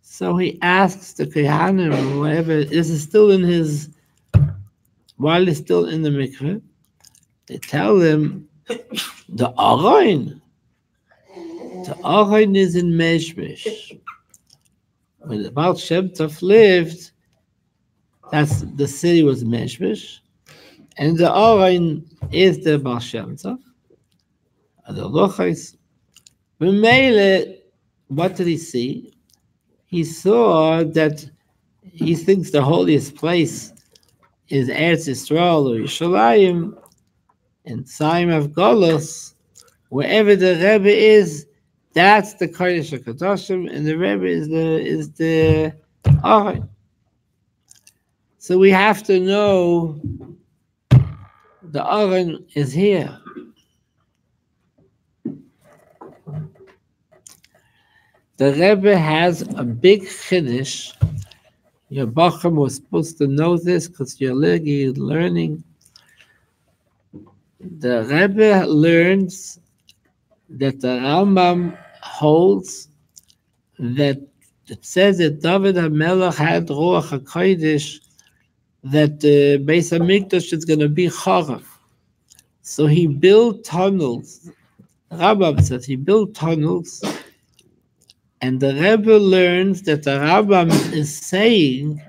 So he asks the Kohanim or whatever, this is still in his, while he's still in the mikveh, they tell him, the Aron is in Meshmesh. When the Baal Shem Tov lived, the city was Meshmesh, and the Aron is the Baal Shem Tov. The Lochais. What did he see? He saw that he thinks the holiest place is Eretz Yisrael or Yerushalayim, in time of Golos, wherever the Rebbe is, that's the Kodesh HaKadoshim, and the Rebbe is the Aron. So we have to know the Aron is here. The Rebbe has a big chiddush. Your Bacham was supposed to know this because you're learning. The Rebbe learns that the Rambam holds that it says that David HaMelech had Ruach HaKodesh, that the Beis HaMikdash is going to be Charav. So he built tunnels. Rambam says he built tunnels, and the Rebbe learns that the Rambam is saying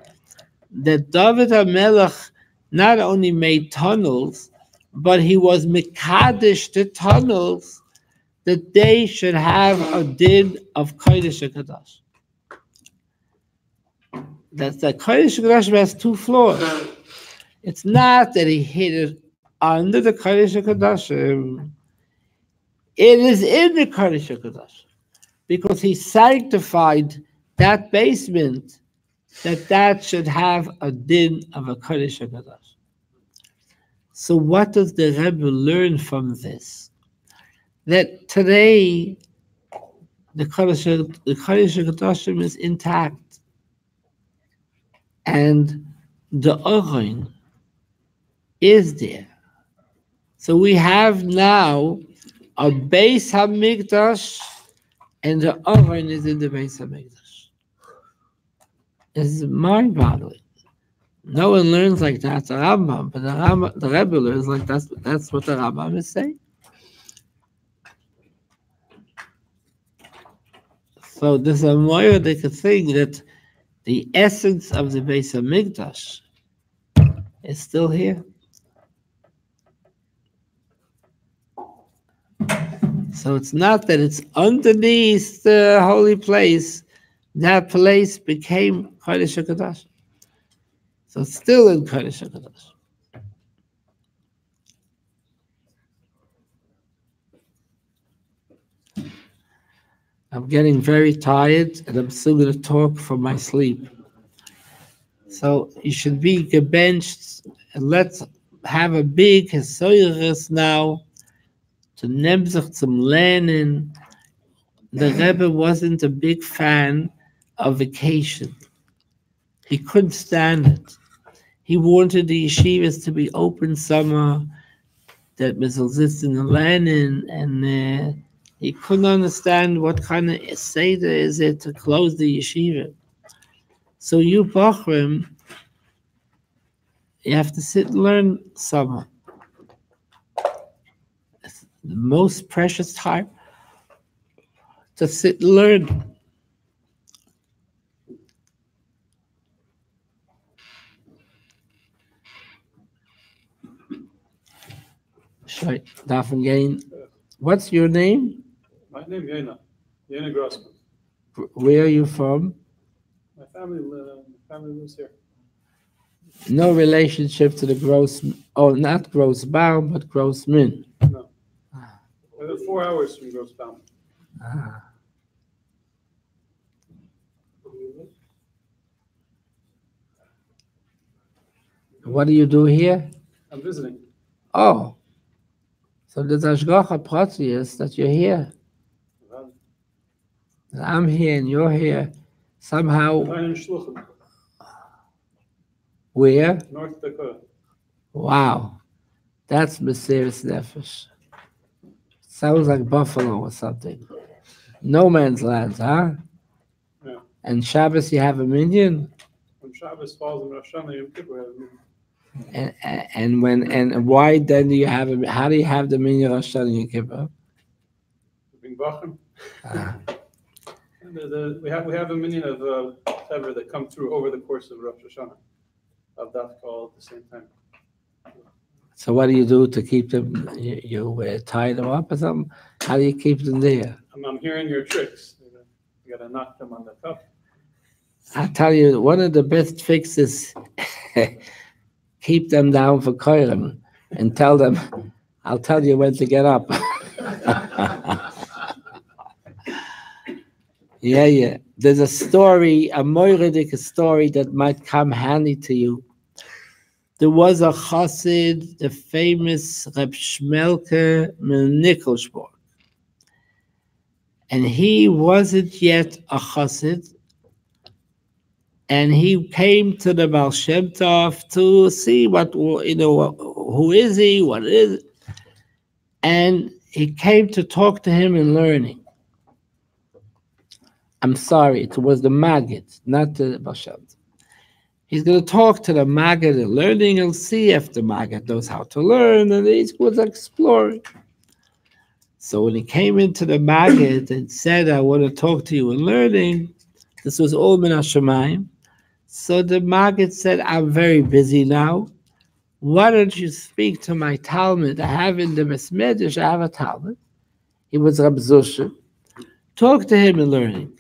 that David HaMelech not only made tunnels, but he was mekadesh the tunnels that they should have a din of Kodesh HaKadosh. That the Kodesh HaKadosh has two floors. It's not that he hid it under the Kodesh HaKadosh. It is in the Kodesh HaKadosh. Because he sanctified that basement, that should have a din of a Kodesh HaKadosh. So what does the Rebbe learn from this? That today, the Kodesh HaKadoshim is intact. And the Aron is there. So we have now a Beis HaMikdash, and the Aron is in the Beis HaMikdash. It's mind-boggling. No one learns like that, the Rambam, but the Rebbe learns like that's what the Rambam is saying. So there's a more they could think that the essence of the Beis HaMikdash is still here. So it's not that it's underneath the holy place. That place became Kodesh HaKadosh. So it's still in Kodesh HaKadosh. I'm getting very tired, and I'm still going to talk from my sleep. So you should be gebenched, and let's have a big Chassidus now to nehm sich zum Lernen. The Rebbe wasn't a big fan of vacation. He couldn't stand it. He wanted the yeshivas to be open summer, that we soll sitzen and lernen, and he couldn't understand what kind of seder is it to close the yeshiva. So you Bachrim, you have to sit and learn summer. It's the most precious time to sit and learn. What's your name? My name is Yena Grossman. Where are you from? My family lives here. No relationship to the not Grossbaum, but Grossman. No. I live 4 hours from Grossbaum. Ah. What do you do here? I'm visiting. Oh. So the Hashgacha Prati is that you're here. I'm here and you're here. Somehow. Where? North Dakota. Wow. That's Mesiris Nefesh. Sounds like Buffalo or something. No man's land, huh? Yeah. And Shabbos you have a minyan? When Shabbos falls in Rosh Hashanah, Yom Kippur have a minyan. And why then do you have how do you have the minyan Rosh Hashanah Yom Kippur? We have a minyan of Farbrengen that come through over the course of Rosh Hashanah, of that call at the same time. So what do you do to keep them? You tie them up or something? How do you keep them there? I'm hearing your tricks. You gotta knock them on the cup. I tell you, one of the best fixes. Keep them down for Koyrim and tell them, I'll tell you when to get up. Yeah. There's a story, a moiridik story that might come handy to you. There was a chassid, the famous Reb Shmelke Nikolsburg. And he wasn't yet a chassid. And he came to the Baal Shem Tov to see who is he, what is it? And he came to talk to him in learning. I'm sorry, it was the Maggid, not the Baal Shem Tov. He's going to talk to the Maggid in learning and see if the Maggid knows how to learn, and he was exploring. So when he came into the Maggid and said, I want to talk to you in learning, this was all min hashamayim. So the Maggid said, I'm very busy now. Why don't you speak to my Talmud? I have in the Besmedish, I have a Talmud. he was Reb Zusha. Talk to him and learning.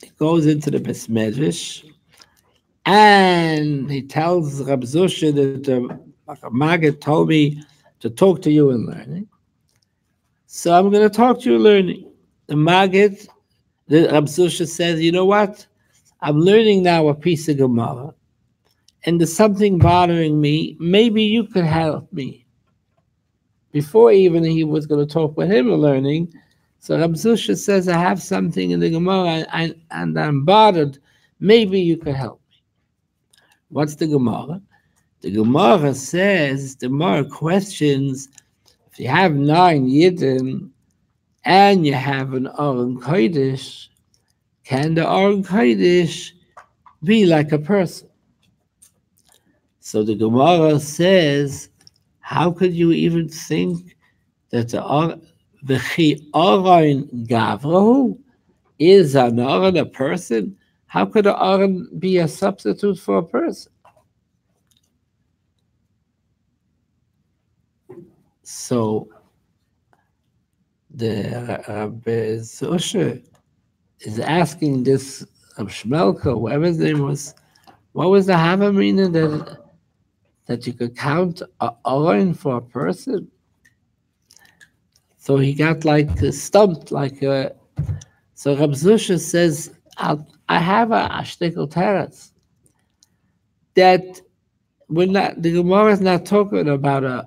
He goes into the Beis Medrash and he tells Reb Zusha that the Maggid told me to talk to you in learning. So I'm going to talk to you in learning. The Maggid, the Reb Zusha says, you know what? I'm learning now a piece of Gemara, and there's something bothering me. Maybe you could help me. Before even he was going to talk with him in learning, so Reb Zusha says, I have something in the Gemara and I'm bothered. Maybe you could help me. What's the Gemara? The Gemara says, the Gemara questions, if you have 9 Yidden and you have an Aron Kodesh, can the Aron Kodesh be like a person? So the Gemara says, how could you even think that the Aron Gavrahu is an Aron a person? How could an Aron be a substitute for a person? So the Rabbi Zusha is asking this Shmelka, whatever his name was, what was the Havamina that you could count a Aron for a person? So he got like stumped, so Rabbi Zusha says, I have a shtickle teretz that the Gemara is not talking about a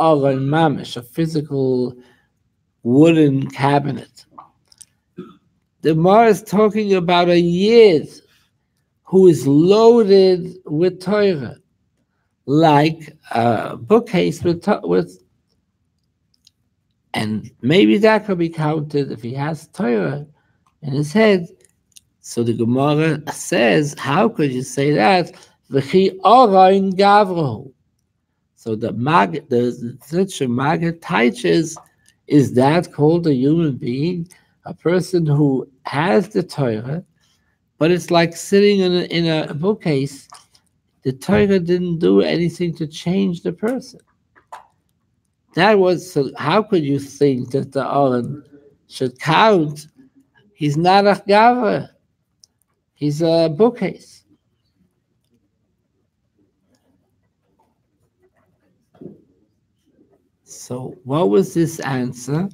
Aron mamish, a physical wooden cabinet. The Gemara is talking about a Yid who is loaded with Torah, like a bookcase with, and maybe that could be counted if he has Torah in his head. So the Gemara says, how could you say that? V'chi Aron Gavrahu. So the Maggid teaches, is that called a human being? A person who has the Torah, but it's like sitting in a bookcase. The Torah didn't do anything to change the person. So how could you think that the Aron should count? He's not a Gavra. He's a bookcase. So what was this answer?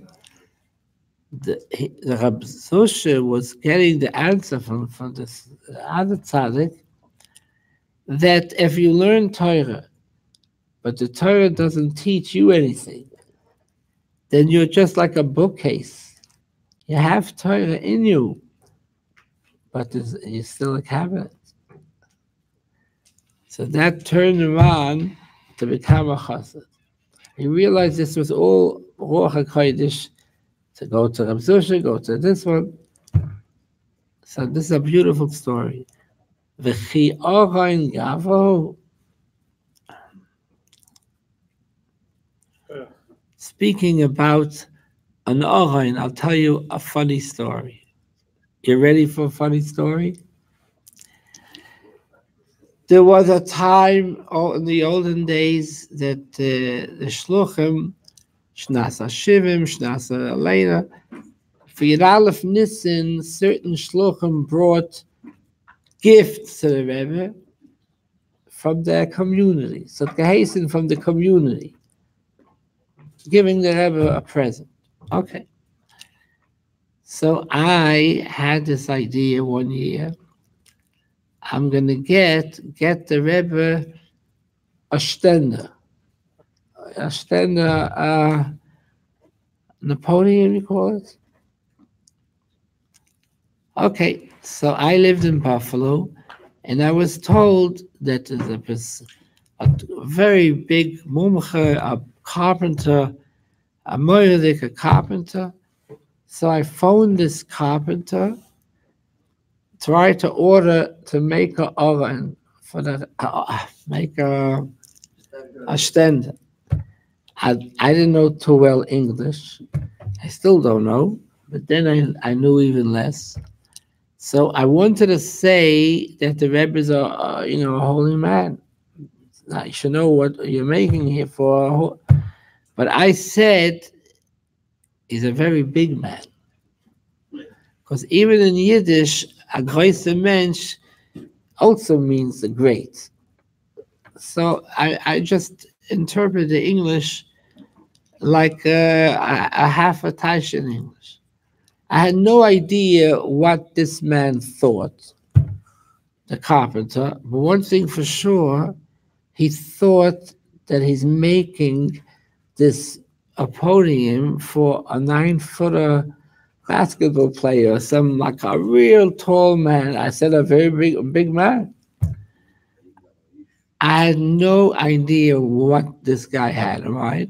The Rabbi Zusha was getting the answer from this other tzaddik that if you learn Torah, but the Torah doesn't teach you anything, then you're just like a bookcase. You have Torah in you, but you're still a cabinet. So that turned him on to become a chassid. He realized this was all Ruach HaKodesh, to go to Rabbi Zusha, go to this one. So this is a beautiful story. V'chi Aron Gavrahu. Speaking about an Aron, I'll tell you a funny story. You ready for a funny story? There was a time in the olden days that the Shluchim, Shnas HaShivim, Shnas HaLeina, for Yud Aleph Nissen, certain Shluchim brought gifts to the Rebbe from their community. So Gehasen from the community, giving the Rebbe a present. Okay. So I had this idea one year. I'm going to get the Rebbe a stender. A stender, Napoleon, you call it? Okay, so I lived in Buffalo, and I was told that there was a very big mumcher, a carpenter, a moirdik, a carpenter. So I phoned this carpenter, tried to order to make an oven for the make a stender. I didn't know too well English. I still don't know, but then I knew even less. So I wanted to say that the Rebbe is a holy man. Now you should know what you're making here for. But I said he's a very big man. Because even in Yiddish, a großer Mensch also means the great. So I just interpret the English like a half a taish in English. I had no idea what this man thought, the carpenter, but one thing for sure, he thought that he's making this a podium for a 9-footer basketball player, some like a real tall man. I said a very big man. I had no idea what this guy had, right?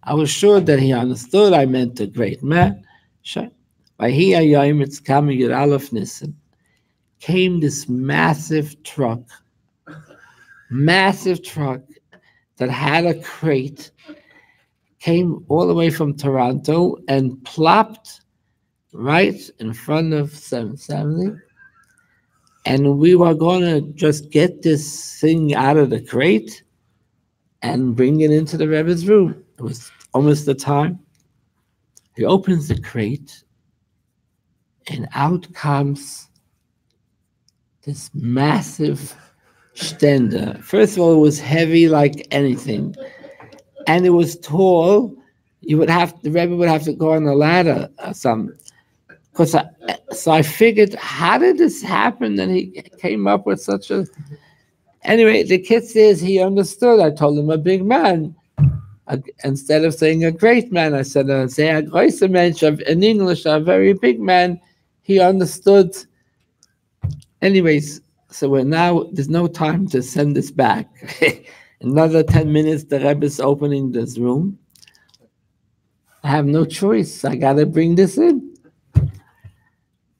I was sure that he understood I meant a great man. Sure. By here, it's coming at Aleph Nissen. Came this massive truck that had a crate, came all the way from Toronto and plopped right in front of 770. And we were going to just get this thing out of the crate and bring it into the Rebbe's room. It was almost the time. He opens the crate, and out comes this massive stender. First of all, it was heavy like anything, and it was tall. The Rebbe would have to go on a ladder or something. So I figured, how did this happen? And he came up with such a... Anyway, the kid says he understood. I told him a big man. Instead of saying a great man, I said, say a großer Mensch, in English, a very big man. He understood. Anyways, so there's no time to send this back. Another 10 minutes, the Rebbe is opening this room. I have no choice. I got to bring this in.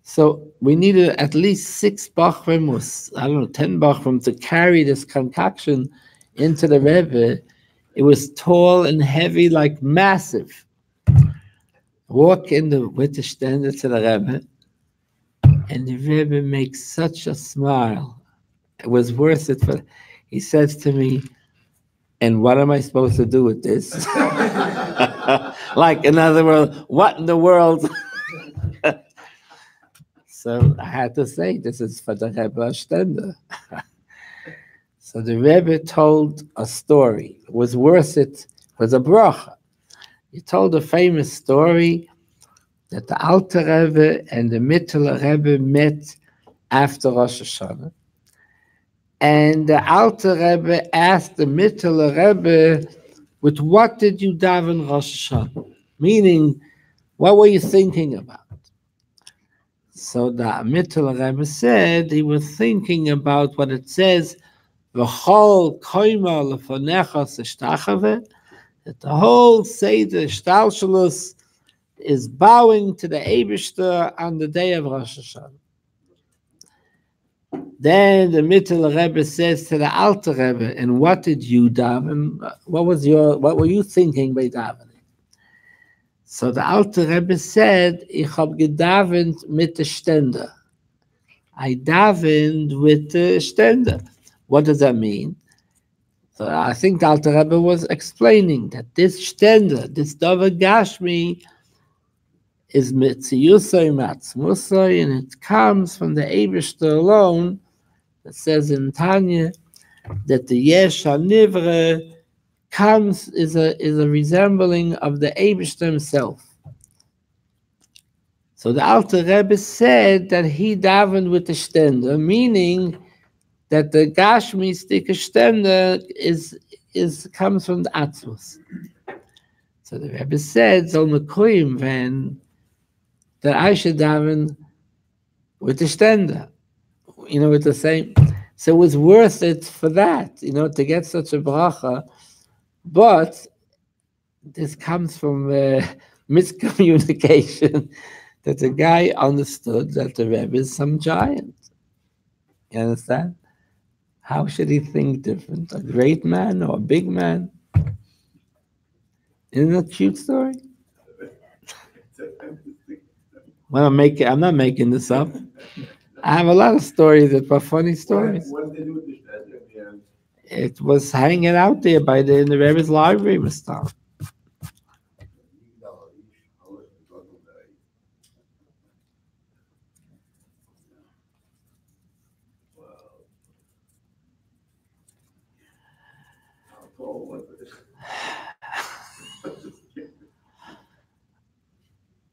So we needed at least 6 bachrim, or I don't know, 10 bachrim to carry this concoction into the Rebbe. It was tall and heavy, like massive. Walk with the stender to the Rebbe, and the Rebbe makes such a smile. It was worth it. He says to me, and what am I supposed to do with this? Like, in other words, what in the world? So I had to say, this is for the Rebbe Stender. So the Rebbe told a story. It was worth it. It was a bracha. He told a famous story that the Alter Rebbe and the Mittler Rebbe met after Rosh Hashanah. And the Alter Rebbe asked the Mittler Rebbe, with what did you daven Rosh Hashanah? Meaning, what were you thinking about? So the Mittler Rebbe said he was thinking about what it says, V'chol koima lefonecha seshtachave, that the whole Seder Shtalshalus is bowing to the Eibishter on the day of Rosh Hashanah. Then the Mittler Rebbe says to the Alter Rebbe, and what did you daven? What were you thinking by davening? So the Alter Rebbe said, Ich hab gedavent mit der Stender. I davened with the Stender. What does that mean? So I think the Alter Rebbe was explaining that this Stender, this Dover Gashmi, is Mitziyusay Matzmusay, and it comes from the Eibishter alone. It says in Tanya that the Yesh HaNivre is a resembling of the Eibishter himself. So the Alter Rebbe said that he davened with the Stender, meaning that the Gashmi Stika Stender comes from the Atzmus. So the Rebbe said, Zol Mekuyim Ven, that I should daven with the Stender, with the same. So it was worth it for that, to get such a bracha. But this comes from miscommunication, that the guy understood that the Rebbe is some giant. You understand? How should he think different? A great man or a big man? Isn't that a cute story? Well, I'm not making this up. I have a lot of stories that were funny stories. What did they do with the Stender? It was hanging out there in the Rebbe's library, Mr.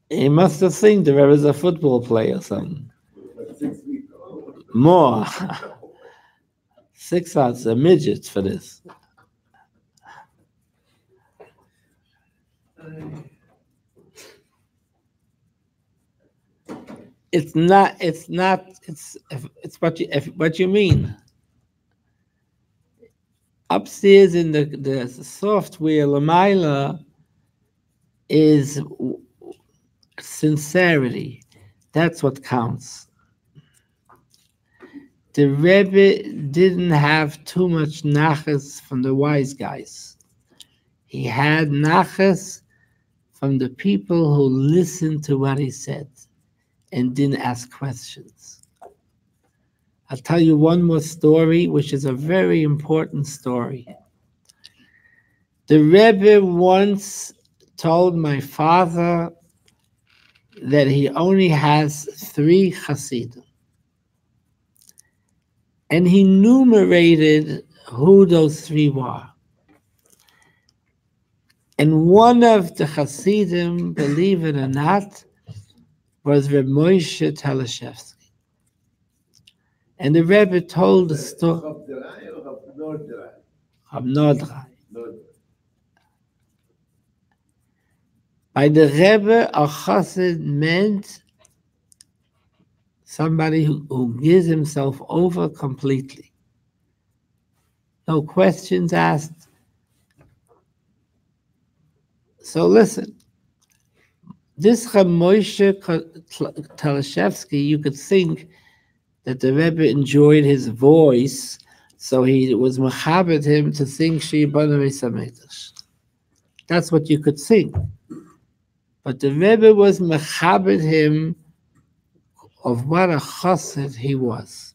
He must have seen the Rebbe is a football player or something. More. 6 hours, a midget for this. It's what you mean. Upstairs in the software, Lamaila, is sincerity. That's what counts. The Rebbe didn't have too much nachas from the wise guys. He had nachas from the people who listened to what he said and didn't ask questions. I'll tell you one more story, which is a very important story. The Rebbe once told my father that he only has 3 Chasidim. And he enumerated who those 3 were. And one of the Hasidim, believe it or not, was Reb Moshe Teleshevsky. And the Rebbe told the story. Abnodrai. By the Rebbe, a Chassid meant somebody who gives himself over completely. No questions asked. So listen, this Reb Moshe Teleshevsky, you could think that the Rebbe enjoyed his voice, so he was mechabed him to sing Shir B'nai Beis HaMikdash. That's what you could think. But the Rebbe was mechabed him of what a chassid he was.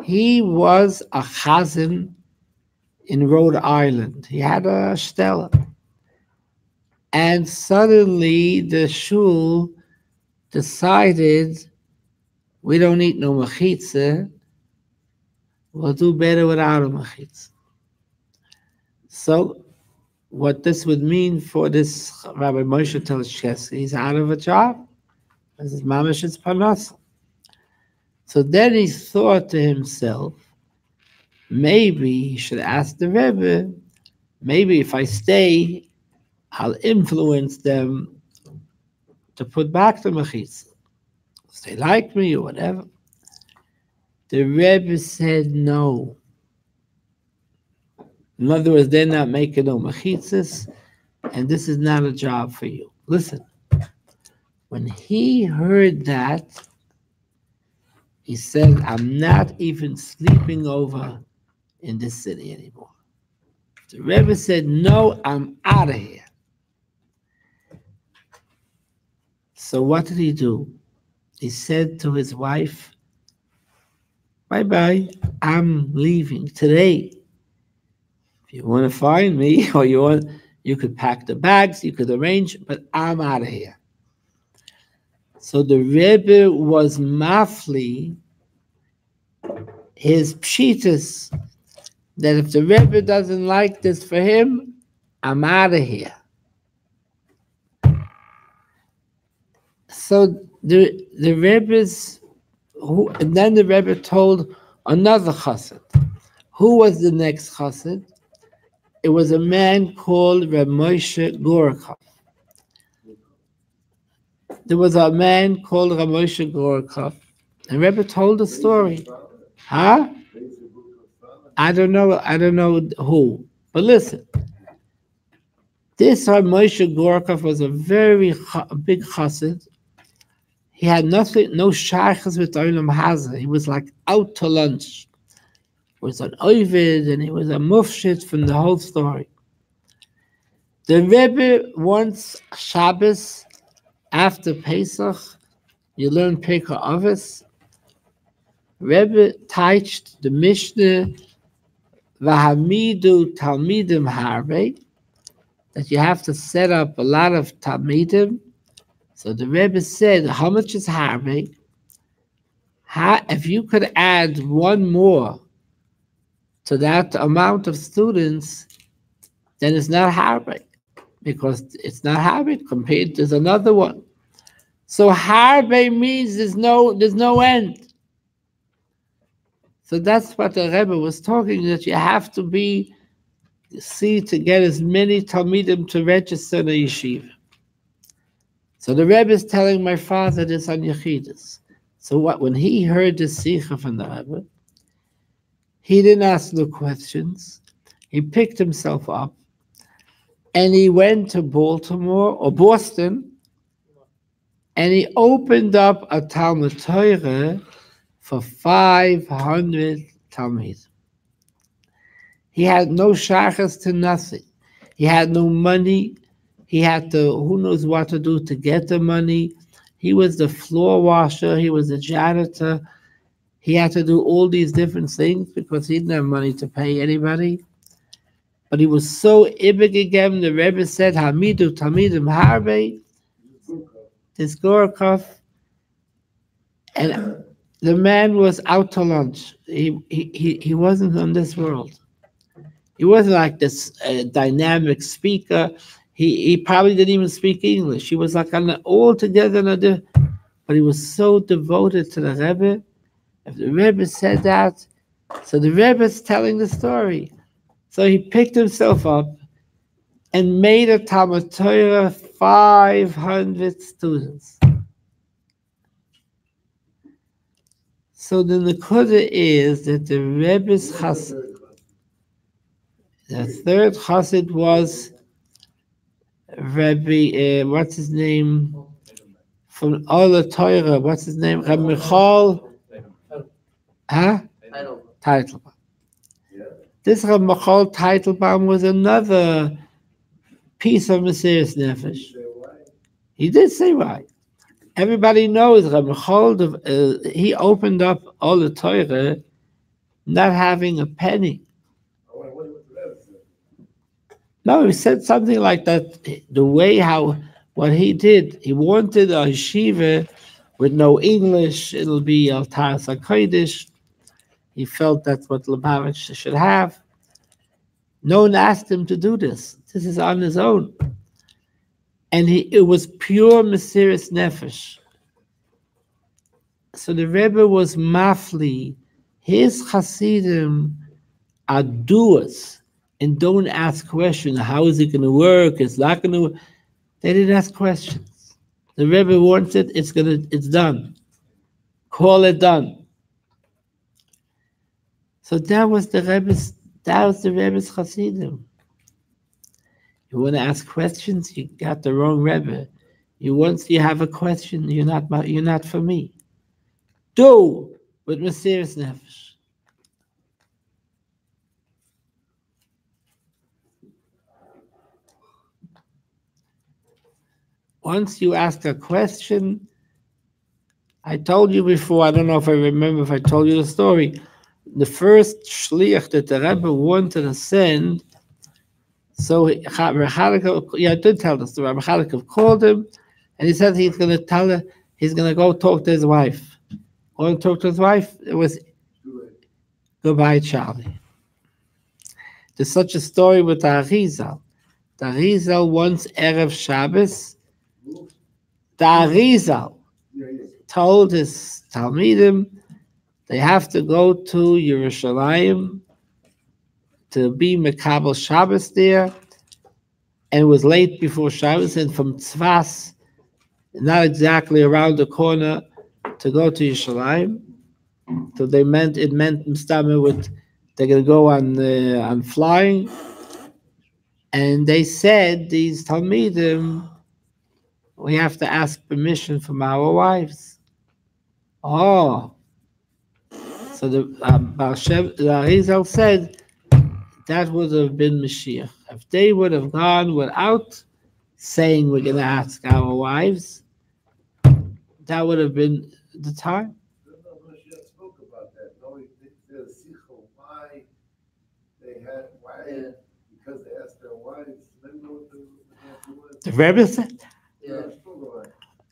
He was a chazan in Rhode Island. He had a stella. And suddenly the shul decided, we don't eat no mechitza, we'll do better without a mechitza. So what this would mean for this Rabbi Moshe Teleshevsky, he's out of a job. This is mamash, it's parnasa. So then he thought to himself, maybe he should ask the Rebbe, maybe if I stay, I'll influence them to put back the mechitza. If they like me or whatever. The Rebbe said no. In other words, they're not making no mechitzas, and this is not a job for you. Listen, when he heard that, he said, I'm not even sleeping over in this city anymore. The Rebbe said, no, I'm out of here. So what did he do? He said to his wife, bye-bye, I'm leaving today. If you want to find me, or you could pack the bags, you could arrange, but I'm out of here. So the Rebbe was mafli his pshitas, that if the Rebbe doesn't like this for him, I'm out of here. So the Rebbe's, and then the Rebbe told another chassid. Who was the next chassid? It was a man called Reb Moshe Gurary. There was a man called Reb Moshe Gurary, and Rebbe told the story. Huh? I don't know who. But listen, this Reb Moshe Gurary was a very big chassid. He had nothing, no shaykhs with Olam Hazeh. He was like out to lunch. He was an ovid, and he was a mufshit from the whole story. The Rebbe once Shabbos after Pesach, you learn Pekah Avos. Rebbe touched the Mishnah V'hamidu Talmidim Harbe, that you have to set up a lot of Talmidim. So the Rebbe said, how much is Harbe? If you could add one more to that amount of students, then it's not Harbe, because it's not Harbe compared to another one. So Harbe means there's no end. So that's what the Rebbe was talking, that you have to see to get as many Talmidim to register in the yeshiva. So the Rebbe is telling my father this on Yechidus. So when he heard the Sikha from the Rebbe, he didn't ask no questions. He picked himself up and he went to Baltimore or Boston and he opened up a Talmud Torah for 500 Talmidim. He had no shachas to nothing. He had no money. He had to, who knows what to do to get the money. He was the floor washer. He was the janitor. He had to do all these different things because he didn't have money to pay anybody. But he was so ibig again. The Rebbe said, Hamidu Talmidim Harbe, this Gorokov. And the man was out to lunch. He wasn't on this world. He wasn't like this dynamic speaker. He probably didn't even speak English. He was like altogether another, but he was so devoted to the Rebbe. If the Rebbe said that, so the Rebbe's telling the story. So he picked himself up and made a Talmud Torah 500 students. So the Nekuda is that the Rebbe's Chassid, the third Chassid was Rabbi, what's his name? From Ola Torah, what's his name? Rabbi Michal, Teitelbaum. This Rabbi Michal Teitelbaum was another piece of Mesiras Nefesh. He did say why. Everybody knows Rabbi Michal, he opened up Ola Torah not having a penny. No, he said something like that. The way what he did, he wanted a yeshiva with no English. It'll be Altar Sakoidish. He felt that's what Lubavitch should have. No one asked him to do this. This is on his own. And it was pure Mesiras Nefesh. So the Rebbe was mafli. His Hasidim are doers. And don't ask questions. How is it going to work? It's not going to work. They didn't ask questions. The Rebbe wants it. It's done. Call it done. So that was the Rebbe's Chassidim. You want to ask questions? You got the wrong Rebbe. Once you have a question, you're not for me. Do with Mesiras Nefesh. Once you ask a question, I told you before, I don't know if I remember if I told you the story, the first shliach that the Rebbe wanted to send, so I did tell the story. Rabbi Chalakov called him, and he said he's going to go talk to his wife. Going to talk to his wife, it was goodbye, Charlie. There's such a story with the Arizal. The Arizal once Erev Shabbos, the Arizal told his Talmidim they have to go to Yerushalayim to be Mekabel Shabbos there, and it was late before Shabbos, and from Tzfas, not exactly around the corner, to go to Yerushalayim. So it meant Mustama they're going to go on flying, and they said these Talmidim, we have to ask permission from our wives. Oh, so the Arizal said that would have been Mashiach. If they would have gone without saying we're going to ask our wives, that would have been the time. Mashiach spoke about that. No, he said why because they asked their wives. The Rebbe said. Yeah.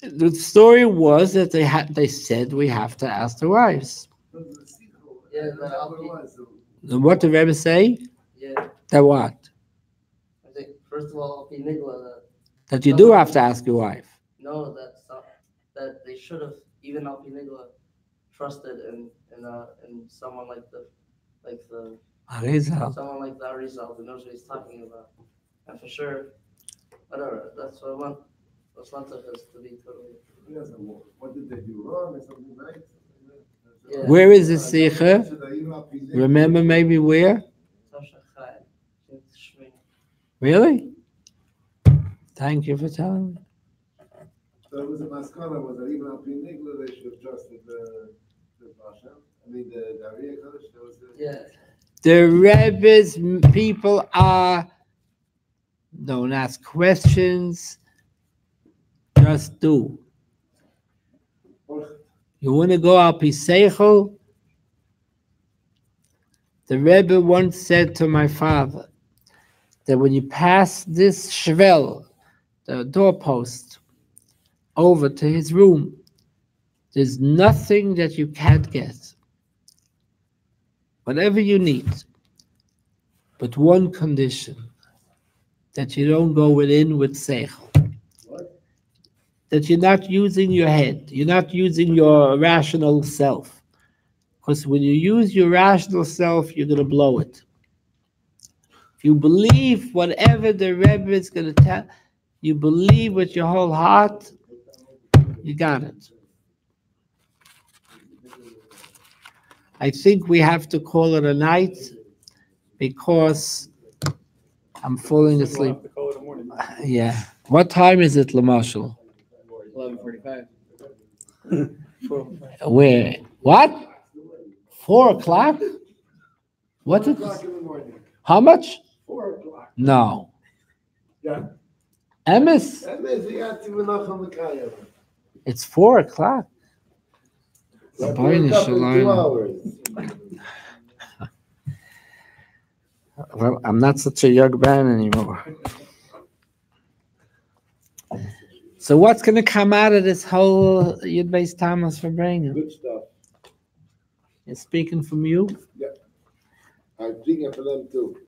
The story was that they said we have to ask the wives. What did Rebbe say? Yeah, That what? I think first of all, Nigla, That you do have to ask your wife. no, that they should have even Nigla trusted in someone like the Arizal. someone like the Arizal who knows what he's talking about, and for sure, whatever. That's what I want. What's not to us to be totally. What did they do wrong or something right? Yeah. Where is this Sikha? Remember maybe where? Really? Thank you for telling me. So it was a maskana, was that even up in Nigla, they should have trusted the Pasha? I mean, the Ariya Kodesh, there was the... Yeah. The Rebbe's people don't ask questions, just do. You want to go al Piseichel? The Rebbe once said to my father that when you pass this shvel, the doorpost, over to his room, there's nothing that you can't get. Whatever you need. But one condition, that you don't go within with seichel. That you're not using your head. You're not using your rational self. Because when you use your rational self, you're going to blow it. If you believe whatever the Rebbe is going to tell, you believe with your whole heart, you got it. I think we have to call it a night because I'm falling asleep. Yeah. What time is it, Lamashal? 11:45. Where? What? 4 o'clock? What? 4 o'clock in the morning. How much? 4 o'clock. No. Yeah. Emes? It's 4 o'clock. Wake up in 2 hours. Well, I'm not such a young man anymore. So what's going to come out of this whole Yud Beis Tammuz Farbrengen? Good stuff. You're speaking from you? Yeah. I'm speaking for them too.